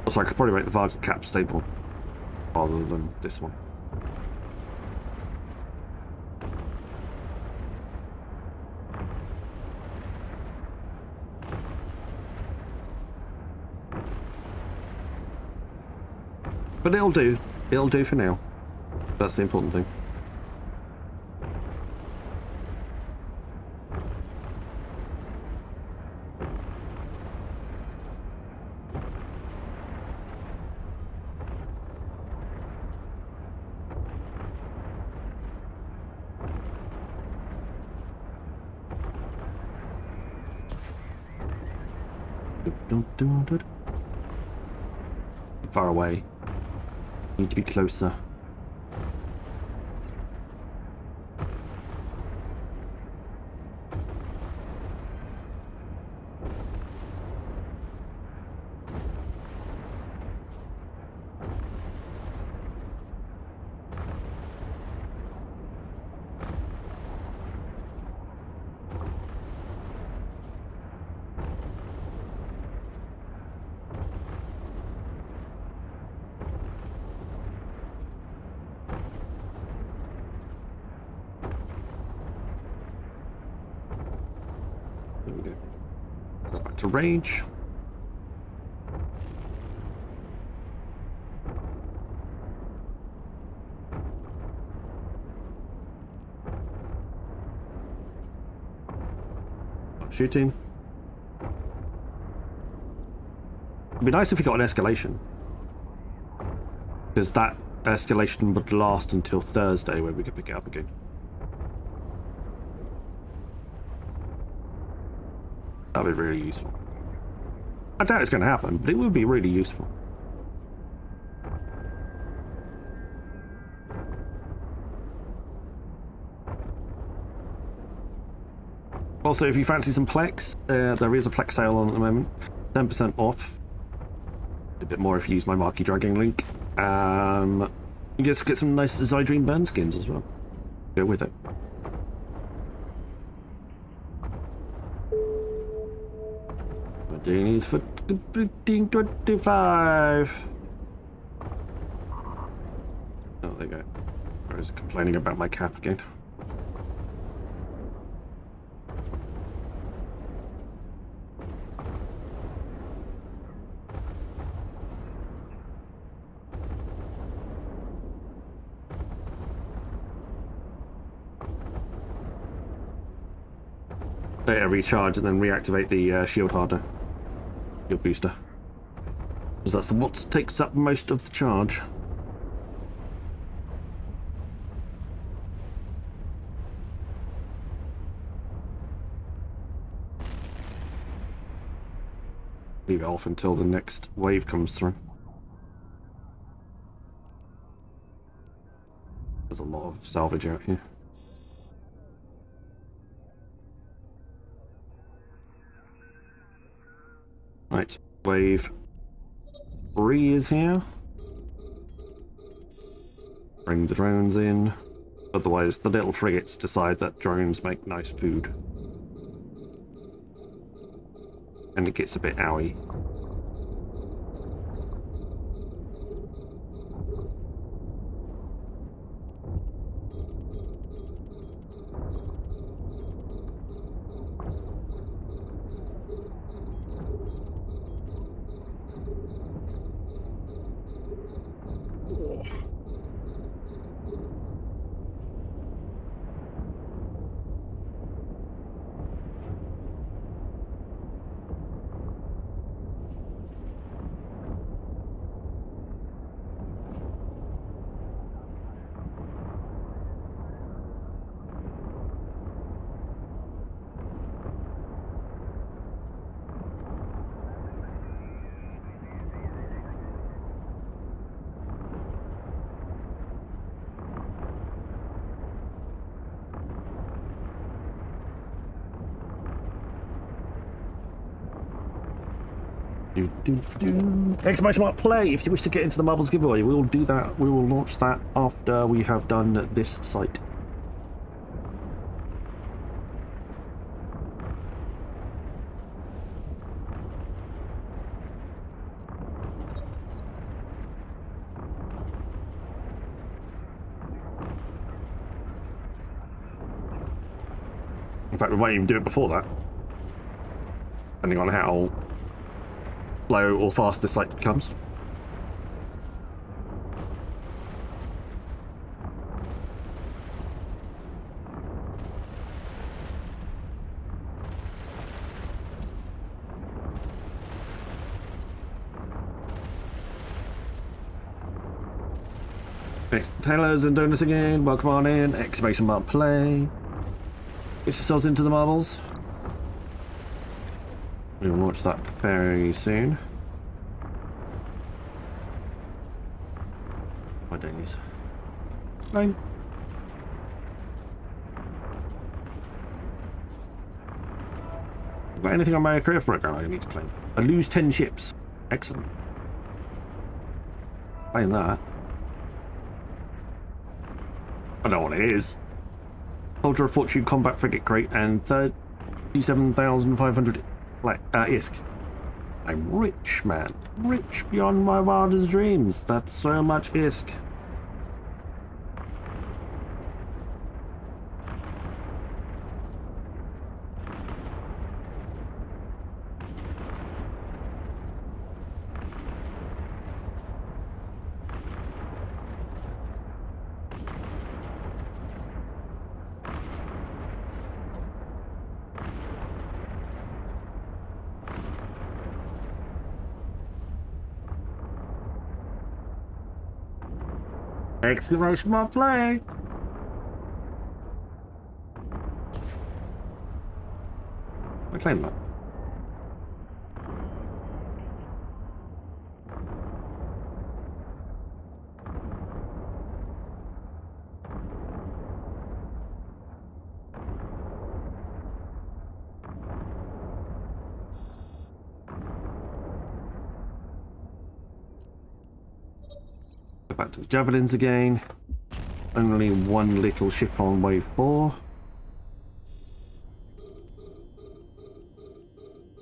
Speaker 5: Also, I could probably make the Varga cap stable rather than this one. But it'll do. It'll do for now. That's the important thing. Far away. Need to be closer. There we go. Go back to rage. Shooting. It'd be nice if we got an escalation, because that escalation would last until Thursday, where we could pick it up again. That'd be really useful. I doubt it's going to happen, but it would be really useful. Also, if you fancy some Plex, there is a Plex sale on at the moment. 10% off. A bit more if you use my Marquee Dragging link. You just get some nice Zydrene burn skins as well. Go with it. My doing is for 1525. Oh, there you go. I was complaining about my cap again. Data recharge and then reactivate the shield harder, shield booster, because that's the what takes up most of the charge. Leave it off until the next wave comes through. There's a lot of salvage out here. Right, wave 3 is here. Bring the drones in. Otherwise, the little frigates decide that drones make nice food. And it gets a bit owie. Exclamation mark play if you wish to get into the marbles giveaway. We will do that. We will launch that after we have done this site. In fact, we might even do it before that, depending on how slow or fast this site becomes. Thanks, Taylors and Donuts again. Welcome on in. Exclamation mark play. Get yourselves into the marbles. We'll launch that very soon. My dailies. Fine. Got anything on my career program I need to claim? I lose 10 ships. Excellent. Claim that. I know what it is. Soldier of Fortune Combat Frigate Crate and 37,500 ISK. I'm rich, man. Rich beyond my wildest dreams. That's so much ISK. Exclamation mark play! I claim that. Go back to the javelins again. Only one little ship on wave 4.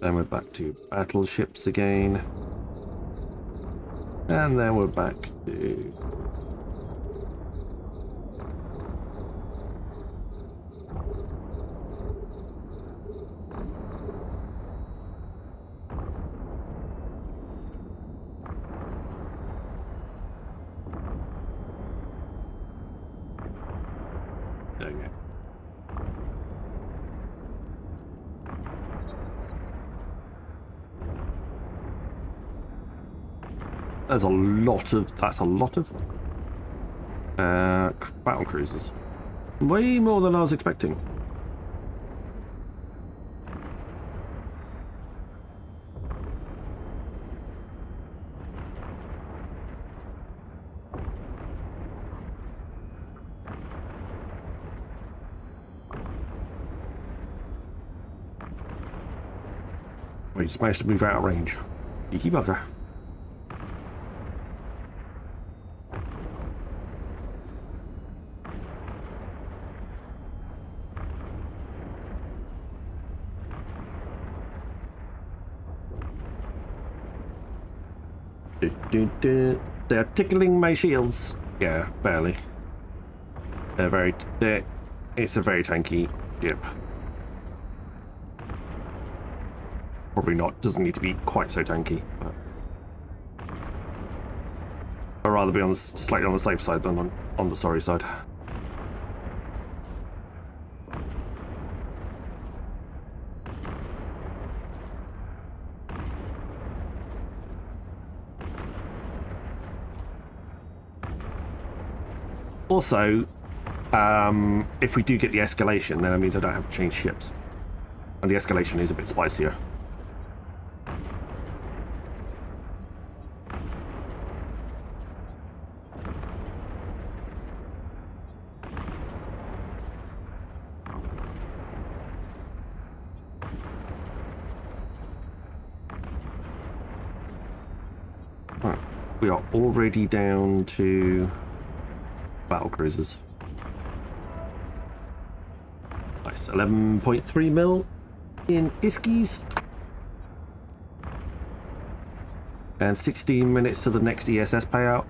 Speaker 5: Then we're back to battleships again. And then we're back to... There we go. That's a lot of battle cruisers. Way more than I was expecting. We just managed to move out of range. Cheeky bugger. They're tickling my shields. Yeah, barely. It's a very tanky ship. Probably not. Doesn't need to be quite so tanky, but I'd rather be on slightly on the safe side than on the sorry side. Also, if we do get the escalation, then that means I don't have to change ships. And the escalation is a bit spicier. Right. We are already down to battle cruisers. Nice, 11.3 mil in Iskies. And 16 minutes to the next ESS payout.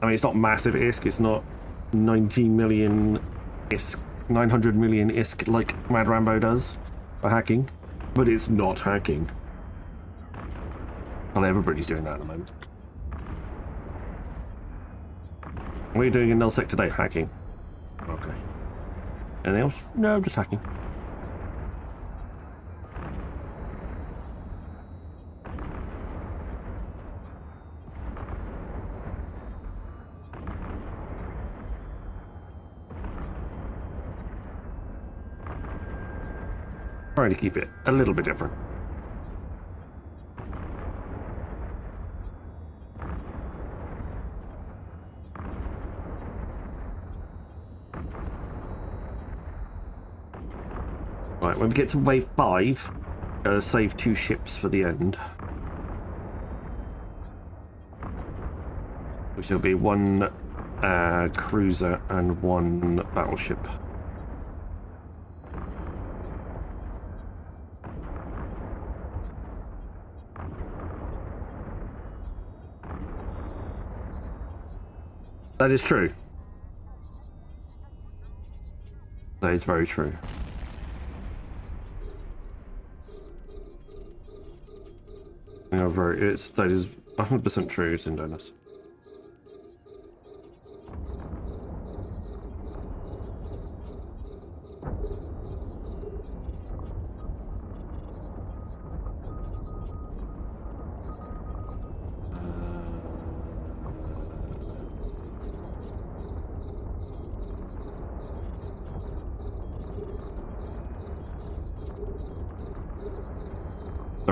Speaker 5: I mean, it's not massive ISK, it's not 90 million ISK, 900 million ISK like Mad Rambo does for hacking, but it's not hacking. Well, everybody's doing that at the moment. What are you doing in Nullsec today? Hacking. Okay. Anything else? No, just hacking. Trying to keep it a little bit different. Right, when we get to wave 5, save 2 ships for the end. Which will be 1 cruiser and 1 battleship. That is true. That is very true. Yeah, that is 100% true, Syndonis.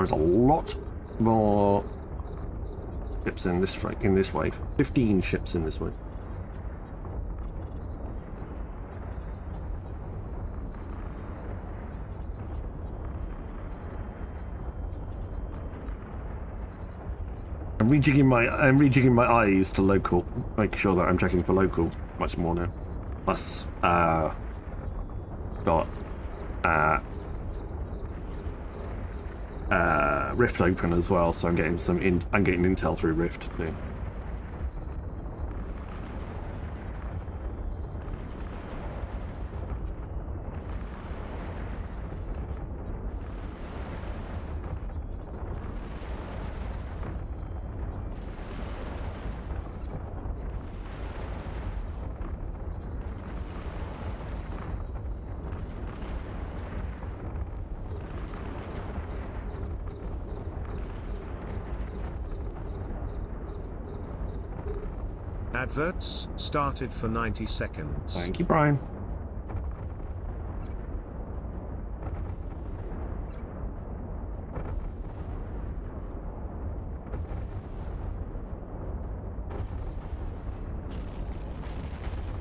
Speaker 5: is a lot more ships in this wave. 15 ships in this wave. I'm rejigging my eyes to local, making sure that I'm checking for local much more now. Plus, got Rift open as well, so I'm getting I'm getting intel through Rift too.
Speaker 1: Adverts started for 90 seconds.
Speaker 5: Thank you, Brian.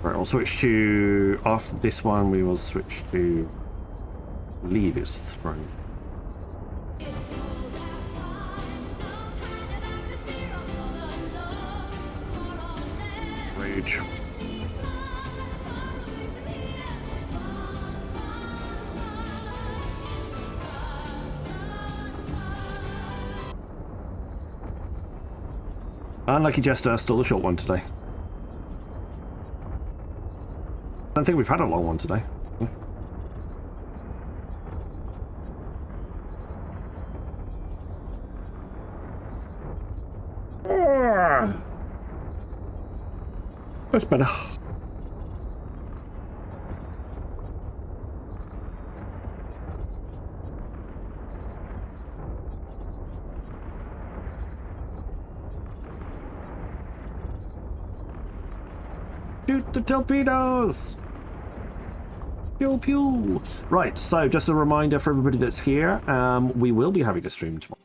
Speaker 5: Right, I'll switch to, after this one, we will switch to Leader's Throne. Rage. Unlucky Jester, still a short one today. I don't think we've had a long one today. That's better. Shoot the torpedoes! Pew pew! Right, so just a reminder for everybody that's here, we will be having a stream tomorrow.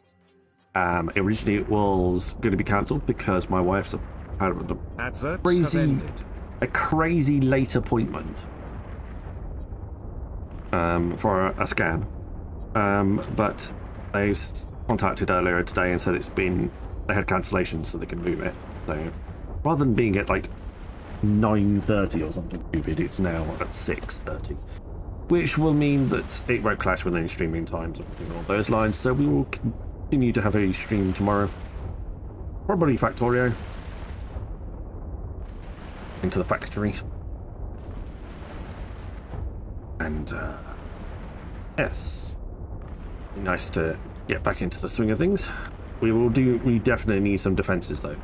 Speaker 5: Originally it was going to be cancelled because my wife's had a crazy late appointment for a scan, but they contacted earlier today and said they had cancellations so they can move it. So rather than being at like 9:30 or something, it's now at 6:30, which will mean that it won't clash with any streaming times or anything along those lines. So we will continue to have a stream tomorrow, probably Factorio, into the factory, and yes, nice to get back into the swing of things. We definitely need some defenses though.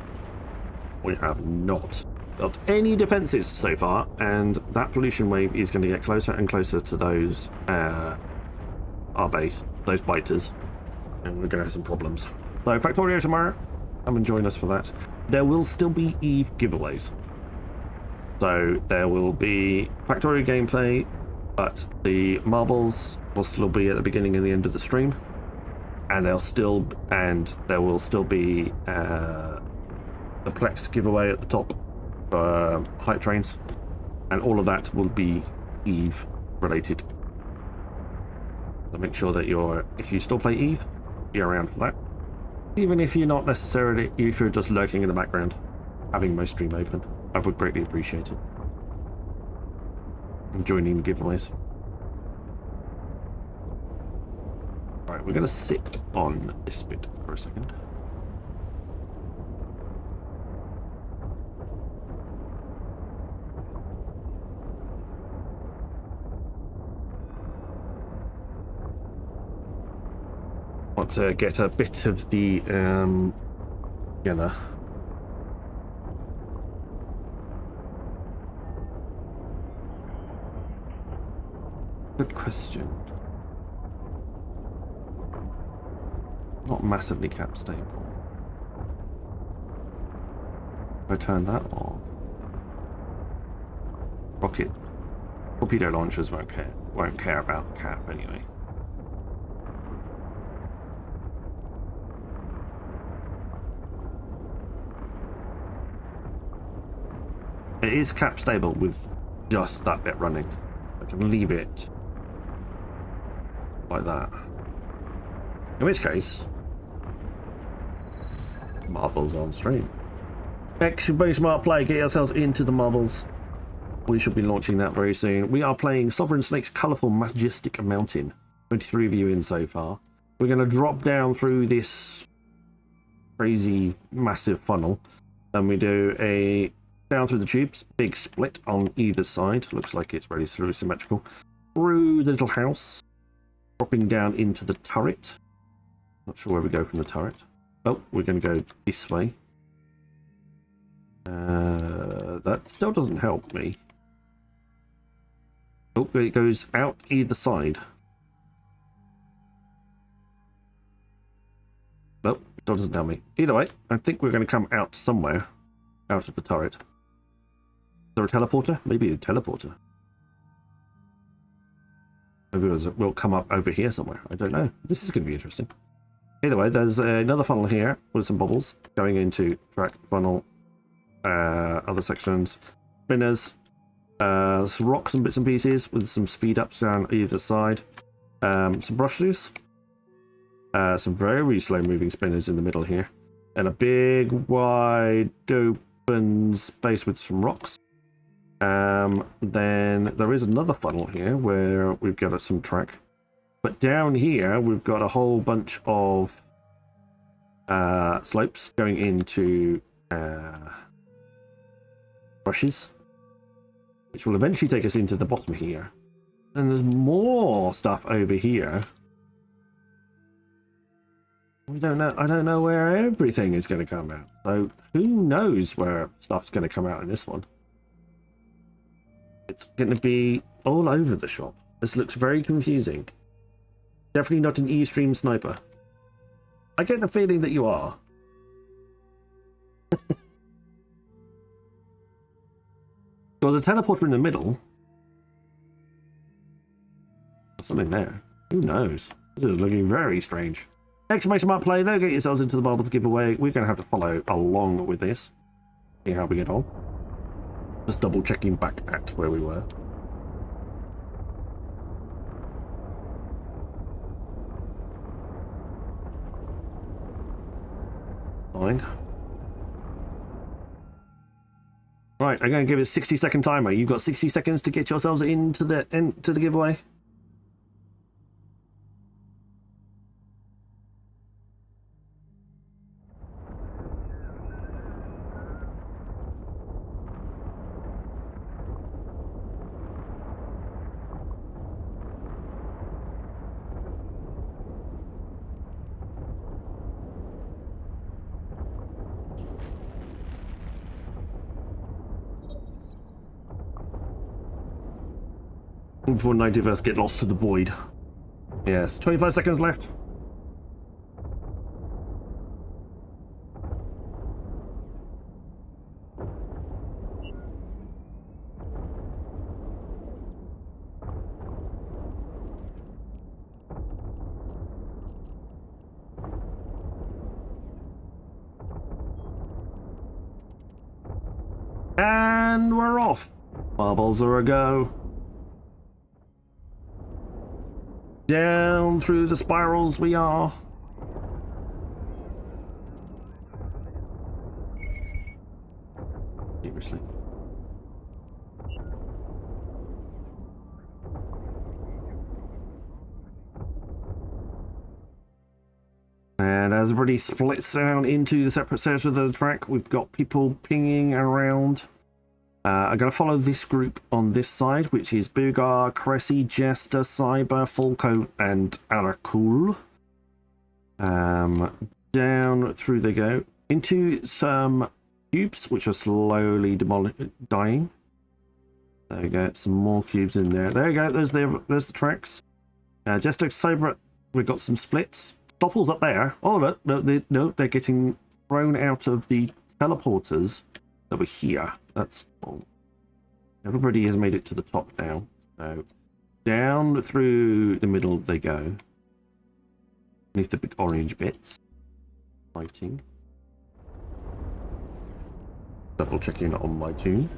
Speaker 5: We have not built any defenses so far, and that pollution wave is going to get closer and closer to those our base, those biters, and we're going to have some problems. So Factorio tomorrow, come and join us for that. There will still be Eve giveaways. So there will be Factorio gameplay, but the marbles will still be at the beginning and the end of the stream, and there will still be the Plex giveaway at the top for hype trains, and all of that will be Eve related. So make sure that if you still play Eve, be around for that. Even if you're not necessarily, if you're just lurking in the background, having my stream open, I would greatly appreciate it. And joining the giveaways. Right, we're going to sit on this bit for a second. Want to get a bit of the together. Good question. Not massively cap stable. If I turn that off, torpedo launchers won't care about cap anyway. It is cap stable with just that bit running. I can leave it like that. In which case, marbles on stream. Very smart play. Get yourselves into the marbles. We should be launching that very soon. We are playing Sovereign Snake's Colourful Majestic Mountain. 23 of you in so far. We're going to drop down through this crazy massive funnel. Then we do a down through the tubes, big split on either side. Looks like it's very symmetrical. Through the little house, dropping down into the turret. Not sure where we go from the turret. Oh, we're going to go this way. That still doesn't help me. Oh, it goes out either side. Nope, it doesn't tell me. Either way, I think we're going to come out somewhere. Out of the turret. Is there a teleporter? Maybe a teleporter. Maybe we'll come up over here somewhere. I don't know. This is going to be interesting. Either way, there's another funnel here with some bubbles going into track, funnel, other sections, spinners, some rocks and bits and pieces with some speed ups down either side, some brushes, some very slow moving spinners in the middle here, and a big wide open space with some rocks. Then there is another funnel here where we've got some track, but down here we've got a whole bunch of slopes going into brushes, which will eventually take us into the bottom here. And there's more stuff over here. We don't know. I don't know where everything is going to come out. So who knows where stuff's going to come out in this one? It's going to be all over the shop. This looks very confusing. Definitely not an E-Stream sniper. I get the feeling that you are. There was a teleporter in the middle. Something there. Who knows? This is looking very strange. Exclamation mark play though. Get yourselves into the marbles giveaway. We're going to have to follow along with this. See how we get on. Just double checking back at where we were. Fine. Right, I'm going to give it a 60-second timer. You've got 60 seconds to get yourselves into the giveaway. Before 90 of us get lost to the void. Yes, 25 seconds left. And we're off. Marbles are a go. Down through the spirals we are. Seriously. And as everybody splits down into the separate sections of the track, we've got people pinging around. I'm going to follow this group on this side, which is Bugar, Cressy, Jester, Cyber, Falco, and Arakul. Down through they go. Into some cubes, which are slowly dying. There we go, some more cubes in there. There you go, there's the tracks. Jester, Cyber, we've got some splits. Stoffel's up there. Oh, no, they're getting thrown out of the teleporters that were here. That's all. Everybody has made it to the top now. So down through the middle they go. Beneath the big orange bits. Fighting. Double checking on my tune.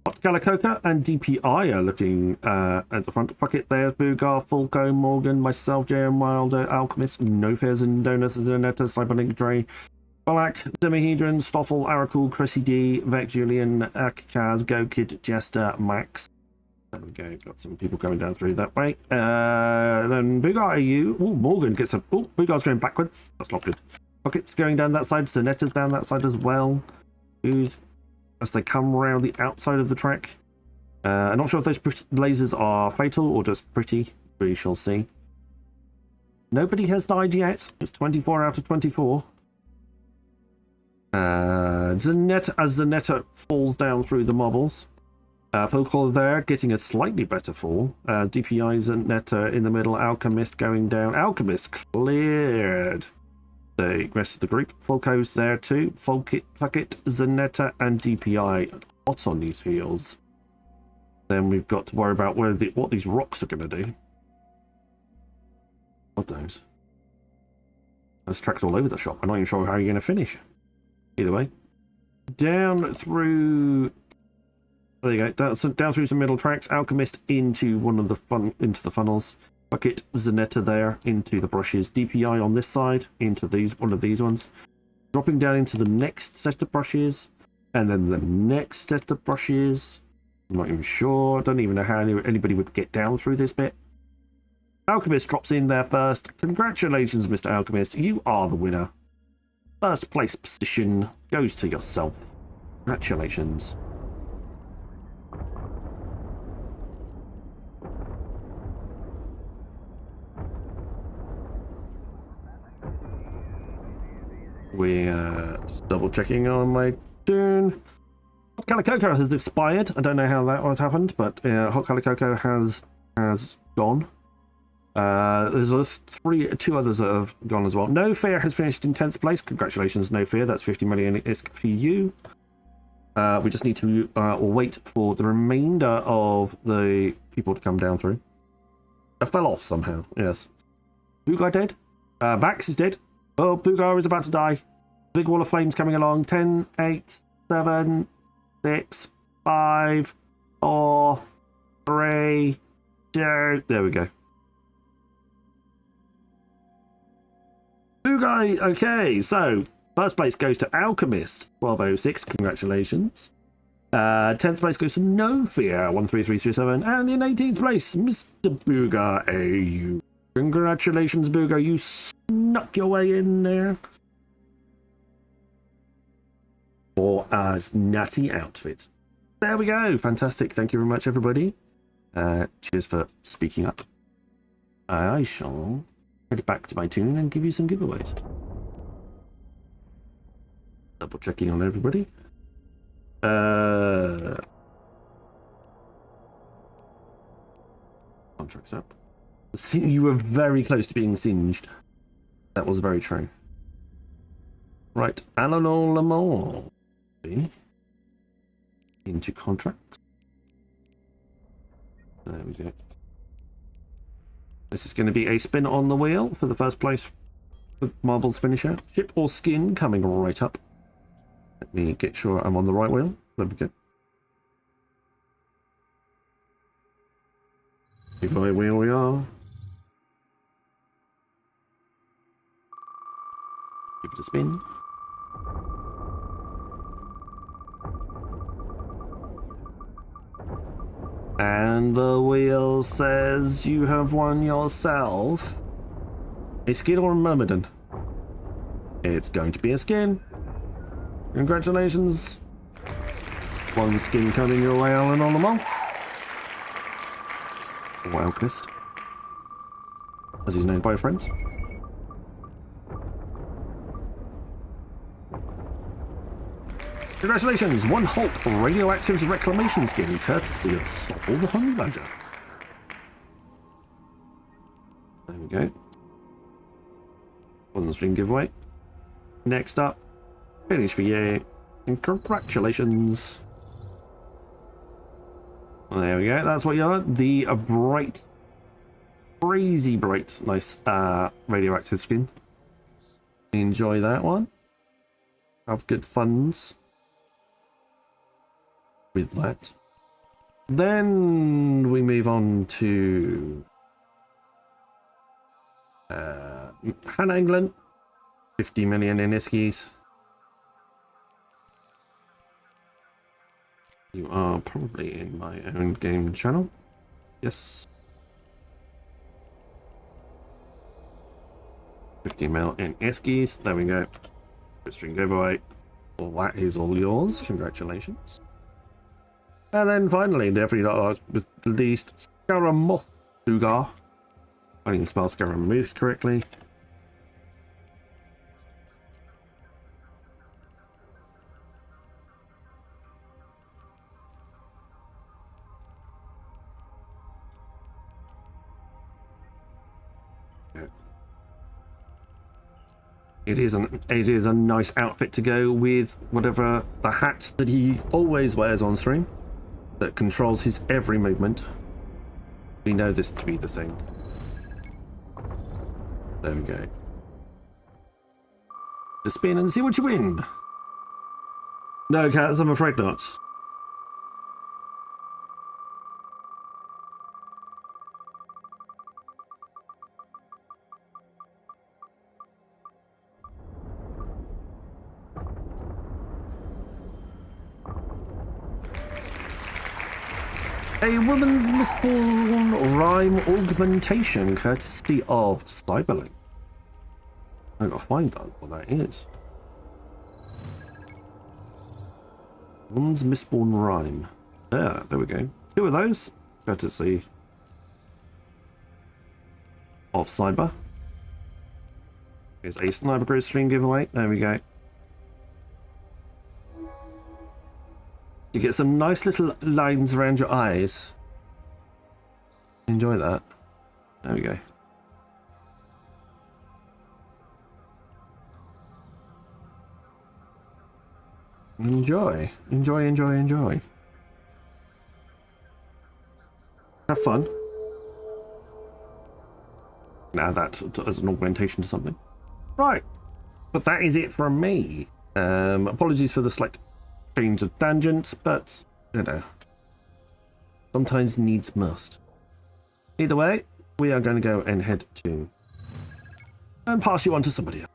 Speaker 5: Hot Calicoca and DPI are looking at the front. Fuck it, there's Boogar, Falco, Morgan, myself, JM Wilder, Alchemist, No Fears and Donuts, Zanetta, Cyberlink, Dre, Balak, Demihedron, Stoffel, Aracle, Chrissy D, Vec, Julian, Akaz, Go Kid, Jester, Max. There we go, got some people going down through that way. Then Boogar AU. Oh, Morgan gets a. Oh, Boogar's going backwards. That's not good. Pocket's going down that side. Zanetta's down that side as well. Who's as they come around the outside of the track. I'm not sure if those lasers are fatal or just pretty. We shall see. Nobody has died yet. It's 24 out of 24. Zanetta, as Zanetta falls down through the marbles. Folklore there, getting a slightly better fall. DPI Zanetta in the middle. Alchemist going down. Alchemist cleared the rest of the group. Folco's there too. Fuckit, Zanetta, and DPI hot on these heels. Then we've got to worry about what these rocks are going to do. God knows. There's tracks all over the shop. I'm not even sure how you're going to finish. Either way. Down through... There you go. Down through some middle tracks. Alchemist into one of the funnels. Bucket, Zanetta there into the brushes. DPI on this side into one of these ones. Dropping down into the next set of brushes. And then the next set of brushes. I'm not even sure. I don't even know how anybody would get down through this bit. Alchemist drops in there first. Congratulations, Mr. Alchemist. You are the winner. First place position goes to yourself. Congratulations. We're just double checking on my tune. Hot Calicoco has expired. I don't know how that has happened, but Hot Calicoco has gone. There's two others that have gone as well. No Fear has finished in 10th place. Congratulations, No Fear. That's 50 million ISK for you. We just need to wait for the remainder of the people to come down through. I fell off somehow, yes. Boogar dead. Max is dead. Oh, Boogar is about to die. Big wall of flames coming along. 10, 8, 7, 6, 5, 4, 3, 2. There we go. Boogar, okay, so first place goes to Alchemist, 1206. Congratulations. 10th place goes to No Fear, 13337. And in 18th place, Mr. Boogar AU. Congratulations, Boogar. You snuck your way in there. For a natty outfit. There we go. Fantastic. Thank you very much, everybody. Cheers for speaking up. I shall head back to my tune and give you some giveaways. Double checking on everybody. Contracts up. You were very close to being singed. That was very true. Right, Eleanor Lamont. Into contracts. There we go. This is going to be a spin on the wheel for the first place for Marbles finisher. Ship or skin coming right up. Let me get sure I'm on the right wheel. There we go. Giveaway wheel we are. Give it a spin. And the wheel says you have won yourself a skin or a myrmidon. It's going to be a skin. Congratulations. One skin coming your way, Alan on the mall. Or Alchemist, as he's known by friends. Congratulations! One Hulk Radioactive's Reclamation skin, courtesy of Stoffel the Honey Badger. There we go. One stream giveaway. Next up, finish for you, and congratulations. There we go, that's what you got. The bright, crazy bright, nice radioactive skin. Enjoy that one. Have good funs with that. Then we move on to Hannah England, 50 million in Iskies. You are probably in my own game channel. Yes. 50 mil in Iskies. There we go. String giveaway. Well, that is all yours. Congratulations. And then finally, definitely not last but least, Scaramuth. I can spell Scaramuth correctly. It is a nice outfit to go with whatever the hat that he always wears on stream that controls his every movement. We know this to be the thing. There we go. Just spin and see what you win. No, Cats, I'm afraid not. A woman's misborn rhyme augmentation courtesy of Cyberlink. I gotta find out what that is. Woman's misborn rhyme. There we go. 2 of those courtesy of Cyber. Here's a Sniper Grid stream giveaway. There we go. You get some nice little lines around your eyes. Enjoy that. There we go. Enjoy. Enjoy, enjoy, enjoy. Have fun. Now that as an augmentation to something. Right. But that is it from me. Apologies for the slight change of tangents, but you know, sometimes needs must. Either way, we are going to go and head to and pass you on to somebody else.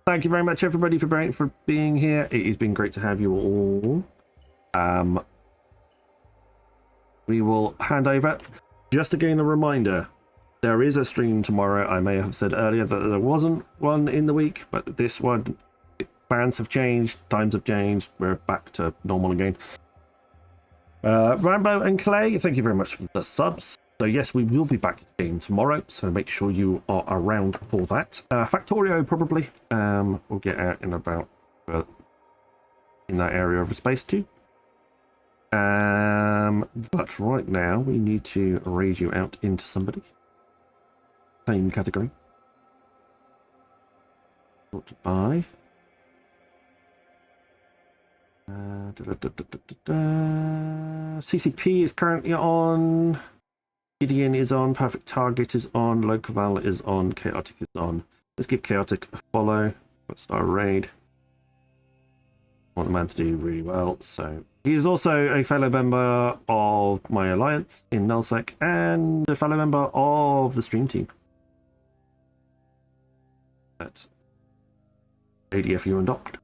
Speaker 5: Thank you very much, everybody, for being here. It has been great to have you all. We will hand over. Just again, a reminder: there is a stream tomorrow. I may have said earlier that there wasn't one in the week, but this one. Plans have changed, times have changed, we're back to normal again. Rambo and Clay, thank you very much for the subs. So yes, we will be back again tomorrow, so make sure you are around for that. Factorio probably, we'll get out in about, in that area of space too. But right now, we need to raise you out into somebody. Same category. Sort to buy. CCP is currently on. Gideon is on. Perfect Target is on. Locaval is on. Chaotic is on. Let's give Chaotic a follow. Let's start a raid. I want the man to do really well. So he is also a fellow member of my alliance in Nullsec and a fellow member of the stream team at ADFU undocked.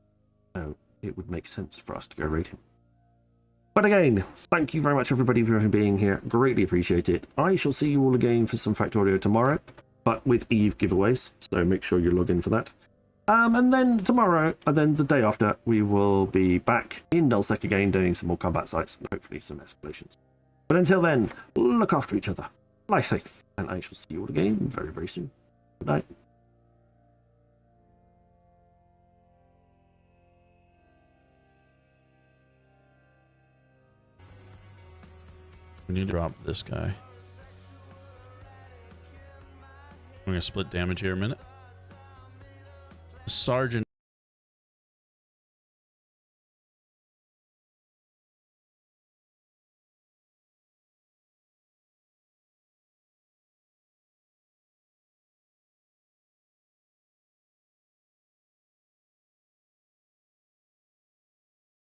Speaker 5: So it would make sense for us to go raid him. But again, thank you very much, everybody, for being here. Greatly appreciate it. I shall see you all again for some Factorio tomorrow, but with Eve giveaways, so make sure you log in for that. And then tomorrow, and then the day after, we will be back in Nullsec again, doing some more combat sites, and hopefully some escalations. But until then, look after each other. Lie safe, and I shall see you all again very, very soon. Good night.
Speaker 14: We need to drop this guy. I'm going to split damage here a minute. Sergeant